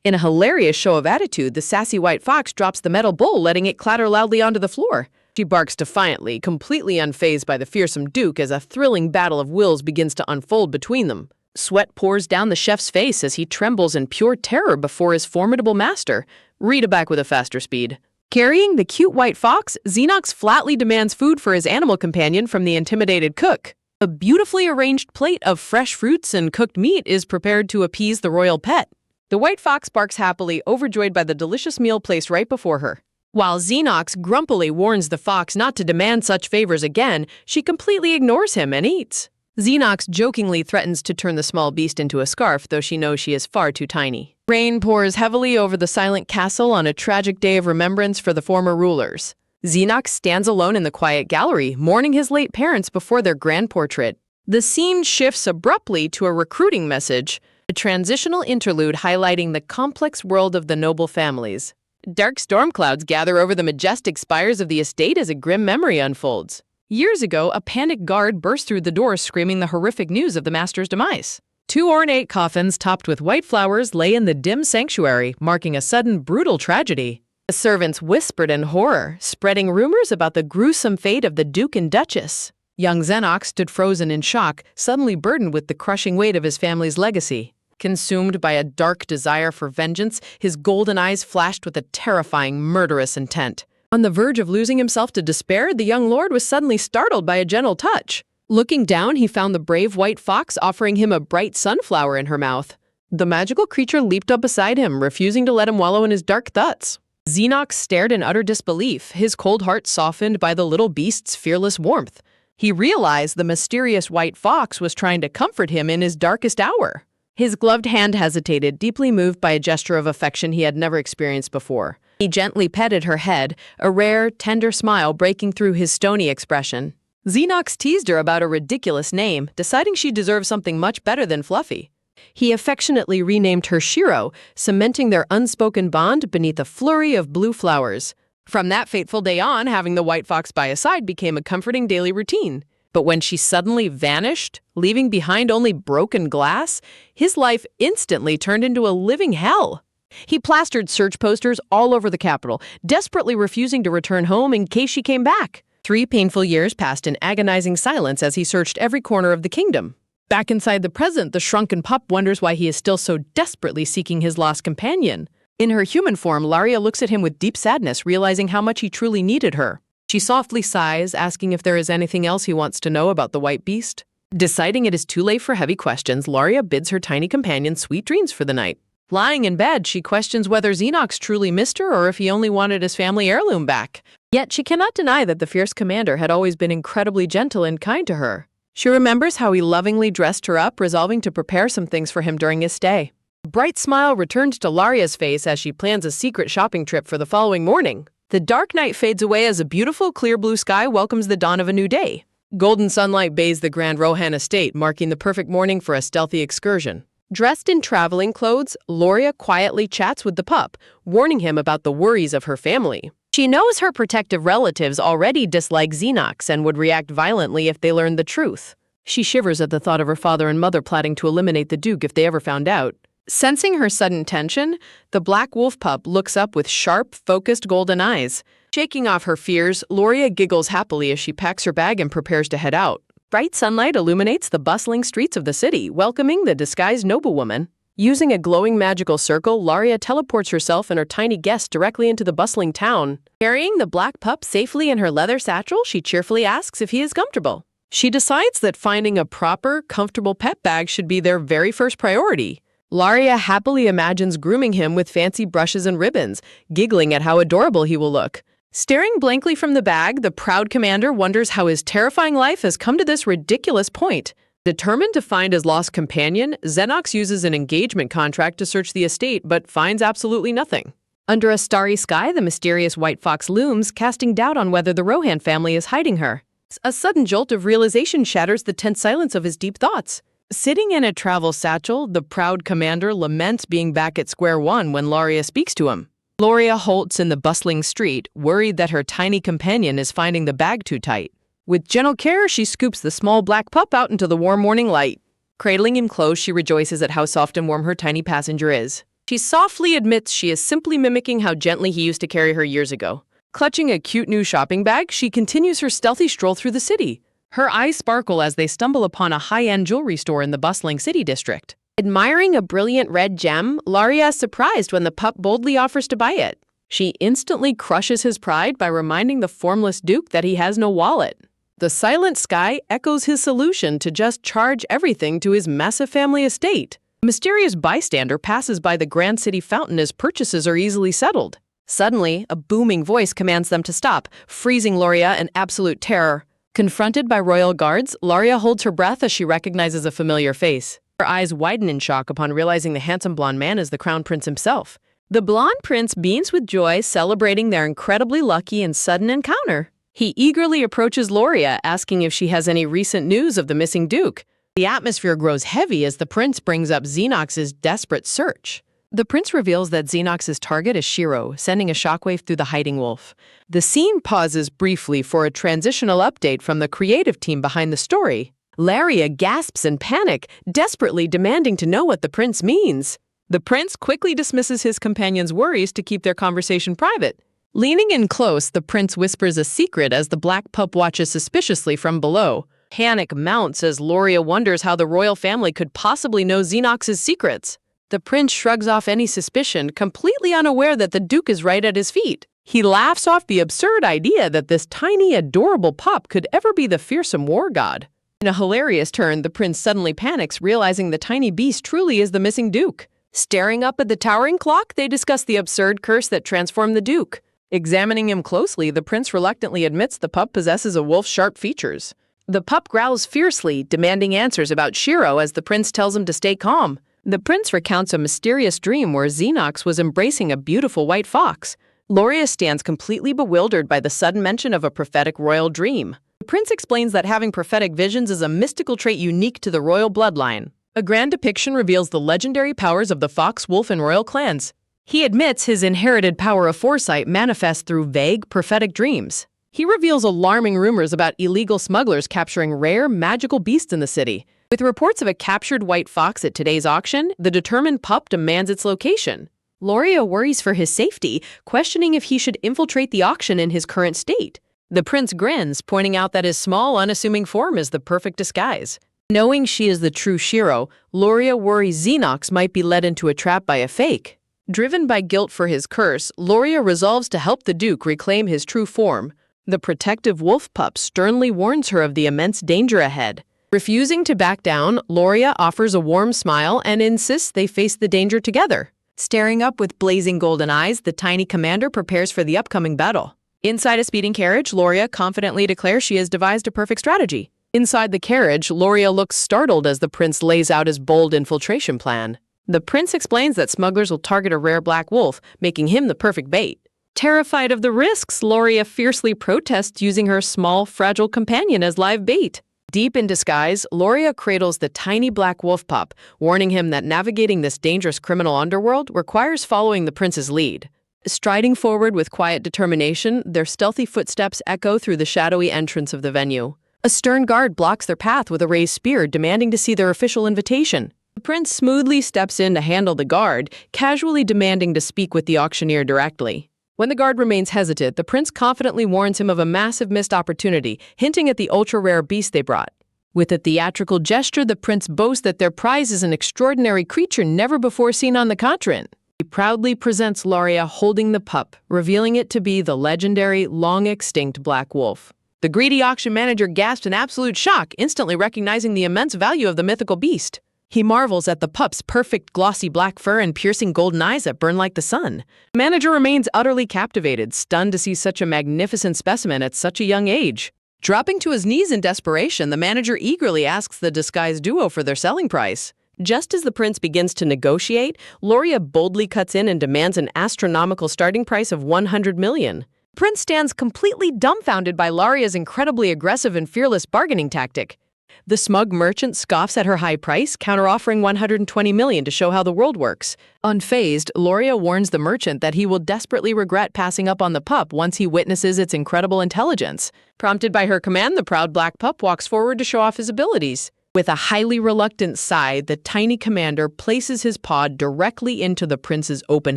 In a hilarious show of attitude, the sassy white fox drops the metal bowl, letting it clatter loudly onto the floor. She barks defiantly, completely unfazed by the fearsome Duke as a thrilling battle of wills begins to unfold between them. Sweat pours down the chef's face as he trembles in pure terror before his formidable master. Rita back with a faster speed. Carrying the cute white fox, Xenox flatly demands food for his animal companion from the intimidated cook. A beautifully arranged plate of fresh fruits and cooked meat is prepared to appease the royal pet. The white fox barks happily, overjoyed by the delicious meal placed right before her. While Xenox grumpily warns the fox not to demand such favors again, she completely ignores him and eats. Xenox jokingly threatens to turn the small beast into a scarf, though she knows she is far too tiny. Rain pours heavily over the silent castle on a tragic day of remembrance for the former rulers. Xenox stands alone in the quiet gallery, mourning his late parents before their grand portrait. The scene shifts abruptly to a recruiting message, a transitional interlude highlighting the complex world of the noble families. Dark storm clouds gather over the majestic spires of the estate as a grim memory unfolds. Years ago, a panicked guard burst through the door screaming the horrific news of the master's demise. 2 ornate coffins topped with white flowers lay in the dim sanctuary, marking a sudden, brutal tragedy. The servants whispered in horror, spreading rumors about the gruesome fate of the Duke and Duchess. Young Xenox stood frozen in shock, suddenly burdened with the crushing weight of his family's legacy. Consumed by a dark desire for vengeance, his golden eyes flashed with a terrifying, murderous intent. On the verge of losing himself to despair, the young lord was suddenly startled by a gentle touch. Looking down, he found the brave white fox offering him a bright sunflower in her mouth. The magical creature leaped up beside him, refusing to let him wallow in his dark thoughts. Xenox stared in utter disbelief, his cold heart softened by the little beast's fearless warmth. He realized the mysterious white fox was trying to comfort him in his darkest hour. His gloved hand hesitated, deeply moved by a gesture of affection he had never experienced before. He gently petted her head, a rare, tender smile breaking through his stony expression. Xenox teased her about a ridiculous name, deciding she deserved something much better than Fluffy. He affectionately renamed her Shiro, cementing their unspoken bond beneath a flurry of blue flowers. From that fateful day on, having the white fox by his side became a comforting daily routine. But when she suddenly vanished, leaving behind only broken glass, his life instantly turned into a living hell. He plastered search posters all over the capital, desperately refusing to return home in case she came back. 3 painful years passed in agonizing silence as he searched every corner of the kingdom. Back inside the present, the shrunken pup wonders why he is still so desperately seeking his lost companion. In her human form, Laria looks at him with deep sadness, realizing how much he truly needed her. She softly sighs, asking if there is anything else he wants to know about the white beast. Deciding it is too late for heavy questions, Laria bids her tiny companion sweet dreams for the night. Lying in bed, she questions whether Xenox truly missed her or if he only wanted his family heirloom back. Yet she cannot deny that the fierce commander had always been incredibly gentle and kind to her. She remembers how he lovingly dressed her up, resolving to prepare some things for him during his stay. A bright smile returns to Laria's face as she plans a secret shopping trip for the following morning. The dark night fades away as a beautiful, clear blue sky welcomes the dawn of a new day. Golden sunlight bathes the Grand Rohan estate, marking the perfect morning for a stealthy excursion. Dressed in traveling clothes, Loria quietly chats with the pup, warning him about the worries of her family. She knows her protective relatives already dislike Xenox and would react violently if they learned the truth. She shivers at the thought of her father and mother plotting to eliminate the Duke if they ever found out. Sensing her sudden tension, the black wolf pup looks up with sharp, focused golden eyes. Shaking off her fears, Loria giggles happily as she packs her bag and prepares to head out. Bright sunlight illuminates the bustling streets of the city, welcoming the disguised noblewoman. Using a glowing magical circle, Laria teleports herself and her tiny guest directly into the bustling town. Carrying the black pup safely in her leather satchel, she cheerfully asks if he is comfortable. She decides that finding a proper, comfortable pet bag should be their very first priority. Laria happily imagines grooming him with fancy brushes and ribbons, giggling at how adorable he will look. Staring blankly from the bag, the proud commander wonders how his terrifying life has come to this ridiculous point. Determined to find his lost companion, Xenox uses an engagement contract to search the estate but finds absolutely nothing. Under a starry sky, the mysterious white fox looms, casting doubt on whether the Rohan family is hiding her. A sudden jolt of realization shatters the tense silence of his deep thoughts. Sitting in a travel satchel, the proud commander laments being back at square one when Laria speaks to him. Loria halts in the bustling street, worried that her tiny companion is finding the bag too tight. With gentle care, she scoops the small black pup out into the warm morning light. Cradling him close, she rejoices at how soft and warm her tiny passenger is. She softly admits she is simply mimicking how gently he used to carry her years ago. Clutching a cute new shopping bag, she continues her stealthy stroll through the city. Her eyes sparkle as they stumble upon a high-end jewelry store in the bustling city district. Admiring a brilliant red gem, Laria is surprised when the pup boldly offers to buy it. She instantly crushes his pride by reminding the formless Duke that he has no wallet. The silent sky echoes his solution to just charge everything to his massive family estate. A mysterious bystander passes by the Grand City fountain as purchases are easily settled. Suddenly, a booming voice commands them to stop, freezing Loria in absolute terror. Confronted by royal guards, Loria holds her breath as she recognizes a familiar face. Her eyes widen in shock upon realizing the handsome blonde man is the crown prince himself. The blonde prince beams with joy, celebrating their incredibly lucky and sudden encounter. He eagerly approaches Loria, asking if she has any recent news of the missing duke. The atmosphere grows heavy as the prince brings up Xenox's desperate search. The prince reveals that Xenox's target is Shiro, sending a shockwave through the hiding wolf. The scene pauses briefly for a transitional update from the creative team behind the story. Laria gasps in panic, desperately demanding to know what the prince means. The prince quickly dismisses his companion's worries to keep their conversation private. Leaning in close, the prince whispers a secret as the black pup watches suspiciously from below. Panic mounts as Loria wonders how the royal family could possibly know Xenox's secrets. The prince shrugs off any suspicion, completely unaware that the duke is right at his feet. He laughs off the absurd idea that this tiny, adorable pup could ever be the fearsome war god. In a hilarious turn, the prince suddenly panics, realizing the tiny beast truly is the missing duke. Staring up at the towering clock, they discuss the absurd curse that transformed the duke. Examining him closely, the prince reluctantly admits the pup possesses a wolf's sharp features. The pup growls fiercely, demanding answers about Shiro as the prince tells him to stay calm. The prince recounts a mysterious dream where Xenox was embracing a beautiful white fox. Loria stands completely bewildered by the sudden mention of a prophetic royal dream. The prince explains that having prophetic visions is a mystical trait unique to the royal bloodline. A grand depiction reveals the legendary powers of the fox, wolf, and royal clans. He admits his inherited power of foresight manifests through vague, prophetic dreams. He reveals alarming rumors about illegal smugglers capturing rare, magical beasts in the city. With reports of a captured white fox at today's auction, the determined pup demands its location. Loria worries for his safety, questioning if he should infiltrate the auction in his current state. The prince grins, pointing out that his small, unassuming form is the perfect disguise. Knowing she is the true Shiro, Loria worries Xenox might be led into a trap by a fake. Driven by guilt for his curse, Loria resolves to help the duke reclaim his true form. The protective wolf pup sternly warns her of the immense danger ahead. Refusing to back down, Loria offers a warm smile and insists they face the danger together. Staring up with blazing golden eyes, the tiny commander prepares for the upcoming battle. Inside a speeding carriage, Loria confidently declares she has devised a perfect strategy. Inside the carriage, Loria looks startled as the prince lays out his bold infiltration plan. The prince explains that smugglers will target a rare black wolf, making him the perfect bait. Terrified of the risks, Loria fiercely protests using her small, fragile companion as live bait. Deep in disguise, Loria cradles the tiny black wolf pup, warning him that navigating this dangerous criminal underworld requires following the prince's lead. Striding forward with quiet determination, their stealthy footsteps echo through the shadowy entrance of the venue. A stern guard blocks their path with a raised spear, demanding to see their official invitation. The prince smoothly steps in to handle the guard, casually demanding to speak with the auctioneer directly. When the guard remains hesitant, the prince confidently warns him of a massive missed opportunity, hinting at the ultra-rare beast they brought. With a theatrical gesture, the prince boasts that their prize is an extraordinary creature never before seen on the continent. He proudly presents Loria holding the pup, revealing it to be the legendary, long-extinct black wolf. The greedy auction manager gasps in absolute shock, instantly recognizing the immense value of the mythical beast. He marvels at the pup's perfect glossy black fur and piercing golden eyes that burn like the sun. The manager remains utterly captivated, stunned to see such a magnificent specimen at such a young age. Dropping to his knees in desperation, the manager eagerly asks the disguised duo for their selling price. Just as the prince begins to negotiate, Loria boldly cuts in and demands an astronomical starting price of 100 million. The prince stands completely dumbfounded by Loria's incredibly aggressive and fearless bargaining tactic. The smug merchant scoffs at her high price, counter-offering 120 million to show how the world works. Unfazed, Loria warns the merchant that he will desperately regret passing up on the pup once he witnesses its incredible intelligence. Prompted by her command, the proud black pup walks forward to show off his abilities. With a highly reluctant sigh, the tiny commander places his paw directly into the prince's open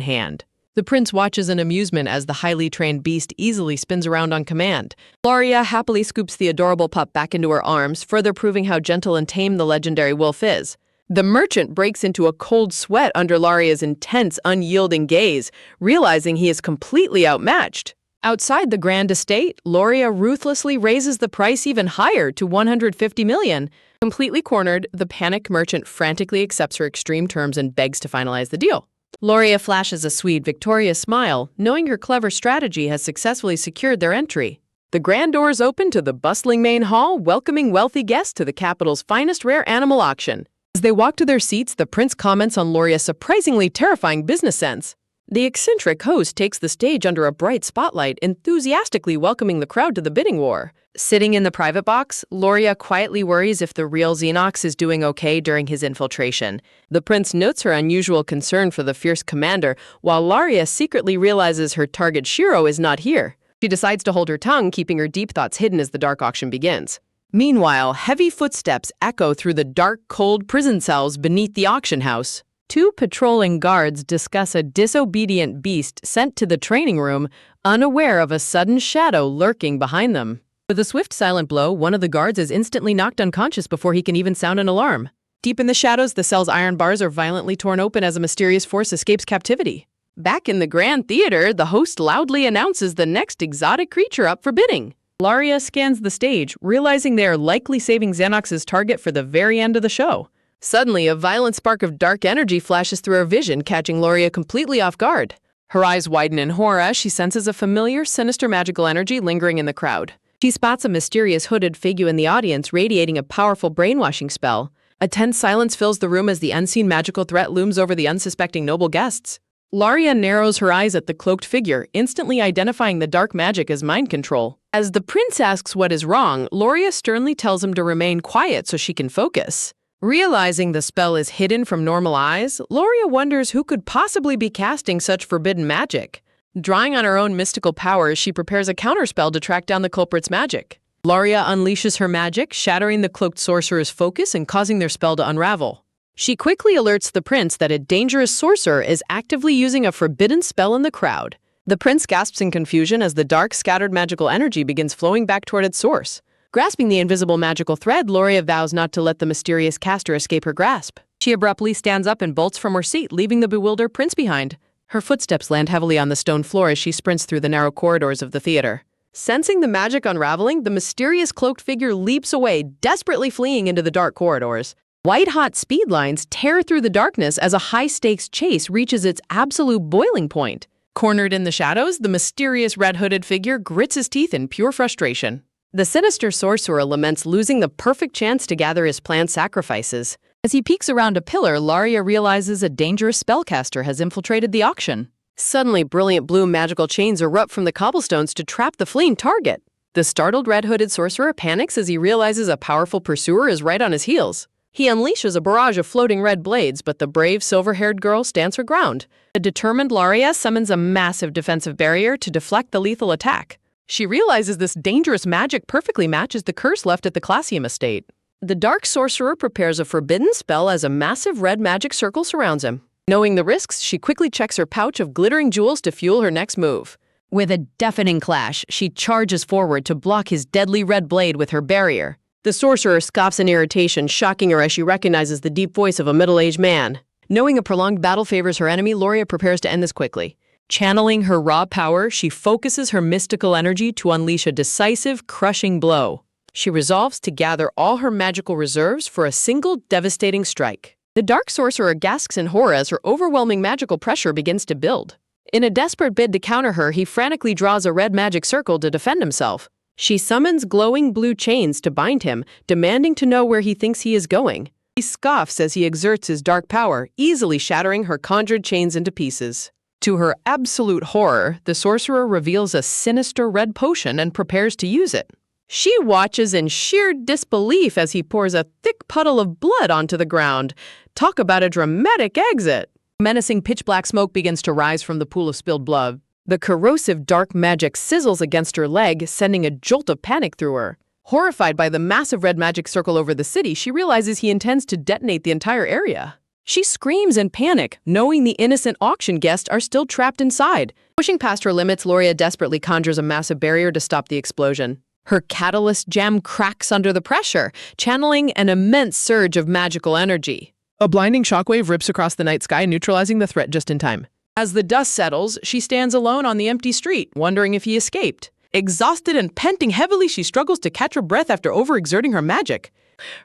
hand. The prince watches in amusement as the highly trained beast easily spins around on command. Loria happily scoops the adorable pup back into her arms, further proving how gentle and tame the legendary wolf is. The merchant breaks into a cold sweat under Loria's intense, unyielding gaze, realizing he is completely outmatched. Outside the grand estate, Loria ruthlessly raises the price even higher to 150 million. Completely cornered, the panicked merchant frantically accepts her extreme terms and begs to finalize the deal. Loria flashes a sweet, victorious smile, knowing her clever strategy has successfully secured their entry. The grand doors open to the bustling main hall, welcoming wealthy guests to the capital's finest rare animal auction. As they walk to their seats, the prince comments on Loria's surprisingly terrifying business sense. The eccentric host takes the stage under a bright spotlight, enthusiastically welcoming the crowd to the bidding war. Sitting in the private box, Loria quietly worries if the real Xenox is doing okay during his infiltration. The prince notes her unusual concern for the fierce commander, while Loria secretly realizes her target Shiro is not here. She decides to hold her tongue, keeping her deep thoughts hidden as the dark auction begins. Meanwhile, heavy footsteps echo through the dark, cold prison cells beneath the auction house. Two patrolling guards discuss a disobedient beast sent to the training room, unaware of a sudden shadow lurking behind them. With a swift, silent blow, one of the guards is instantly knocked unconscious before he can even sound an alarm. Deep in the shadows, the cell's iron bars are violently torn open as a mysterious force escapes captivity. Back in the Grand Theater, the host loudly announces the next exotic creature up for bidding. Loria scans the stage, realizing they are likely saving Xenox's target for the very end of the show. Suddenly, a violent spark of dark energy flashes through her vision, catching Loria completely off guard. Her eyes widen in horror as she senses a familiar, sinister magical energy lingering in the crowd. She spots a mysterious hooded figure in the audience radiating a powerful brainwashing spell. A tense silence fills the room as the unseen magical threat looms over the unsuspecting noble guests. Loria narrows her eyes at the cloaked figure, instantly identifying the dark magic as mind control. As the prince asks what is wrong, Loria sternly tells him to remain quiet so she can focus. Realizing the spell is hidden from normal eyes, Loria wonders who could possibly be casting such forbidden magic. Drawing on her own mystical powers, she prepares a counterspell to track down the culprit's magic. Loria unleashes her magic, shattering the cloaked sorcerer's focus and causing their spell to unravel. She quickly alerts the prince that a dangerous sorcerer is actively using a forbidden spell in the crowd. The prince gasps in confusion as the dark, scattered magical energy begins flowing back toward its source. Grasping the invisible magical thread, Loria vows not to let the mysterious caster escape her grasp. She abruptly stands up and bolts from her seat, leaving the bewildered prince behind. Her footsteps land heavily on the stone floor as she sprints through the narrow corridors of the theater. Sensing the magic unraveling, the mysterious cloaked figure leaps away, desperately fleeing into the dark corridors. White-hot speed lines tear through the darkness as a high-stakes chase reaches its absolute boiling point. Cornered in the shadows, the mysterious red-hooded figure grits his teeth in pure frustration. The sinister sorcerer laments losing the perfect chance to gather his planned sacrifices. As he peeks around a pillar, Loria realizes a dangerous spellcaster has infiltrated the auction. Suddenly, brilliant blue magical chains erupt from the cobblestones to trap the fleeing target. The startled red-hooded sorcerer panics as he realizes a powerful pursuer is right on his heels. He unleashes a barrage of floating red blades, but the brave silver-haired girl stands her ground. The determined Loria summons a massive defensive barrier to deflect the lethal attack. She realizes this dangerous magic perfectly matches the curse left at the Classium estate. The dark sorcerer prepares a forbidden spell as a massive red magic circle surrounds him. Knowing the risks, she quickly checks her pouch of glittering jewels to fuel her next move. With a deafening clash, she charges forward to block his deadly red blade with her barrier. The sorcerer scoffs in irritation, shocking her as she recognizes the deep voice of a middle-aged man. Knowing a prolonged battle favors her enemy, Loria prepares to end this quickly. Channeling her raw power, she focuses her mystical energy to unleash a decisive, crushing blow. She resolves to gather all her magical reserves for a single devastating strike. The dark sorcerer gasps in horror as her overwhelming magical pressure begins to build. In a desperate bid to counter her, he frantically draws a red magic circle to defend himself. She summons glowing blue chains to bind him, demanding to know where he thinks he is going. He scoffs as he exerts his dark power, easily shattering her conjured chains into pieces. To her absolute horror, the sorcerer reveals a sinister red potion and prepares to use it. She watches in sheer disbelief as he pours a thick puddle of blood onto the ground. Talk about a dramatic exit! Menacing pitch-black smoke begins to rise from the pool of spilled blood. The corrosive dark magic sizzles against her leg, sending a jolt of panic through her. Horrified by the massive red magic circle over the city, she realizes he intends to detonate the entire area. She screams in panic, knowing the innocent auction guests are still trapped inside. Pushing past her limits, Loria desperately conjures a massive barrier to stop the explosion. Her catalyst gem cracks under the pressure, channeling an immense surge of magical energy. A blinding shockwave rips across the night sky, neutralizing the threat just in time. As the dust settles, she stands alone on the empty street, wondering if he escaped. Exhausted and panting heavily, she struggles to catch her breath after overexerting her magic.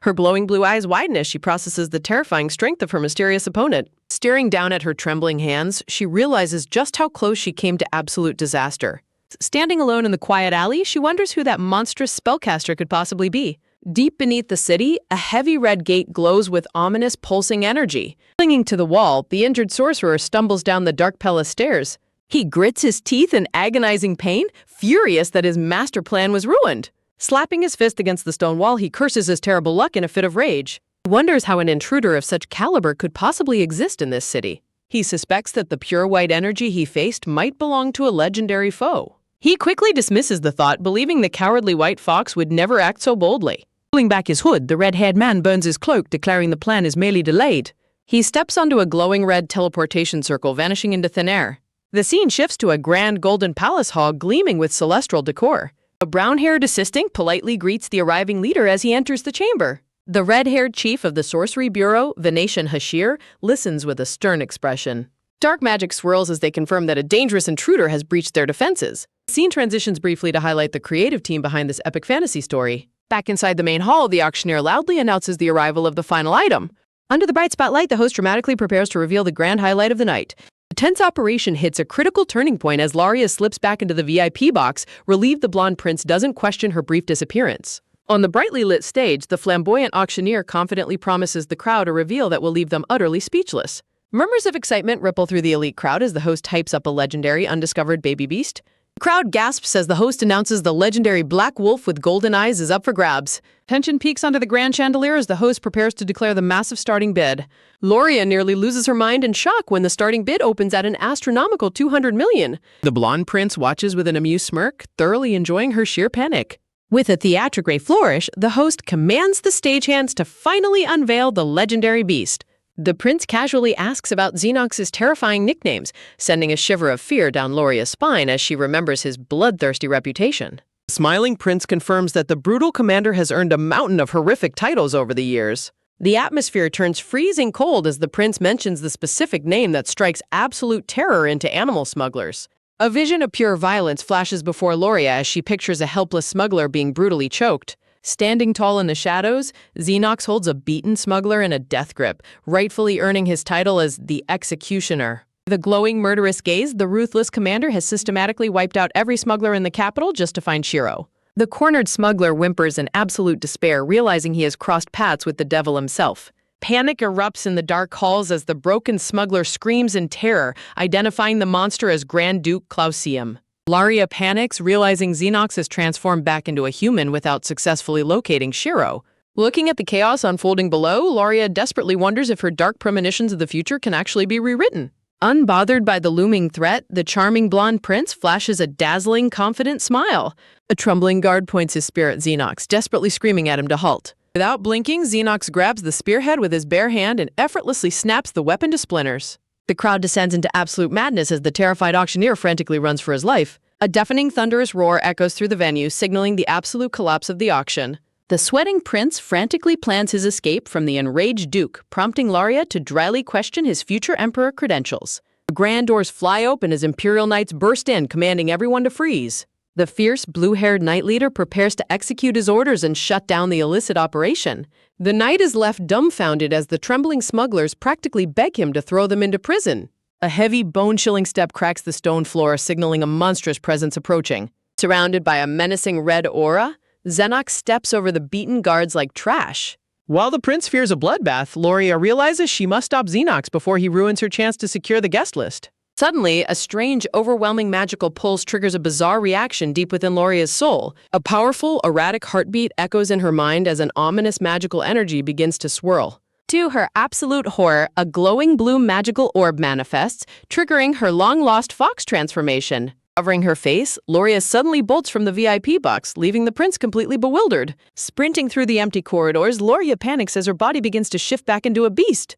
Her glowing blue eyes widen as she processes the terrifying strength of her mysterious opponent. Staring down at her trembling hands, she realizes just how close she came to absolute disaster. Standing alone in the quiet alley, she wonders who that monstrous spellcaster could possibly be. Deep beneath the city, a heavy red gate glows with ominous pulsing energy. Clinging to the wall, the injured sorcerer stumbles down the dark palace stairs. He grits his teeth in agonizing pain, furious that his master plan was ruined. Slapping his fist against the stone wall, he curses his terrible luck in a fit of rage. He wonders how an intruder of such caliber could possibly exist in this city. He suspects that the pure white energy he faced might belong to a legendary foe. He quickly dismisses the thought, believing the cowardly white fox would never act so boldly. Pulling back his hood, the red-haired man burns his cloak, declaring the plan is merely delayed. He steps onto a glowing red teleportation circle, vanishing into thin air. The scene shifts to a grand golden palace hall gleaming with celestial decor. A brown-haired assistant politely greets the arriving leader as he enters the chamber. The red-haired chief of the Sorcery Bureau, Venetian Hashir, listens with a stern expression. Dark magic swirls as they confirm that a dangerous intruder has breached their defenses. The scene transitions briefly to highlight the creative team behind this epic fantasy story. Back inside the main hall, the auctioneer loudly announces the arrival of the final item. Under the bright spotlight, the host dramatically prepares to reveal the grand highlight of the night. The tense operation hits a critical turning point as Laria slips back into the VIP box, relieved the blonde prince doesn't question her brief disappearance. On the brightly lit stage, the flamboyant auctioneer confidently promises the crowd a reveal that will leave them utterly speechless. Murmurs of excitement ripple through the elite crowd as the host hypes up a legendary, undiscovered baby beast. The crowd gasps as the host announces the legendary black wolf with golden eyes is up for grabs. Tension peaks under the grand chandelier as the host prepares to declare the massive starting bid. Loria nearly loses her mind in shock when the starting bid opens at an astronomical 200 million. The blonde prince watches with an amused smirk, thoroughly enjoying her sheer panic. With a theatrical flourish, the host commands the stagehands to finally unveil the legendary beast. The prince casually asks about Xenox's terrifying nicknames, sending a shiver of fear down Loria's spine as she remembers his bloodthirsty reputation. The smiling prince confirms that the brutal commander has earned a mountain of horrific titles over the years. The atmosphere turns freezing cold as the prince mentions the specific name that strikes absolute terror into animal smugglers. A vision of pure violence flashes before Loria as she pictures a helpless smuggler being brutally choked. Standing tall in the shadows, Xenox holds a beaten smuggler in a death grip, rightfully earning his title as the Executioner. With a glowing, murderous gaze, the ruthless commander has systematically wiped out every smuggler in the capital just to find Shiro. The cornered smuggler whimpers in absolute despair, realizing he has crossed paths with the devil himself. Panic erupts in the dark halls as the broken smuggler screams in terror, identifying the monster as Grand Duke Clausium. Laria panics, realizing Xenox has transformed back into a human without successfully locating Shiro. Looking at the chaos unfolding below, Laria desperately wonders if her dark premonitions of the future can actually be rewritten. Unbothered by the looming threat, the charming blonde prince flashes a dazzling, confident smile. A trembling guard points his spear at Xenox, desperately screaming at him to halt. Without blinking, Xenox grabs the spearhead with his bare hand and effortlessly snaps the weapon to splinters. The crowd descends into absolute madness as the terrified auctioneer frantically runs for his life. A deafening, thunderous roar echoes through the venue, signaling the absolute collapse of the auction. The sweating prince frantically plans his escape from the enraged duke, prompting Laria to dryly question his future emperor credentials. The grand doors fly open as imperial knights burst in, commanding everyone to freeze. The fierce, blue-haired knight leader prepares to execute his orders and shut down the illicit operation. The knight is left dumbfounded as the trembling smugglers practically beg him to throw them into prison. A heavy, bone-chilling step cracks the stone floor, signaling a monstrous presence approaching. Surrounded by a menacing red aura, Xenox steps over the beaten guards like trash. While the prince fears a bloodbath, Loria realizes she must stop Xenox before he ruins her chance to secure the guest list. Suddenly, a strange, overwhelming magical pulse triggers a bizarre reaction deep within Loria's soul. A powerful, erratic heartbeat echoes in her mind as an ominous magical energy begins to swirl. To her absolute horror, a glowing blue magical orb manifests, triggering her long-lost fox transformation. Covering her face, Loria suddenly bolts from the VIP box, leaving the prince completely bewildered. Sprinting through the empty corridors, Loria panics as her body begins to shift back into a beast.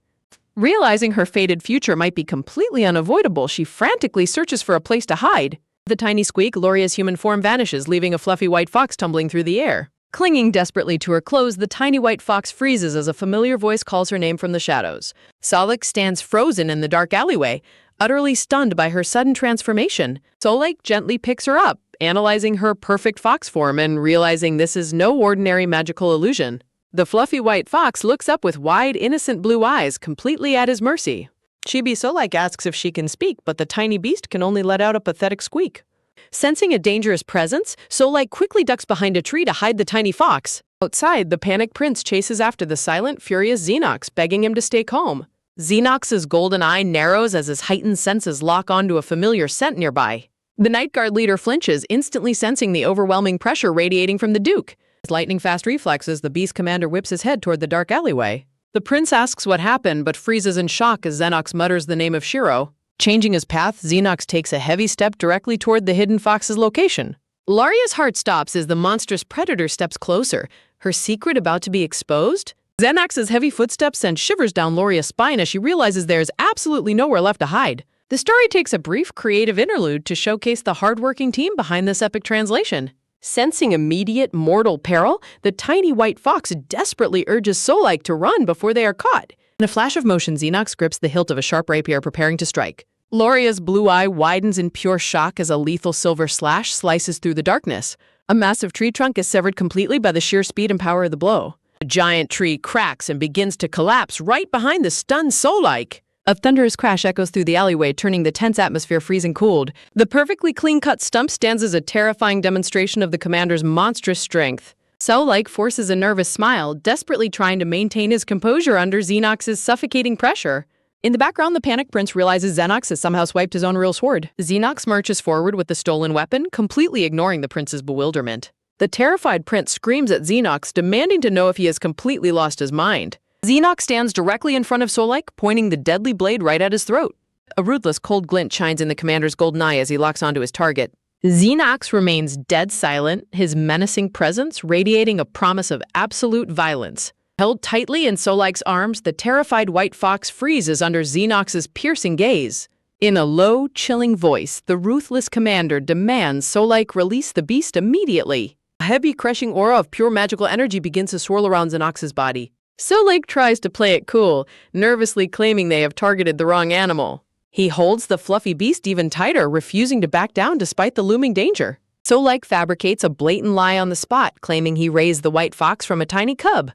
Realizing her fated future might be completely unavoidable, she frantically searches for a place to hide. With a tiny squeak, Loria's human form vanishes, leaving a fluffy white fox tumbling through the air. Clinging desperately to her clothes, the tiny white fox freezes as a familiar voice calls her name from the shadows. Solek stands frozen in the dark alleyway, utterly stunned by her sudden transformation. Solek gently picks her up, analyzing her perfect fox form and realizing this is no ordinary magical illusion. The fluffy white fox looks up with wide, innocent blue eyes, completely at his mercy. Chibi Solike asks if she can speak, but the tiny beast can only let out a pathetic squeak. Sensing a dangerous presence, Solike quickly ducks behind a tree to hide the tiny fox. Outside, the panicked prince chases after the silent, furious Xenox, begging him to stay calm. Xenox's golden eye narrows as his heightened senses lock onto a familiar scent nearby. The Night Guard leader flinches, instantly sensing the overwhelming pressure radiating from the Duke. With lightning-fast reflexes, the beast commander whips his head toward the dark alleyway. The prince asks what happened, but freezes in shock as Xenox mutters the name of Shiro. Changing his path, Xenox takes a heavy step directly toward the hidden fox's location. Laria's heart stops as the monstrous predator steps closer, her secret about to be exposed. Xenox's heavy footsteps send shivers down Loria's spine as she realizes there is absolutely nowhere left to hide. The story takes a brief creative interlude to showcase the hardworking team behind this epic translation. Sensing immediate mortal peril, the tiny white fox desperately urges Solike to run before they are caught. In a flash of motion, Xenox grips the hilt of a sharp rapier, preparing to strike. Loria's blue eye widens in pure shock as a lethal silver slash slices through the darkness. A massive tree trunk is severed completely by the sheer speed and power of the blow. The giant tree cracks and begins to collapse right behind the stunned Solike. A thunderous crash echoes through the alleyway, turning the tense atmosphere freezing cold. The perfectly clean-cut stump stands as a terrifying demonstration of the commander's monstrous strength. Solike forces a nervous smile, desperately trying to maintain his composure under Xenox's suffocating pressure. In the background, the panicked prince realizes Xenox has somehow swiped his own real sword. Xenox marches forward with the stolen weapon, completely ignoring the prince's bewilderment. The terrified prince screams at Xenox, demanding to know if he has completely lost his mind. Xenox stands directly in front of Solike, pointing the deadly blade right at his throat. A ruthless, cold glint shines in the commander's golden eye as he locks onto his target. Xenox remains dead silent, his menacing presence radiating a promise of absolute violence. Held tightly in Solike's arms, the terrified white fox freezes under Xenox's piercing gaze. In a low, chilling voice, the ruthless commander demands Solike release the beast immediately. A heavy, crushing aura of pure magical energy begins to swirl around Xenox's body. Solike tries to play it cool, nervously claiming they have targeted the wrong animal. He holds the fluffy beast even tighter, refusing to back down despite the looming danger. Solike fabricates a blatant lie on the spot, claiming he raised the white fox from a tiny cub.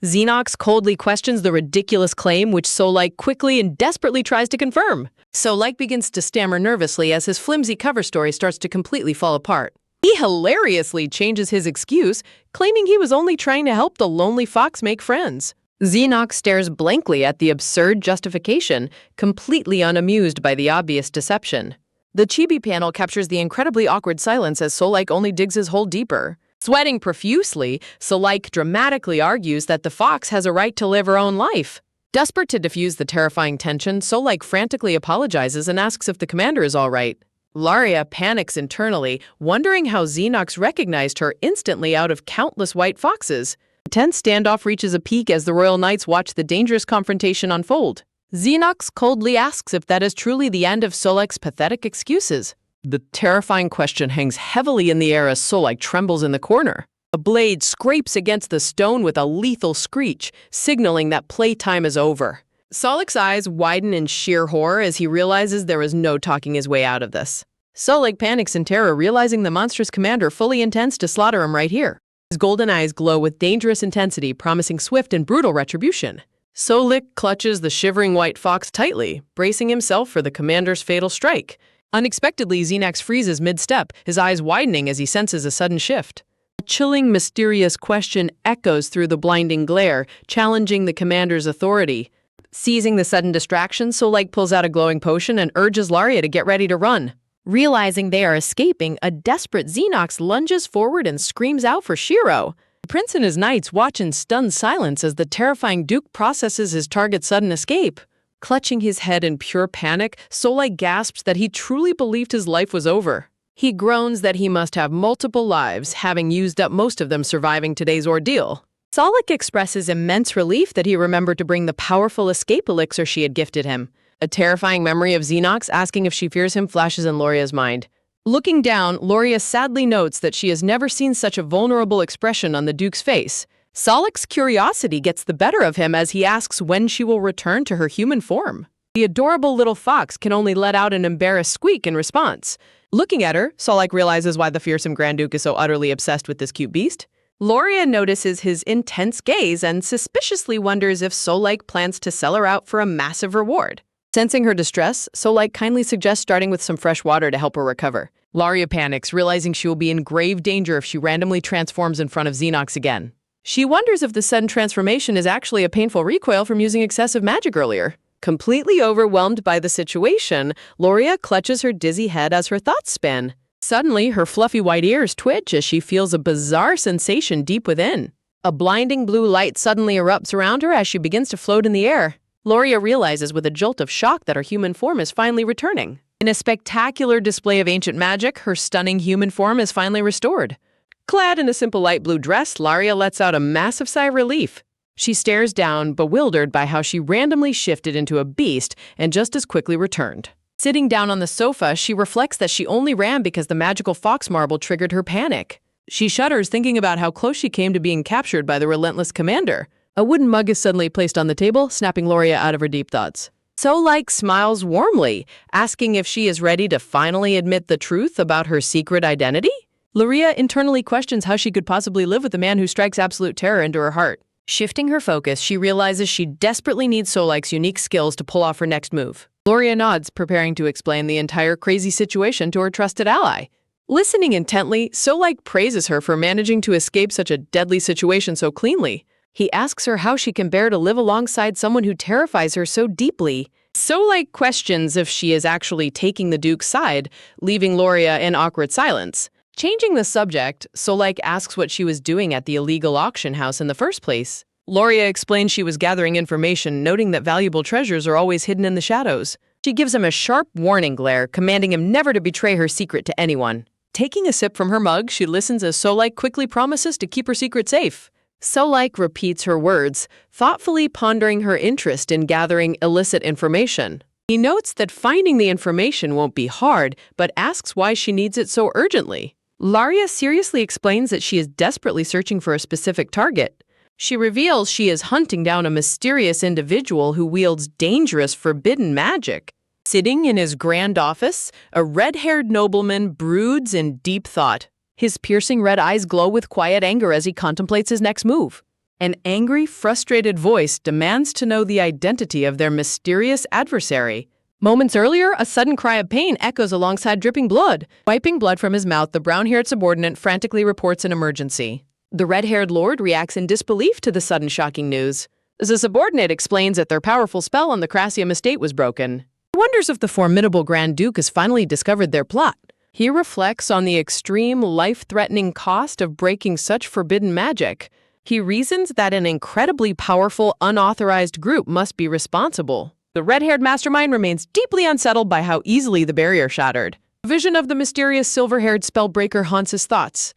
Xenox coldly questions the ridiculous claim, which Solike quickly and desperately tries to confirm. Solike begins to stammer nervously as his flimsy cover story starts to completely fall apart. He hilariously changes his excuse, claiming he was only trying to help the lonely fox make friends. Xenox stares blankly at the absurd justification, completely unamused by the obvious deception. The chibi panel captures the incredibly awkward silence as Solike only digs his hole deeper. Sweating profusely, Solike dramatically argues that the fox has a right to live her own life. Desperate to diffuse the terrifying tension, Solike frantically apologizes and asks if the commander is all right. Laria panics internally, wondering how Xenox recognized her instantly out of countless white foxes. The tense standoff reaches a peak as the Royal Knights watch the dangerous confrontation unfold. Xenox coldly asks if that is truly the end of Solike's pathetic excuses. The terrifying question hangs heavily in the air as Solike trembles in the corner. A blade scrapes against the stone with a lethal screech, signaling that playtime is over. Solike's eyes widen in sheer horror as he realizes there is no talking his way out of this. Solike panics in terror, realizing the monstrous commander fully intends to slaughter him right here. His golden eyes glow with dangerous intensity, promising swift and brutal retribution. Solike clutches the shivering white fox tightly, bracing himself for the commander's fatal strike. Unexpectedly, Xenox freezes mid-step, his eyes widening as he senses a sudden shift. A chilling, mysterious question echoes through the blinding glare, challenging the commander's authority. Seizing the sudden distraction, Solike pulls out a glowing potion and urges Laria to get ready to run. Realizing they are escaping, a desperate Xenox lunges forward and screams out for Shiro. The prince and his knights watch in stunned silence as the terrifying Duke processes his target's sudden escape. Clutching his head in pure panic, Solike gasps that he truly believed his life was over. He groans that he must have multiple lives, having used up most of them surviving today's ordeal. Solike expresses immense relief that he remembered to bring the powerful escape elixir she had gifted him. A terrifying memory of Xenox asking if she fears him flashes in Loria's mind. Looking down, Loria sadly notes that she has never seen such a vulnerable expression on the Duke's face. Solike's curiosity gets the better of him as he asks when she will return to her human form. The adorable little fox can only let out an embarrassed squeak in response. Looking at her, Solike realizes why the fearsome Grand Duke is so utterly obsessed with this cute beast. Loria notices his intense gaze and suspiciously wonders if Solike plans to sell her out for a massive reward. Sensing her distress, Solike kindly suggests starting with some fresh water to help her recover. Laria panics, realizing she will be in grave danger if she randomly transforms in front of Xenox again. She wonders if the sudden transformation is actually a painful recoil from using excessive magic earlier. Completely overwhelmed by the situation, Loria clutches her dizzy head as her thoughts spin. Suddenly, her fluffy white ears twitch as she feels a bizarre sensation deep within. A blinding blue light suddenly erupts around her as she begins to float in the air. Loria realizes with a jolt of shock that her human form is finally returning. In a spectacular display of ancient magic, her stunning human form is finally restored. Clad in a simple light blue dress, Laria lets out a massive sigh of relief. She stares down, bewildered by how she randomly shifted into a beast and just as quickly returned. Sitting down on the sofa, she reflects that she only ran because the magical fox marble triggered her panic. She shudders, thinking about how close she came to being captured by the relentless commander. A wooden mug is suddenly placed on the table, snapping Loria out of her deep thoughts. Solike smiles warmly, asking if she is ready to finally admit the truth about her secret identity. Loria internally questions how she could possibly live with a man who strikes absolute terror into her heart. Shifting her focus, she realizes she desperately needs Solike's unique skills to pull off her next move. Loria nods, preparing to explain the entire crazy situation to her trusted ally. Listening intently, Solike praises her for managing to escape such a deadly situation so cleanly. He asks her how she can bear to live alongside someone who terrifies her so deeply. Solike questions if she is actually taking the Duke's side, leaving Loria in awkward silence. Changing the subject, Solike asks what she was doing at the illegal auction house in the first place. Loria explains she was gathering information, noting that valuable treasures are always hidden in the shadows. She gives him a sharp warning glare, commanding him never to betray her secret to anyone. Taking a sip from her mug, she listens as Solike quickly promises to keep her secret safe. Solike repeats her words, thoughtfully pondering her interest in gathering illicit information. He notes that finding the information won't be hard, but asks why she needs it so urgently. Laria seriously explains that she is desperately searching for a specific target. She reveals she is hunting down a mysterious individual who wields dangerous, forbidden magic. Sitting in his grand office, a red-haired nobleman broods in deep thought. His piercing red eyes glow with quiet anger as he contemplates his next move. An angry, frustrated voice demands to know the identity of their mysterious adversary. Moments earlier, a sudden cry of pain echoes alongside dripping blood. Wiping blood from his mouth, the brown-haired subordinate frantically reports an emergency. The red-haired lord reacts in disbelief to the sudden shocking news. The subordinate explains that their powerful spell on the Crassium estate was broken. He wonders if the formidable Grand Duke has finally discovered their plot. He reflects on the extreme, life-threatening cost of breaking such forbidden magic. He reasons that an incredibly powerful, unauthorized group must be responsible. The red-haired mastermind remains deeply unsettled by how easily the barrier shattered. A vision of the mysterious silver-haired spellbreaker haunts his thoughts.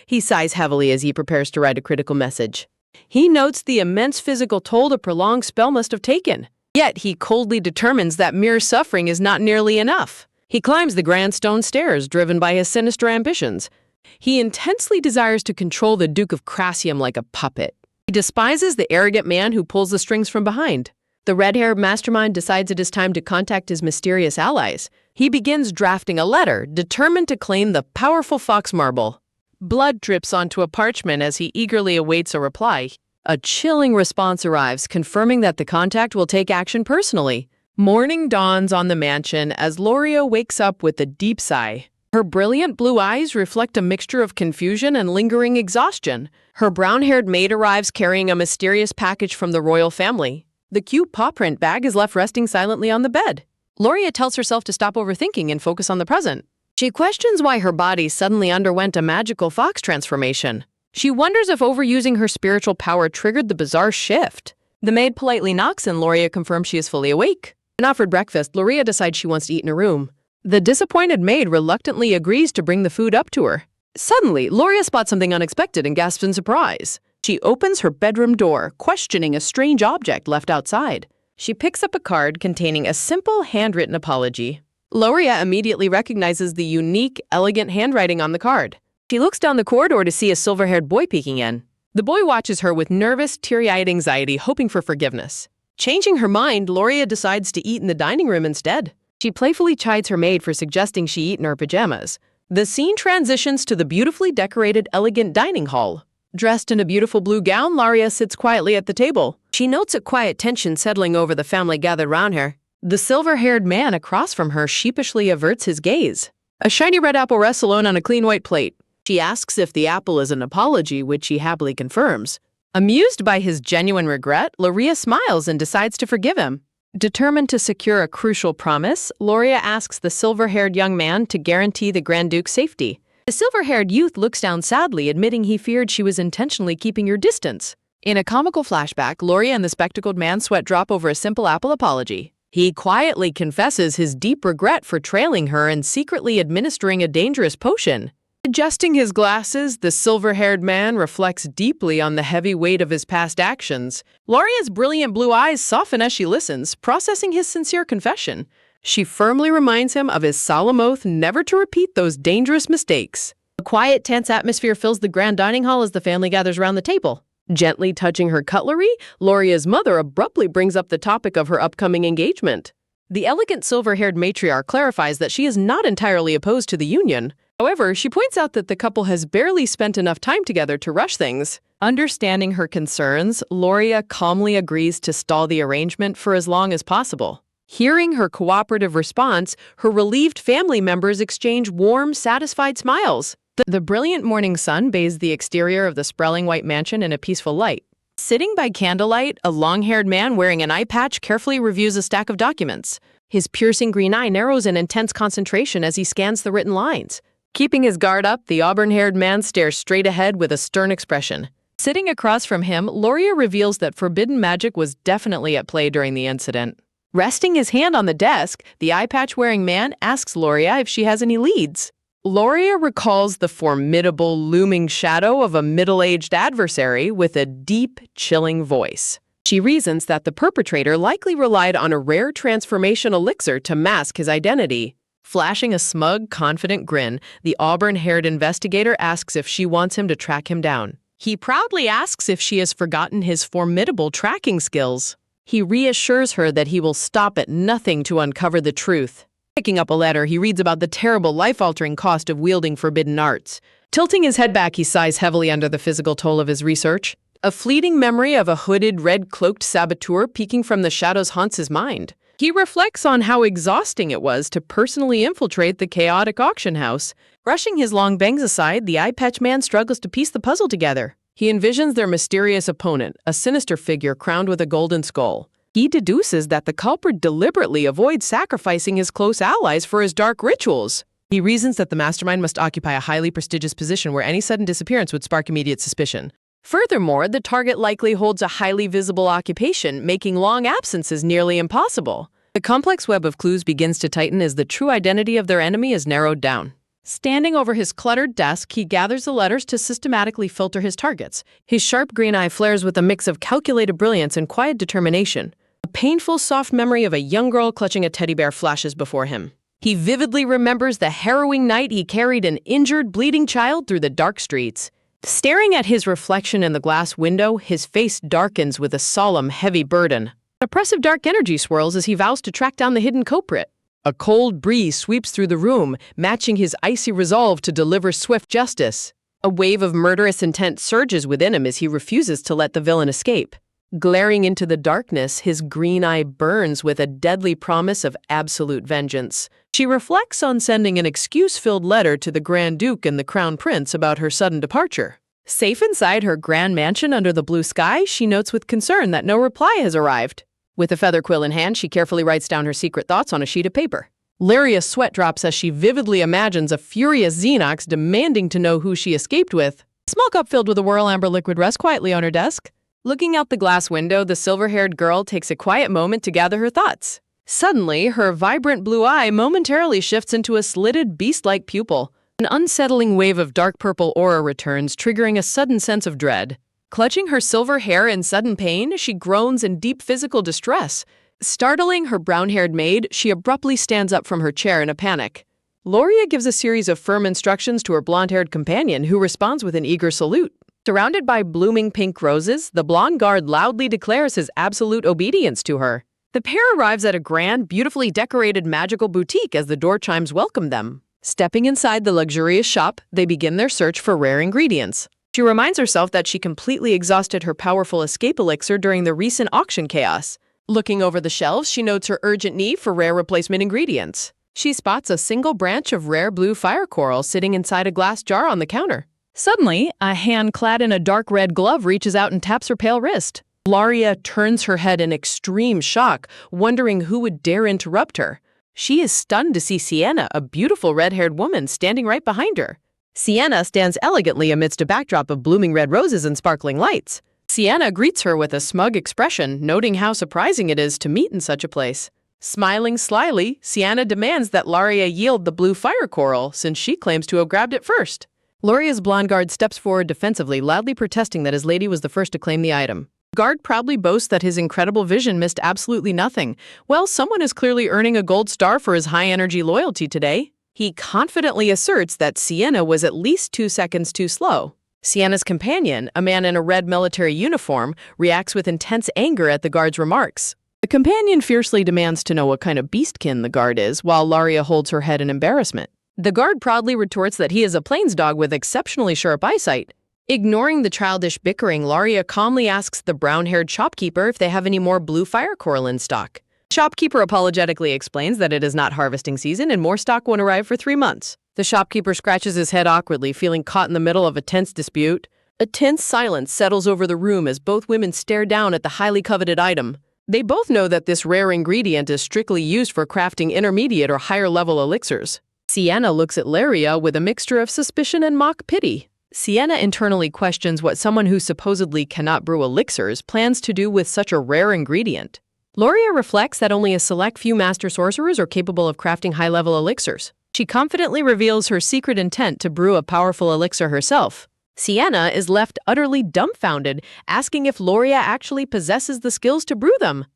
He sighs heavily as he prepares to write a critical message. He notes the immense physical toll the prolonged spell must have taken. Yet he coldly determines that mere suffering is not nearly enough. He climbs the grand stone stairs, driven by his sinister ambitions. He intensely desires to control the Duke of Crassium like a puppet. He despises the arrogant man who pulls the strings from behind. The red-haired mastermind decides it is time to contact his mysterious allies. He begins drafting a letter, determined to claim the powerful fox marble. Blood drips onto a parchment as he eagerly awaits a reply. A chilling response arrives, confirming that the contact will take action personally. Morning dawns on the mansion as Loria wakes up with a deep sigh. Her brilliant blue eyes reflect a mixture of confusion and lingering exhaustion. Her brown-haired maid arrives carrying a mysterious package from the royal family. The cute paw print bag is left resting silently on the bed. Loria tells herself to stop overthinking and focus on the present. She questions why her body suddenly underwent a magical fox transformation. She wonders if overusing her spiritual power triggered the bizarre shift. The maid politely knocks and Loria confirms she is fully awake. When offered breakfast, Loria decides she wants to eat in her room. The disappointed maid reluctantly agrees to bring the food up to her. Suddenly, Loria spots something unexpected and gasps in surprise. She opens her bedroom door, questioning a strange object left outside. She picks up a card containing a simple handwritten apology. Loria immediately recognizes the unique, elegant handwriting on the card. She looks down the corridor to see a silver-haired boy peeking in. The boy watches her with nervous, teary-eyed anxiety, hoping for forgiveness. Changing her mind, Loria decides to eat in the dining room instead. She playfully chides her maid for suggesting she eat in her pajamas. The scene transitions to the beautifully decorated, elegant dining hall. Dressed in a beautiful blue gown, Loria sits quietly at the table. She notes a quiet tension settling over the family gathered round her. The silver-haired man across from her sheepishly averts his gaze. A shiny red apple rests alone on a clean white plate. She asks if the apple is an apology, which he happily confirms. Amused by his genuine regret, Loria smiles and decides to forgive him. Determined to secure a crucial promise, Loria asks the silver-haired young man to guarantee the Grand Duke's safety. The silver-haired youth looks down sadly, admitting he feared she was intentionally keeping your distance. In a comical flashback, Loria and the spectacled man sweat drop over a simple apple apology. He quietly confesses his deep regret for trailing her and secretly administering a dangerous potion. Adjusting his glasses, the silver-haired man reflects deeply on the heavy weight of his past actions. Loria's brilliant blue eyes soften as she listens, processing his sincere confession. She firmly reminds him of his solemn oath never to repeat those dangerous mistakes. A quiet, tense atmosphere fills the grand dining hall as the family gathers around the table. Gently touching her cutlery, Loria's mother abruptly brings up the topic of her upcoming engagement. The elegant silver-haired matriarch clarifies that she is not entirely opposed to the union. However, she points out that the couple has barely spent enough time together to rush things. Understanding her concerns, Loria calmly agrees to stall the arrangement for as long as possible. Hearing her cooperative response, her relieved family members exchange warm, satisfied smiles. The brilliant morning sun bathes the exterior of the sprawling white mansion in a peaceful light. Sitting by candlelight, a long-haired man wearing an eye patch carefully reviews a stack of documents. His piercing green eye narrows in intense concentration as he scans the written lines. Keeping his guard up, the auburn-haired man stares straight ahead with a stern expression. Sitting across from him, Loria reveals that forbidden magic was definitely at play during the incident. Resting his hand on the desk, the eye patch-wearing man asks Loria if she has any leads. Loria recalls the formidable, looming shadow of a middle-aged adversary with a deep, chilling voice. She reasons that the perpetrator likely relied on a rare transformation elixir to mask his identity. Flashing a smug, confident grin, the auburn-haired investigator asks if she wants him to track him down. He proudly asks if she has forgotten his formidable tracking skills. He reassures her that he will stop at nothing to uncover the truth. Picking up a letter, he reads about the terrible, life-altering cost of wielding forbidden arts. Tilting his head back, he sighs heavily under the physical toll of his research. A fleeting memory of a hooded, red-cloaked saboteur peeking from the shadows haunts his mind. He reflects on how exhausting it was to personally infiltrate the chaotic auction house. Brushing his long bangs aside, the eye-patch man struggles to piece the puzzle together. He envisions their mysterious opponent, a sinister figure crowned with a golden skull. He deduces that the culprit deliberately avoids sacrificing his close allies for his dark rituals. He reasons that the mastermind must occupy a highly prestigious position where any sudden disappearance would spark immediate suspicion. Furthermore, the target likely holds a highly visible occupation, making long absences nearly impossible. The complex web of clues begins to tighten as the true identity of their enemy is narrowed down. Standing over his cluttered desk, he gathers the letters to systematically filter his targets. His sharp green eye flares with a mix of calculated brilliance and quiet determination. A painful, soft memory of a young girl clutching a teddy bear flashes before him. He vividly remembers the harrowing night he carried an injured, bleeding child through the dark streets. Staring at his reflection in the glass window, his face darkens with a solemn, heavy burden. An oppressive dark energy swirls as he vows to track down the hidden culprit. A cold breeze sweeps through the room, matching his icy resolve to deliver swift justice. A wave of murderous intent surges within him as he refuses to let the villain escape. Glaring into the darkness, his green eye burns with a deadly promise of absolute vengeance. She reflects on sending an excuse-filled letter to the Grand Duke and the Crown Prince about her sudden departure. Safe inside her grand mansion under the blue sky, she notes with concern that no reply has arrived. With a feather quill in hand, she carefully writes down her secret thoughts on a sheet of paper. Lyria's sweat drops as she vividly imagines a furious Xenox demanding to know who she escaped with. A small cup filled with a whirl amber liquid rests quietly on her desk. Looking out the glass window, the silver-haired girl takes a quiet moment to gather her thoughts. Suddenly, her vibrant blue eye momentarily shifts into a slitted, beast-like pupil. An unsettling wave of dark purple aura returns, triggering a sudden sense of dread. Clutching her silver hair in sudden pain, she groans in deep physical distress. Startling her brown-haired maid, she abruptly stands up from her chair in a panic. Loria gives a series of firm instructions to her blonde-haired companion, who responds with an eager salute. Surrounded by blooming pink roses, the blonde guard loudly declares his absolute obedience to her. The pair arrives at a grand, beautifully decorated magical boutique as the door chimes welcome them. Stepping inside the luxurious shop, they begin their search for rare ingredients. She reminds herself that she completely exhausted her powerful escape elixir during the recent auction chaos. Looking over the shelves, she notes her urgent need for rare replacement ingredients. She spots a single branch of rare blue fire coral sitting inside a glass jar on the counter. Suddenly, a hand clad in a dark red glove reaches out and taps her pale wrist. Loria turns her head in extreme shock, wondering who would dare interrupt her. She is stunned to see Sienna, a beautiful red-haired woman, standing right behind her. Sienna stands elegantly amidst a backdrop of blooming red roses and sparkling lights. Sienna greets her with a smug expression, noting how surprising it is to meet in such a place. Smiling slyly, Sienna demands that Loria yield the blue fire coral, since she claims to have grabbed it first. Loria's blonde guard steps forward defensively, loudly protesting that his lady was the first to claim the item. Guard proudly boasts that his incredible vision missed absolutely nothing. Well, someone is clearly earning a gold star for his high-energy loyalty today. He confidently asserts that Sienna was at least 2 seconds too slow. Sienna's companion, a man in a red military uniform, reacts with intense anger at the guard's remarks. The companion fiercely demands to know what kind of beastkin the guard is, while Loria holds her head in embarrassment. The guard proudly retorts that he is a plains dog with exceptionally sharp eyesight. Ignoring the childish bickering, Loria calmly asks the brown-haired shopkeeper if they have any more blue fire coral in stock. The shopkeeper apologetically explains that it is not harvesting season and more stock won't arrive for 3 months. The shopkeeper scratches his head awkwardly, feeling caught in the middle of a tense dispute. A tense silence settles over the room as both women stare down at the highly coveted item. They both know that this rare ingredient is strictly used for crafting intermediate or higher-level elixirs. Sienna looks at Loria with a mixture of suspicion and mock pity. Sienna internally questions what someone who supposedly cannot brew elixirs plans to do with such a rare ingredient. Loria reflects that only a select few master sorcerers are capable of crafting high-level elixirs. She confidently reveals her secret intent to brew a powerful elixir herself. Sienna is left utterly dumbfounded, asking if Loria actually possesses the skills to brew them.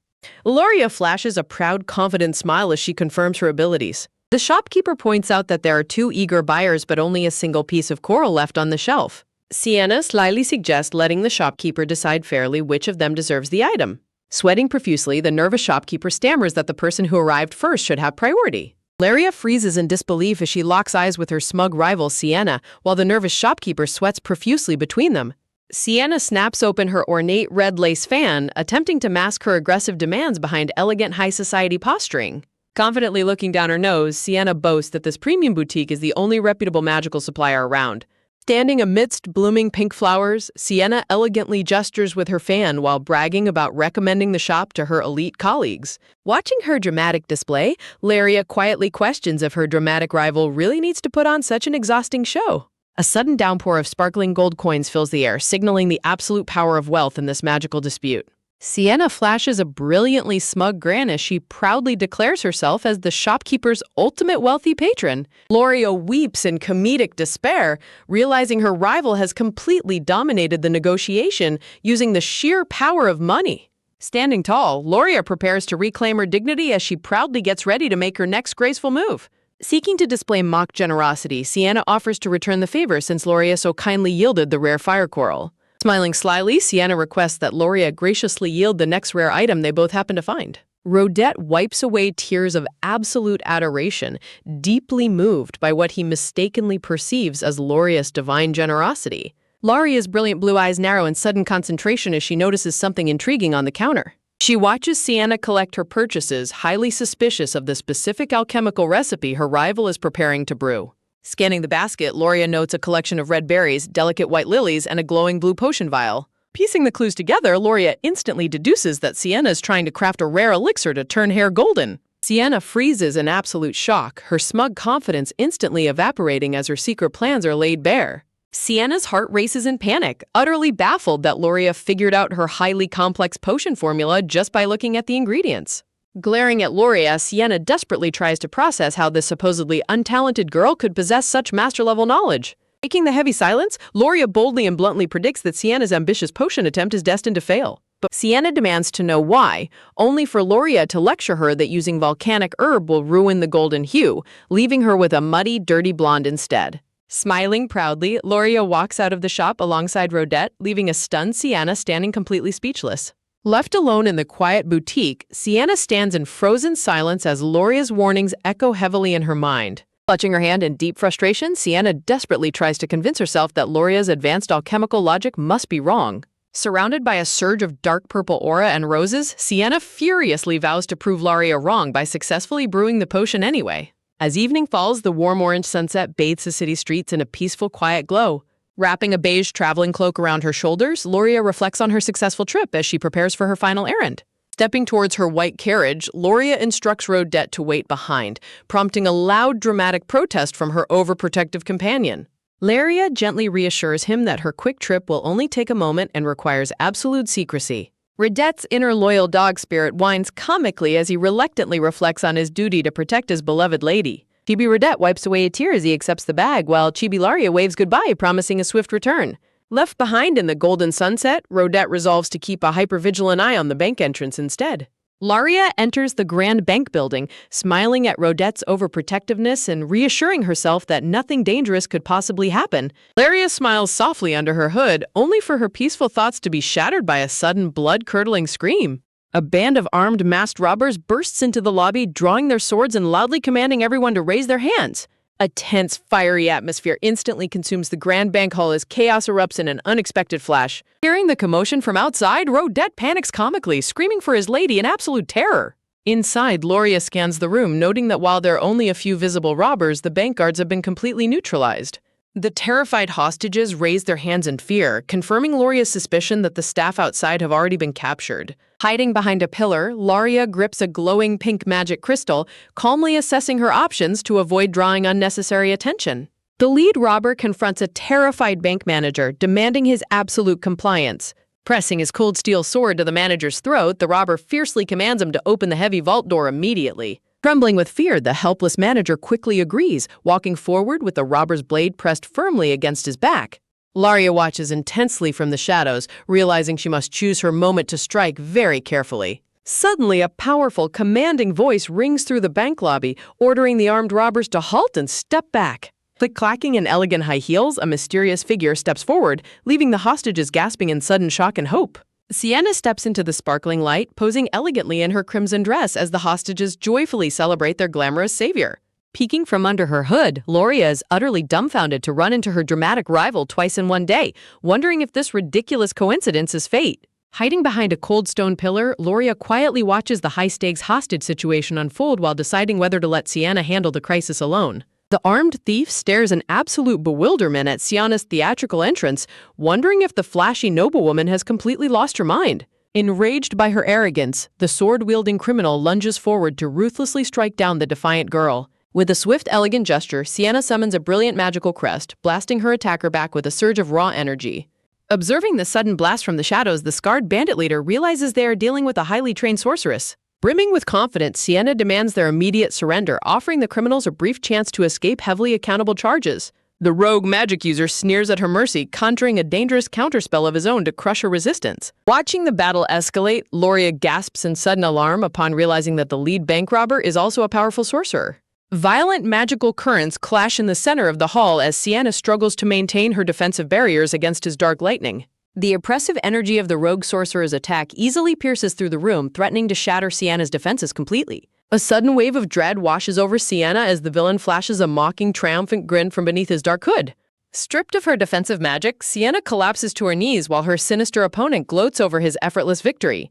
Loria flashes a proud, confident smile as she confirms her abilities. The shopkeeper points out that there are 2 eager buyers but only a single piece of coral left on the shelf. Sienna slyly suggests letting the shopkeeper decide fairly which of them deserves the item. Sweating profusely, the nervous shopkeeper stammers that the person who arrived first should have priority. Loria freezes in disbelief as she locks eyes with her smug rival Sienna, while the nervous shopkeeper sweats profusely between them. Sienna snaps open her ornate red lace fan, attempting to mask her aggressive demands behind elegant high society posturing. Confidently looking down her nose, Sienna boasts that this premium boutique is the only reputable magical supplier around. Standing amidst blooming pink flowers, Sienna elegantly gestures with her fan while bragging about recommending the shop to her elite colleagues. Watching her dramatic display, Loria quietly questions if her dramatic rival really needs to put on such an exhausting show. A sudden downpour of sparkling gold coins fills the air, signaling the absolute power of wealth in this magical dispute. Sienna flashes a brilliantly smug grin as she proudly declares herself as the shopkeeper's ultimate wealthy patron. Loria weeps in comedic despair, realizing her rival has completely dominated the negotiation using the sheer power of money. Standing tall, Loria prepares to reclaim her dignity as she proudly gets ready to make her next graceful move. Seeking to display mock generosity, Sienna offers to return the favor since Loria so kindly yielded the rare fire coral. Smiling slyly, Sienna requests that Loria graciously yield the next rare item they both happen to find. Rodette wipes away tears of absolute adoration, deeply moved by what he mistakenly perceives as Loria's divine generosity. Loria's brilliant blue eyes narrow in sudden concentration as she notices something intriguing on the counter. She watches Sienna collect her purchases, highly suspicious of the specific alchemical recipe her rival is preparing to brew. Scanning the basket, Loria notes a collection of red berries, delicate white lilies, and a glowing blue potion vial. Piecing the clues together, Loria instantly deduces that Sienna is trying to craft a rare elixir to turn hair golden. Sienna freezes in absolute shock, her smug confidence instantly evaporating as her secret plans are laid bare. Sienna's heart races in panic, utterly baffled that Loria figured out her highly complex potion formula just by looking at the ingredients. Glaring at Loria, Sienna desperately tries to process how this supposedly untalented girl could possess such master-level knowledge. Breaking the heavy silence, Loria boldly and bluntly predicts that Sienna's ambitious potion attempt is destined to fail. But Sienna demands to know why, only for Loria to lecture her that using volcanic herb will ruin the golden hue, leaving her with a muddy, dirty blonde instead. Smiling proudly, Loria walks out of the shop alongside Rodette, leaving a stunned Sienna standing completely speechless. Left alone in the quiet boutique, Sienna stands in frozen silence as Loria's warnings echo heavily in her mind. Clutching her hand in deep frustration, Sienna desperately tries to convince herself that Loria's advanced alchemical logic must be wrong. Surrounded by a surge of dark purple aura and roses, Sienna furiously vows to prove Laria wrong by successfully brewing the potion anyway. As evening falls, the warm orange sunset bathes the city streets in a peaceful, quiet glow. Wrapping a beige traveling cloak around her shoulders, Loria reflects on her successful trip as she prepares for her final errand. Stepping towards her white carriage, Loria instructs Rodette to wait behind, prompting a loud, dramatic protest from her overprotective companion. Laria gently reassures him that her quick trip will only take a moment and requires absolute secrecy. Rodette's inner loyal dog spirit whines comically as he reluctantly reflects on his duty to protect his beloved lady. Chibi Rodette wipes away a tear as he accepts the bag, while Chibi Laria waves goodbye, promising a swift return. Left behind in the golden sunset, Rodette resolves to keep a hypervigilant eye on the bank entrance instead. Laria enters the grand bank building, smiling at Rodette's overprotectiveness and reassuring herself that nothing dangerous could possibly happen. Laria smiles softly under her hood, only for her peaceful thoughts to be shattered by a sudden blood-curdling scream. A band of armed masked robbers bursts into the lobby, drawing their swords and loudly commanding everyone to raise their hands. A tense, fiery atmosphere instantly consumes the Grand Bank Hall as chaos erupts in an unexpected flash. Hearing the commotion from outside, Rodette panics comically, screaming for his lady in absolute terror. Inside, Loria scans the room, noting that while there are only a few visible robbers, the bank guards have been completely neutralized. The terrified hostages raise their hands in fear, confirming Loria's suspicion that the staff outside have already been captured. Hiding behind a pillar, Laria grips a glowing pink magic crystal, calmly assessing her options to avoid drawing unnecessary attention. The lead robber confronts a terrified bank manager, demanding his absolute compliance. Pressing his cold steel sword to the manager's throat, the robber fiercely commands him to open the heavy vault door immediately. Trembling with fear, the helpless manager quickly agrees, walking forward with the robber's blade pressed firmly against his back. Laria watches intensely from the shadows, realizing she must choose her moment to strike very carefully. Suddenly, a powerful, commanding voice rings through the bank lobby, ordering the armed robbers to halt and step back. Click-clacking in elegant high heels, a mysterious figure steps forward, leaving the hostages gasping in sudden shock and hope. Sienna steps into the sparkling light, posing elegantly in her crimson dress as the hostages joyfully celebrate their glamorous savior. Peeking from under her hood, Loria is utterly dumbfounded to run into her dramatic rival twice in one day, wondering if this ridiculous coincidence is fate. Hiding behind a cold stone pillar, Loria quietly watches the high-stakes hostage situation unfold while deciding whether to let Sienna handle the crisis alone. The armed thief stares in absolute bewilderment at Sienna's theatrical entrance, wondering if the flashy noblewoman has completely lost her mind. Enraged by her arrogance, the sword-wielding criminal lunges forward to ruthlessly strike down the defiant girl. With a swift, elegant gesture, Sienna summons a brilliant magical crest, blasting her attacker back with a surge of raw energy. Observing the sudden blast from the shadows, the scarred bandit leader realizes they are dealing with a highly trained sorceress. Brimming with confidence, Sienna demands their immediate surrender, offering the criminals a brief chance to escape heavily accountable charges. The rogue magic user sneers at her mercy, conjuring a dangerous counterspell of his own to crush her resistance. Watching the battle escalate, Loria gasps in sudden alarm upon realizing that the lead bank robber is also a powerful sorcerer. Violent magical currents clash in the center of the hall as Sienna struggles to maintain her defensive barriers against his dark lightning. The oppressive energy of the rogue sorcerer's attack easily pierces through the room, threatening to shatter Sienna's defenses completely. A sudden wave of dread washes over Sienna as the villain flashes a mocking, triumphant grin from beneath his dark hood. Stripped of her defensive magic, Sienna collapses to her knees while her sinister opponent gloats over his effortless victory.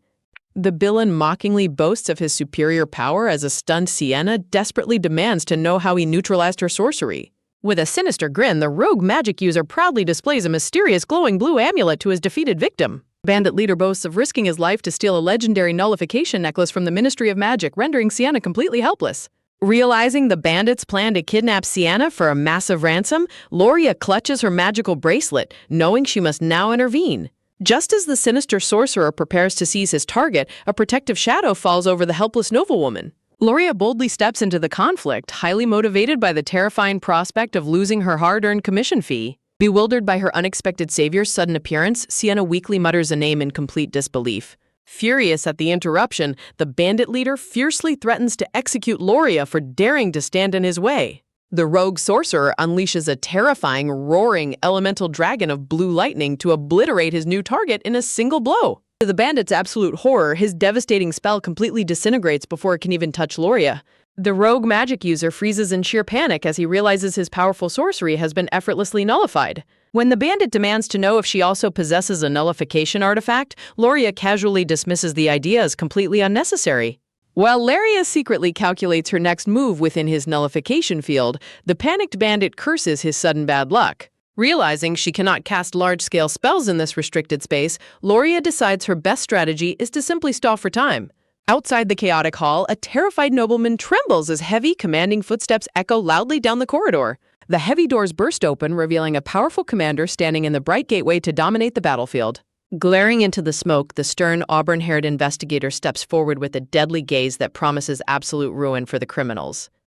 The villain mockingly boasts of his superior power as a stunned Sienna desperately demands to know how he neutralized her sorcery. With a sinister grin, the rogue magic user proudly displays a mysterious glowing blue amulet to his defeated victim. Bandit leader boasts of risking his life to steal a legendary nullification necklace from the Ministry of Magic, rendering Sienna completely helpless. Realizing the bandits plan to kidnap Sienna for a massive ransom, Loria clutches her magical bracelet, knowing she must now intervene. Just as the sinister sorcerer prepares to seize his target, a protective shadow falls over the helpless noblewoman. Loria boldly steps into the conflict, highly motivated by the terrifying prospect of losing her hard-earned commission fee. Bewildered by her unexpected savior's sudden appearance, Sienna weakly mutters a name in complete disbelief. Furious at the interruption, the bandit leader fiercely threatens to execute Loria for daring to stand in his way. The rogue sorcerer unleashes a terrifying, roaring elemental dragon of blue lightning to obliterate his new target in a single blow. To the bandit's absolute horror, his devastating spell completely disintegrates before it can even touch Loria. The rogue magic user freezes in sheer panic as he realizes his powerful sorcery has been effortlessly nullified. When the bandit demands to know if she also possesses a nullification artifact, Loria casually dismisses the idea as completely unnecessary. While Laria secretly calculates her next move within his nullification field, the panicked bandit curses his sudden bad luck. Realizing she cannot cast large-scale spells in this restricted space, Loria decides her best strategy is to simply stall for time. Outside the chaotic hall, a terrified nobleman trembles as heavy, commanding footsteps echo loudly down the corridor. The heavy doors burst open, revealing a powerful commander standing in the bright gateway to dominate the battlefield. Glaring into the smoke, the stern, auburn-haired investigator steps forward with a deadly gaze that promises absolute ruin for the criminals.